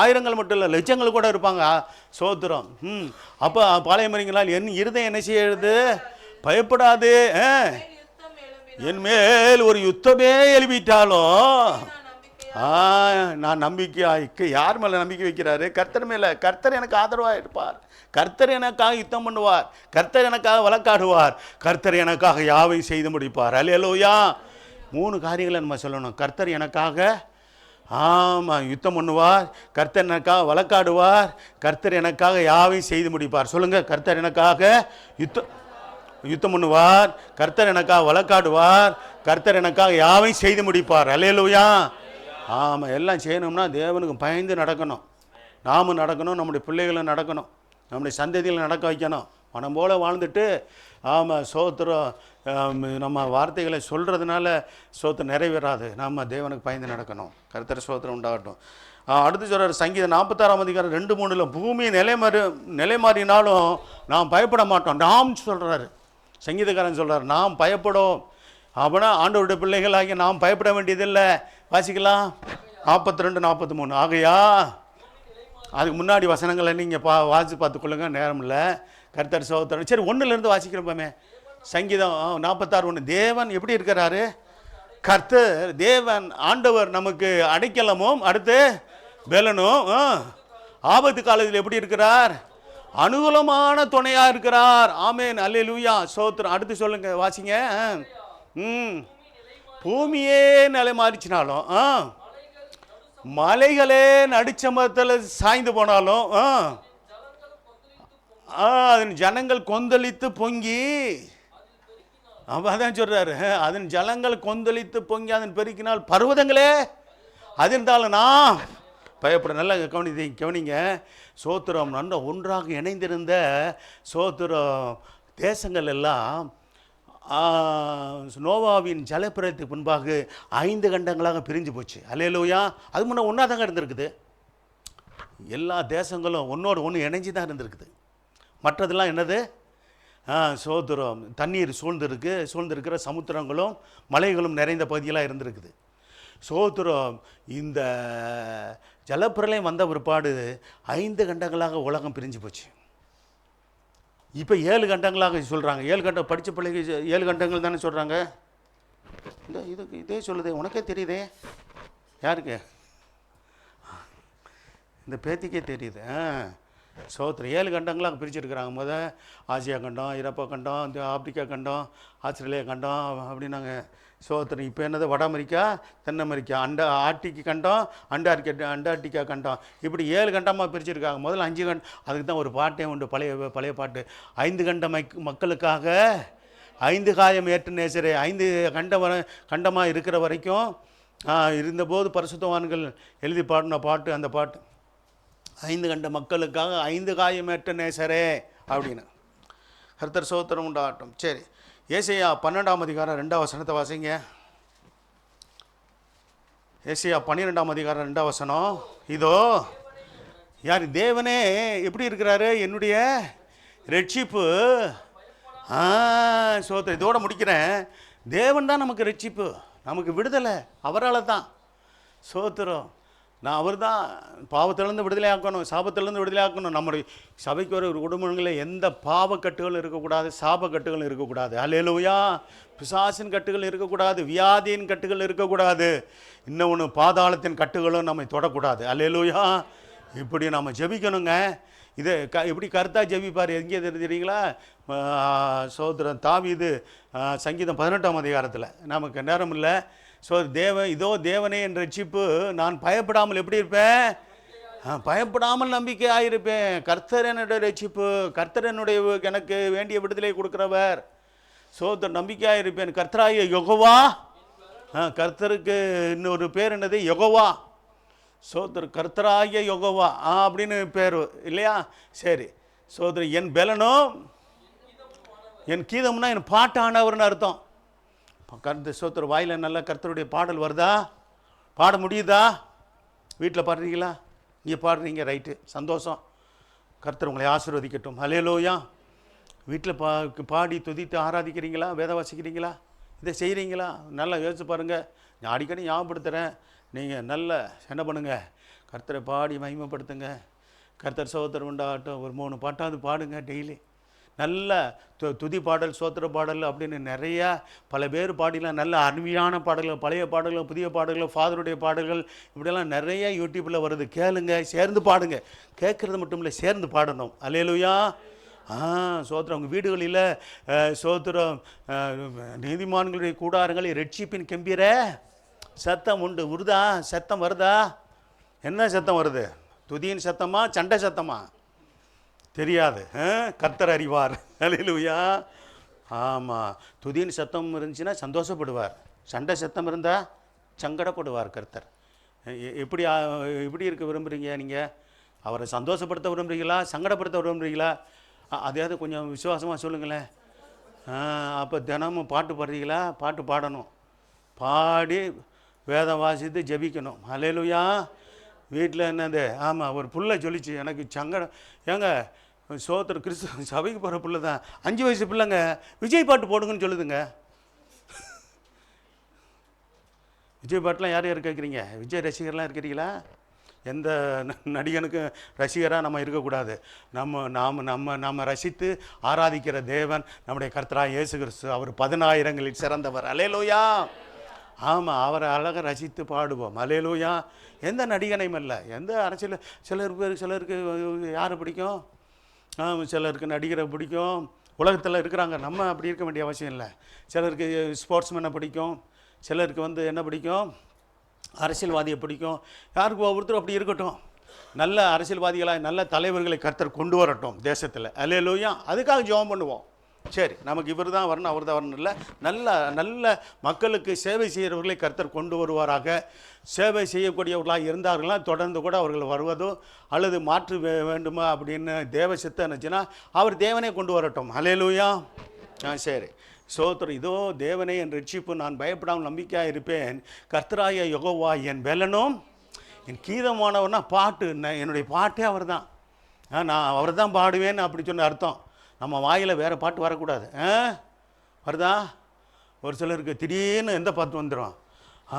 ஆயிரங்கள் மட்டும் இல்லை, லட்சங்கள் கூட இருப்பாங்க. சோத்திரம் அப்போ பாளையம் இறங்கினால் என் இருதயம் என்ன செய்யுது? பயப்படாது. என் மேல் ஒரு யுத்தமே எழுப்பிட்டாலும் நான் நம்பிக்கை யார் மேலே நம்பிக்கை வைக்கிறாரு? கர்த்தர் மேலே. கர்த்தர் எனக்கு ஆதரவாக இருப்பார், கர்த்தர் எனக்காக யுத்தம் பண்ணுவார், கர்த்தர் எனக்காக வழக்காடுவார், கர்த்தர் எனக்காக யாவை செய்து முடிப்பார். அல்லேலூயா. 3 காரியங்களை நம்ம சொல்லணும். கர்த்தர் எனக்காக ஆமாம் யுத்தம் பண்ணுவார், கர்த்தர் எனக்காக வழக்காடுவார், கர்த்தர் எனக்காக யாவை செய்து முடிப்பார். சொல்லுங்கள், கர்த்தர் எனக்காக யுத்தம் பண்ணுவார், கர்த்தர் எனக்காக வழக்காடுவார், கர்த்தர் எனக்காக யாவை செய்து முடிப்பார். அல்லேலூயா. ஆமாம், எல்லாம் செய்யணும்னா தேவனுக்கு பயந்து நடக்கணும், நாமும் நடக்கணும், நம்முடைய பிள்ளைகளும் நடக்கணும், நம்முடைய சந்ததியில் நடக்க வைக்கணும். மனம் போல் வாழ்ந்துட்டு ஆமாம் சோத்திரம் நம்ம வார்த்தைகளை சொல்கிறதுனால சோத்திரம் நிறைவேறாது. நம்ம தேவனுக்கு பயந்து நடக்கணும். கர்த்தர் சோத்திரம் உண்டாகட்டும். அடுத்து சொல்கிறார் சங்கீதம் 46ஆம் அதிகாரம் 2-3 பூமி நிலைமாறினாலும் நாம் பயப்பட மாட்டோம். நாம் சொல்கிறாரு, சங்கீதக்காரன் சொல்கிறார், நாம் பயப்படும். அப்படின்னா ஆண்டவருடைய பிள்ளைகளாகி நாம் பயப்பட வேண்டியதில்லை. வாசிக்கலாம் 42-43. ஆகையா அதுக்கு முன்னாடி வசனங்களை நீங்கள் வாசி பார்த்துக்கொள்ளுங்க, நேரம் இல்லை. கர்த்தர் சோத்திரம். சரி, 1லேருந்து வாசிக்கிறோமே. சங்கீதம் 46:1. தேவன் எப்படி இருக்கிறாரு? கர்த்தர் தேவன் ஆண்டவர் நமக்கு அடைக்கலமும் அடுத்து பெலனும், ஆபத்து காலத்தில் எப்படி இருக்கிறார்? அனுகூலமான துணையாக இருக்கிறார். ஆமேன், அல்லேலூயா, சோத்திரம். அடுத்து சொல்லுங்க, வாசிங்க. பூமியே நிலை மாறிச்சினாலும், மலைகளே நடுச்சமத்தில் சாய்ந்து போனாலும், அதன் ஜனங்கள் கொந்தளித்து பொங்கி, அதான் சொல்றாரு, அதன் ஜலங்கள் கொந்தளித்து பொங்கி அதன் பெருக்கினால் பர்வதங்களே அதிர்ந்தாலும் நான் பயப்பட. நல்லா கவனிங்க. சோத்திரம் நல்ல ஒன்றாக இணைந்திருந்த சோத்திரம் தேசங்கள் எல்லாம் நோவாவின் ஜலப்பிரயத்துக்கு முன்பாக 5 கண்டங்களாக பிரிஞ்சு போச்சு. அல்லேலூயா. அது முன்னே ஒன்றா தாங்க இருந்திருக்குது. எல்லா தேசங்களும் ஒன்றோடு ஒன்று இணைஞ்சி தான் இருந்திருக்குது. மற்றதெல்லாம் என்னது? சோத்திரம் தண்ணீர் சூழ்ந்திருக்கிற சமுத்திரங்களும் மலைகளும் நிறைந்த பகுதியெல்லாம் இருந்திருக்குது. சோத்திரம் இந்த ஜலப்பிரளயம் வந்த பிற்பாடு 5 கண்டங்களாக உலகம் பிரிஞ்சு போச்சு. இப்போ 7 கண்டங்களாக சொல்கிறாங்க. 7 கண்டம் படித்த பிள்ளைக்கு 7 கண்டங்கள் தானே சொல்கிறாங்க. இதே சொல்லுதே, உனக்கே தெரியுதே. யாருக்கு? இந்த பேத்திக்கே தெரியுது. சோத்திரம் 7 கண்டங்களாக பிரிச்சுருக்குறாங்க. ஆசியா கண்டம், ஐரோப்பா கண்டம், இந்த ஆப்பிரிக்கா கண்டம், ஆஸ்திரேலியா கண்டம் அப்படின்னாங்க. சோத்திரம் இப்போ என்னது, வட அமெரிக்கா, தென் அமெரிக்கா, ஆர்டிக் கண்டம், அண்டார்டிகா கண்டம், இப்படி 7 கண்டமாக பிரிச்சுருக்காங்க. முதல்ல 5 கண்டம். அதுக்கு தான் ஒரு பாட்டே உண்டு, பழைய பாட்டு. 5 கண்ட மக்களுக்காக 5 காயம் ஏற்று நேசரே. 5 கண்டமாக இருக்கிற வரைக்கும் இருந்தபோது பரிசுத்தவான்கள் எழுதி பாடின பாட்டு அந்த பாட்டு. 5 கண்ட மக்களுக்காக 5 காயமேற்ற நேசரே அப்படின்னு. கர்த்தர் சோத்திரம் உண்டாகட்டும். சரி, ஏசாயா 12ஆம் அதிகாரம் 2ஆம் வசனத்தை வாசிங்க. ஏசாயா 12ஆம் அதிகாரம் 2ஆம் வசனம். இதோ யார் தேவனே எப்படி இருக்கிறாரு, என்னுடைய ரட்சிப்பு. சோத்திரம். இதோட முடிக்கிறேன். தேவன் தான் நமக்கு ரட்சிப்பு, நமக்கு விடுதலை அவரால் தான். சோத்திரம். அவர் தான் பாவத்திலேருந்து விடுதலை ஆக்கணும், சாபத்திலேருந்து விடுதலை ஆக்கணும். நம்முடைய சபைக்கு ஒரு குடும்பங்களில் எந்த பாவக்கட்டுகளும் இருக்கக்கூடாது, சாபக்கட்டுகளும் இருக்கக்கூடாது. அல்லேலூயா. பிசாசின் கட்டுகள் இருக்கக்கூடாது, வியாதியின் கட்டுகள் இருக்கக்கூடாது, இன்னொன்று பாதாளத்தின் கட்டுகளும் நம்மை தொடக்கூடாது. அல்லேலூயா. இப்படி நம்ம ஜெபிக்கணுங்க. இதை இப்படி கருத்தாக ஜெபிப்பார். எங்கே தெரிஞ்சுறீங்களா? சோதரன் தாவீது சங்கீதம் 18ஆம் அதிகாரத்தில். நமக்கு நேரம் இல்லை. ஸோ இதோ தேவனே என் ரட்சிப்பு, நான் பயப்படாமல் எப்படி இருப்பேன்? பயப்படாமல் நம்பிக்கையாக இருப்பேன். கர்த்தர் என்னுடைய ரட்சிப்பு, கர்த்தர் என்னுடைய எனக்கு வேண்டிய விடுதலை கொடுக்குறவர். சோதர் நம்பிக்கையாக இருப்பேன். கர்த்தராகிய யெகோவா. கர்த்தருக்கு இன்னொரு பேர் என்னது? யெகோவா. சோதர் கர்த்தராகிய யெகோவா அப்படின்னு பேர் இல்லையா? சரி. சோதர் என் பெலனும் என் கீதம்னா என் பாட்டானவர்னு அர்த்தம். கர்த்தர் சோத்திர வாயில் நல்லா கர்த்தருடைய பாடல் வருதா? பாட முடியுதா? வீட்டில் பாடுறீங்களா? நீங்கள் பாடுறீங்க, ரைட்டு, சந்தோஷம். கர்த்தர் உங்களை ஆசீர்வதிக்கட்டும். அல்லேலூயா. வீட்டில் பாடி துதித்து ஆராதிக்கிறீங்களா? வேத வாசிக்கிறீங்களா? இதை செய்கிறீங்களா? நல்லா யோசிச்சு பாருங்கள். நான் அடிக்கடி ஞாபகப்படுத்துகிறேன். நீங்கள் நல்ல என்ன பண்ணுங்கள், கர்த்தரை பாடி மகிமைப்படுத்துங்க. கர்த்தர் சோத்திரம் உண்டாகட்டும். ஒரு 3 பாட்டாவது பாடுங்க டெய்லி. நல்ல துதி பாடல், சோத்திர பாடல் அப்படின்னு நிறையா பல பேர் பாடிலாம் நல்ல அருமையான பாடல்கள், பழைய பாடல்கள், புதிய பாடல்கள், ஃபாதருடைய பாடல்கள், இப்படியெல்லாம் நிறைய யூடியூப்பில் வருது. கேளுங்க, சேர்ந்து பாடுங்க. கேட்குறது மட்டும் இல்லை, சேர்ந்து பாடணும். அல்லேலூயா. சோத்திரம். உங்கள் வீடுகளில் சோத்திரம் நீதிமான்களுடைய கூடாரங்களில் ரட்சிப்பின் கம்பீர சத்தம் உண்டு. வருதா? சத்தம் வருதா? என்ன சத்தம் வருது? துதியின் சத்தமா, சண்டை சத்தமா? தெரியாது. கர்த்தர் அறிவார். அல்லேலூயா. ஆமாம். துதியின் சத்தம் இருந்துச்சுன்னா சந்தோஷப்படுவார், சண்டை சத்தம் இருந்தால் சங்கடப்படுவார் கர்த்தர். எப்படி இருக்க விரும்புகிறீங்க நீங்கள்? அவரை சந்தோஷப்படுத்த விரும்புகிறீங்களா, சங்கடப்படுத்த விரும்புகிறீங்களா? அதையாவது கொஞ்சம் விசுவாசமாக சொல்லுங்களேன். அப்போ தினமும் பாட்டு பாடுறீங்களா? பாட்டு பாடணும், பாடி வேதம் வாசித்து ஜெபிக்கணும். அல்லேலூயா. வீட்டில் என்னது? ஆமாம், ஒரு புள்ள சொல்லிச்சு எனக்கு சங்கடம். ஏங்க சோத்திர கிறிஸ்து சபைக்கு போகிற பிள்ளை தான், 5 வயசு பிள்ளைங்க, விஜய் பாட்டு போடுங்கன்னு சொல்லுதுங்க. விஜய் பாட்டுலாம் யார் யார் கேட்குறீங்க? விஜய் ரசிகர்லாம் இருக்கிறீங்களா? எந்த நடிகனுக்கும் ரசிகராக நம்ம இருக்கக்கூடாது. நம்ம ரசித்து ஆராதிக்கிற தேவன் நம்முடைய கர்த்தராகிய இயேசு கிறிஸ்து. அவர் 10,000ங்களில் சிறந்தவர். அல்லேலூயா. ஆமாம், அவரை அழகாக ரசித்து பாடுவோம். அல்லேலூயா. எந்த நடிகனையும் இல்லை, எந்த அரசியல். சிலருக்கு யாரை பிடிக்கும்? சிலருக்கு நடிகரை பிடிக்கும். உலகத்தில் இருக்கிறாங்க, நம்ம அப்படி இருக்க வேண்டிய அவசியம் இல்லை. சிலருக்கு ஸ்போர்ட்ஸ்மேனை பிடிக்கும், சிலருக்கு என்ன பிடிக்கும்? அரசியல்வாதியை பிடிக்கும். யாருக்கு ஒவ்வொருத்தரும் அப்படி இருக்கட்டும். நல்ல அரசியல்வாதிகளாக நல்ல தலைவர்களை கர்த்தர் கொண்டு வரட்டும் தேசத்தில். அல்லேலூயா. அதுக்காக ஜெபம் பண்ணுவோம். சரி, நமக்கு இவர் தான் வரணும், அவர் தான் வரணும் இல்லை. நல்ல மக்களுக்கு சேவை செய்கிறவர்களை கர்த்தர் கொண்டு வருவாராக. சேவை செய்யக்கூடியவர்களாக இருந்தார்களா தொடர்ந்து கூட அவர்கள் வருவதோ அல்லது மாற்று வேண்டுமா அப்படின்னு தேவ சித்தம் இருந்துச்சுன்னா அவர் தேவனே கொண்டு வரட்டும். அல்லேலூயா. சரி, சோத்திரம். இதோ தேவனே என் ரட்சிப்பு, நான் பயப்படாமல் நம்பிக்கையாக இருப்பேன். கர்த்தராகிய யெகோவா என் பெலனும் என் கீதமானவர்னா பாட்டு. என்னுடைய பாட்டே அவர் தான். நான் அவர் தான் பாடுவேன்னு அப்படி சொன்ன அர்த்தம். நம்ம வாயில் வேறு பாட்டு வரக்கூடாது. வருதா? ஒரு சிலருக்கு திடீர்னு எந்த பாட்டு வந்துடும்?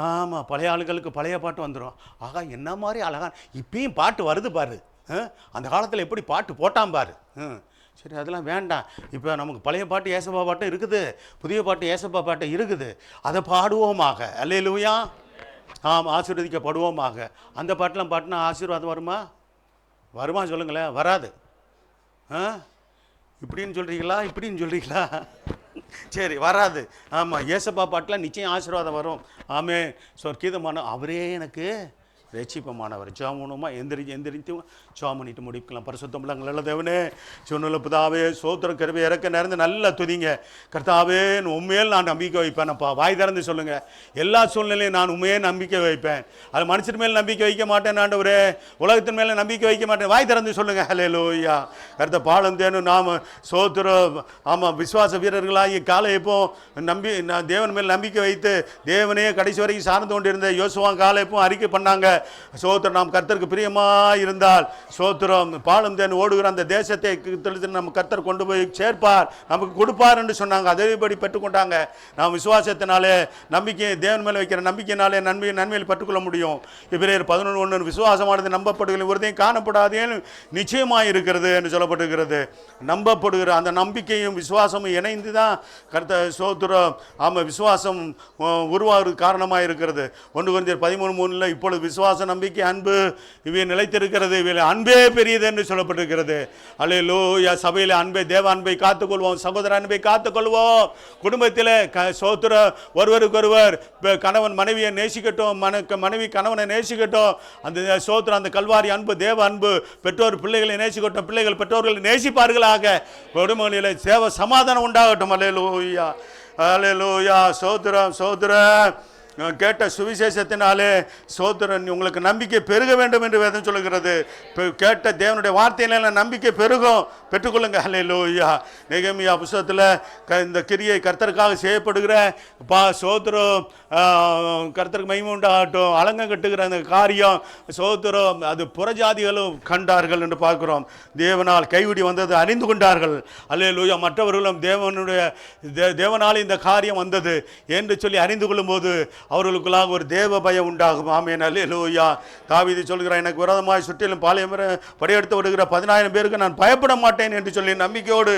ஆமாம், பழைய ஆளுகளுக்கு பழைய பாட்டு வந்துடும். ஆகா, என்ன மாதிரி அழகா இப்பயும் பாட்டு வருது பாரு. அந்த காலத்தில் எப்படி பாட்டு போட்டான் பாரு. சரி, அதெல்லாம் வேண்டாம். இப்போ நமக்கு பழைய பாட்டு ஏசப்பா பாட்டு இருக்குது, புதிய பாட்டு ஏசப்பா பாட்டு இருக்குது. அதை பாடுவோமாக. அல்லேலூயா. ஆமாம், ஆசீர்வதிக்கப்படுவோமாக. அந்த பாட்டெலாம் பாட்டுனா ஆசீர்வாதம் வருமா? வருமா சொல்லுங்களேன். வராது. இப்படின்னு சொல்கிறீங்களா, இப்படின்னு சொல்கிறீங்களா? சரி, வராது. ஆமாம், ஏசப்பா பாட்டில் நிச்சயம் ஆசீர்வாதம் வரும். ஆமே, சொற்கீதமான அவரே எனக்கு ரட்சிப்பமானவர். ஜாமுனுமா எந்திரித்து ஜாம் பண்ணிட்டு முடிக்கலாம். பரிசுத்தம் நல்ல தேவனே, சொன்ன புதாவே, சோத்திரம் கருவை இறக்க நேர்ந்து நல்லா துதிங்க. கர்த்தாவே, உண்மையில் நான் நம்பிக்கை வைப்பேன்ப்பா. வாய் திறந்து சொல்லுங்கள். எல்லா சூழ்நிலையும் நான் உண்மையே நம்பிக்கை வைப்பேன். அது மனுஷன் மேல் நம்பிக்கை வைக்க மாட்டேன் ஆண்டவரே, உலகத்தின் மேலே நம்பிக்கை வைக்க மாட்டேன். வாய் திறந்து சொல்லுங்கள். ஹல்லேலூயா. கர்த்த பாலம் தேனும் நாம் சோத்திரம். ஆமாம், விசுவாச வீரர்களாகி காலை எப்போ தேவன் மேல் நம்பிக்கை வைத்து தேவனையே கடைசி வரைக்கும் சார்ந்து கொண்டிருந்த யோசுவா காலை எப்போ அறிக்கை பண்ணாங்க. சோத்திரம், நாம் கர்த்தருக்கு பிரியமாக இருந்தால் சோத்திரம் பாலும் தேன் ஓடுகிற அந்த தேசத்தை நம்ம கர்த்தர் கொண்டு போய் சேர்ப்பார், நமக்கு கொடுப்பார் என்று சொன்னாங்க. அதேபடி பெற்றுக்கொண்டாங்க. நாம் விசுவாசத்தினாலே நம்பிக்கை தேவன் மேலே வைக்கிற நம்பிக்கையினாலே நன்மையில் பெற்றுக்கொள்ள முடியும். எபிரேயர் 11:1 விசுவாசமானது நம்பப்படுகிற ஒருதையும் காணப்படாதேன்னு நிச்சயமாக இருக்கிறது என்று சொல்லப்பட்டிருக்கிறது. நம்பப்படுகிற அந்த நம்பிக்கையும் விசுவாசமும் இணைந்து தான் கர்த்தர் சோத்திரம். ஆமாம், விசுவாசம் உருவாகிறது காரணமாக இருக்கிறது. 1 கொரிந்தியர் 13:3 இப்பொழுது விசுவாச நம்பிக்கை அன்பு இவை நிலைத்திருக்கிறது, இவை அன்பே பெரியது என்று சொல்லப்பட்டிருக்கிறது. அல்லேலூயா. சபையில் அன்பை, தேவ அன்பை காத்துக்கொள்வோம், சகோதர அன்பை காத்துக்கொள்வோம். குடும்பத்தில் சோத்திர ஒருவருக்கொருவர் கணவன் மனைவியை நேசிக்கட்டும், மனைவி கணவனை நேசிக்கட்டும். அந்த சோத்திரம், அந்த கல்வாரி அன்பு, தேவ அன்பு. பெற்றோர் பிள்ளைகளை நேசிக்கட்டும், பிள்ளைகள் பெற்றோர்களை நேசிப்பார்களாக. குடும்பங்களில் சேவ சமாதானம் உண்டாகட்டும். அல்லேலூயா, அல்லேலூயா. சோத்திரம், சோத்திரம். கேட்ட சுவிசேஷத்தினாலே சோத்திரன் உங்களுக்கு நம்பிக்கை பெருக வேண்டும் என்று வேதம் சொல்லுகிறது. கேட்ட தேவனுடைய வார்த்தையினால நம்பிக்கை பெருகும், பெற்றுக்கொள்ளுங்க. ஹல்லேலூயா. நெகேமியா புத்தகத்தில் இந்த கிரியை கர்த்தருக்காக செய்யப்படுகிற சோத்திரம், கர்த்தருக்கு மகிமை உண்டாகட்டும், அலங்கம் கட்டுகிற அந்த காரியம் சோத்திரம், அது புறஜாதிகளும் கண்டார்கள் என்று பார்க்கிறோம். தேவனால் கைவிடி வந்தது அறிந்து கொண்டார்கள். அல்லேலூயா. மற்றவர்களும் தேவனால் இந்த காரியம் வந்தது என்று சொல்லி அறிந்து கொள்ளும் போது அவர்களுக்குள்ளாக ஒரு தேவ பயம் உண்டாகும். ஆமென். அல்லேலூயா. தாவீது சொல்கிறார், எனக்கு விரோதமாய் சுற்றிலும் பாளையம் படையெடுத்து விடுகிற 10,000 பேருக்கு நான் பயப்பட மாட்டேன் என்று சொல்லி நம்பிக்கையோடு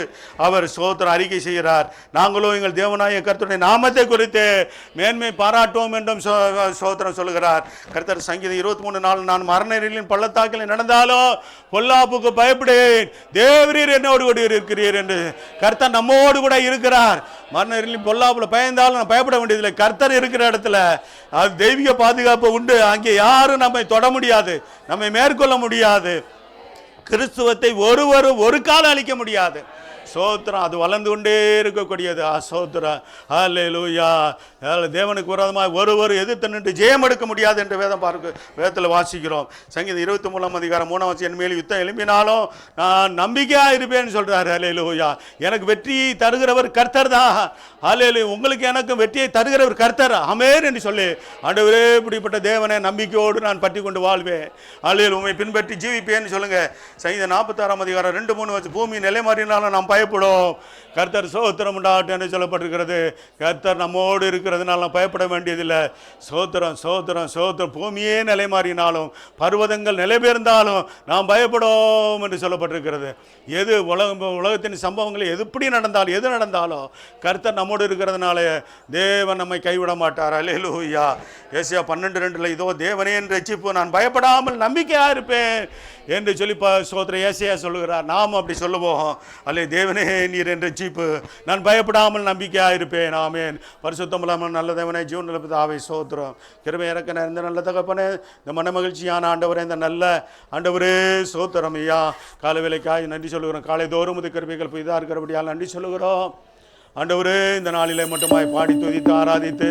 அவர் சோத்திரம் அறிக்கை செய்கிறார். நாங்களோ எங்கள் தேவனாய கர்த்தருடைய நாமத்தை குறித்து மேன்மை பாராட்டுவோம் என்றும் சோத்திரம் சொல்கிறார். கர்த்தர் சங்கீதம் 23:4 நான் மரணரின் பள்ளத்தாக்கில் நடந்தாலும் பொல்லாப்புக்கு பயப்படேன், தேவரீர் என்னோடு கூட இருக்கிறீர் என்று. கர்த்தர் நம்மோடு கூட இருக்கிறார். மரணரின் பொல்லாப்புல பயந்தாலும் நான் பயப்பட வேண்டியதில்லை. கர்த்தர் இருக்கிற இடத்துல அது தெய்வீக பாதுகாப்பு உண்டு. அங்கே யாரும் நம்மை தொட முடியாது, நம்மை மேற்கொள்ள முடியாது. கிறிஸ்துவத்தை ஒருவரும் ஒரு காலம் அளிக்க முடியாது. சோத்திரம், அது வளர்ந்து கொண்டே இருக்கக்கூடியது. சோத்திரம். அல்லேலூயா. தேவனுக்கு விரோதமாக ஒருவர் எதிர்த்து நின்று ஜெயம் எடுக்க முடியாது என்று வேதத்தில் வாசிக்கிறோம். சங்கீதம் 23:3 என் மேல் யுத்தம் எழுப்பினாலும் நான் நம்பிக்கையாக இருப்பேன்னு சொல்றாரு. அல்லேலூயா. எனக்கு வெற்றியை தருகிறவர் கர்த்தர் தான். அல்லேலூயா. உங்களுக்கு எனக்கு வெற்றியை தருகிறவர் கர்த்தர். ஆமென் என்று சொல்லி ஆண்டவரே, இப்படிப்பட்ட தேவனை நம்பிக்கையோடு நான் பற்றி கொண்டு வாழ்வேன். அல்லேலூயா. உம்மை பின்பற்றி ஜீவிப்பேன்னு சொல்லுங்க. சங்கீதம் 46:2-3 பூமி நிலை மாறினாலும் நாம் பயப்படும், கர்த்தர் சோத்திரம் உண்டாகட்டும் என்று சொல்லப்பட்டிருக்கிறது. கர்த்தர் நம்மோடு இருக்கிறதுனால நாம் பயப்பட வேண்டியதில்லை. சோத்திரம், சோத்திரம், சோத்திரம். பூமியே நிலை மாறினாலும் பர்வதங்கள் நிலை பெயர்ந்தாலும் நாம் பயப்படும் என்று சொல்லப்பட்டிருக்கிறது. எது உலகத்தின் சம்பவங்கள் எப்படி நடந்தாலும் எது நடந்தாலும் கர்த்தர் நம்மோடு இருக்கிறதுனால தேவன் நம்மை கைவிட மாட்டார். அல்லேலூயா. ஏசாயா 12:2 இதோ தேவனே என் ரட்சிப்பு, நான் பயப்படாமல் நம்பிக்கையாக இருப்பேன் என்று சொல்லி சோத்திர ஏசாயா சொல்லுகிறார். நாம் அப்படி சொல்லுவோம். அல்லே, தேவனே நீர் என் ரட்சிப்பு, நான் பயப்படாமல் நம்பிக்கையாக இருப்பேன். ஆமென். பரிசுத்தம் இல்லாமல் நல்ல தேவனே, ஜீவன் நிலப்பதாவை சோத்திரம். கிருபை இறக்க இந்த நல்ல தகப்பனே, இந்த மன மகிழ்ச்சியான ஆண்டவரே, இந்த நல்ல ஆண்டவரே சோத்திரம் ஐயா. காலை வேலைக்காய் நன்றி சொல்லுகிறோம். காலை தோறும் இது கிருபைகள் புதிதாக இருக்கிறபடியால் நன்றி சொல்லுகிறோம். ஆண்டவரே, இந்த நாளிலே மட்டுமாய் பாடி துதித்து ஆராதித்து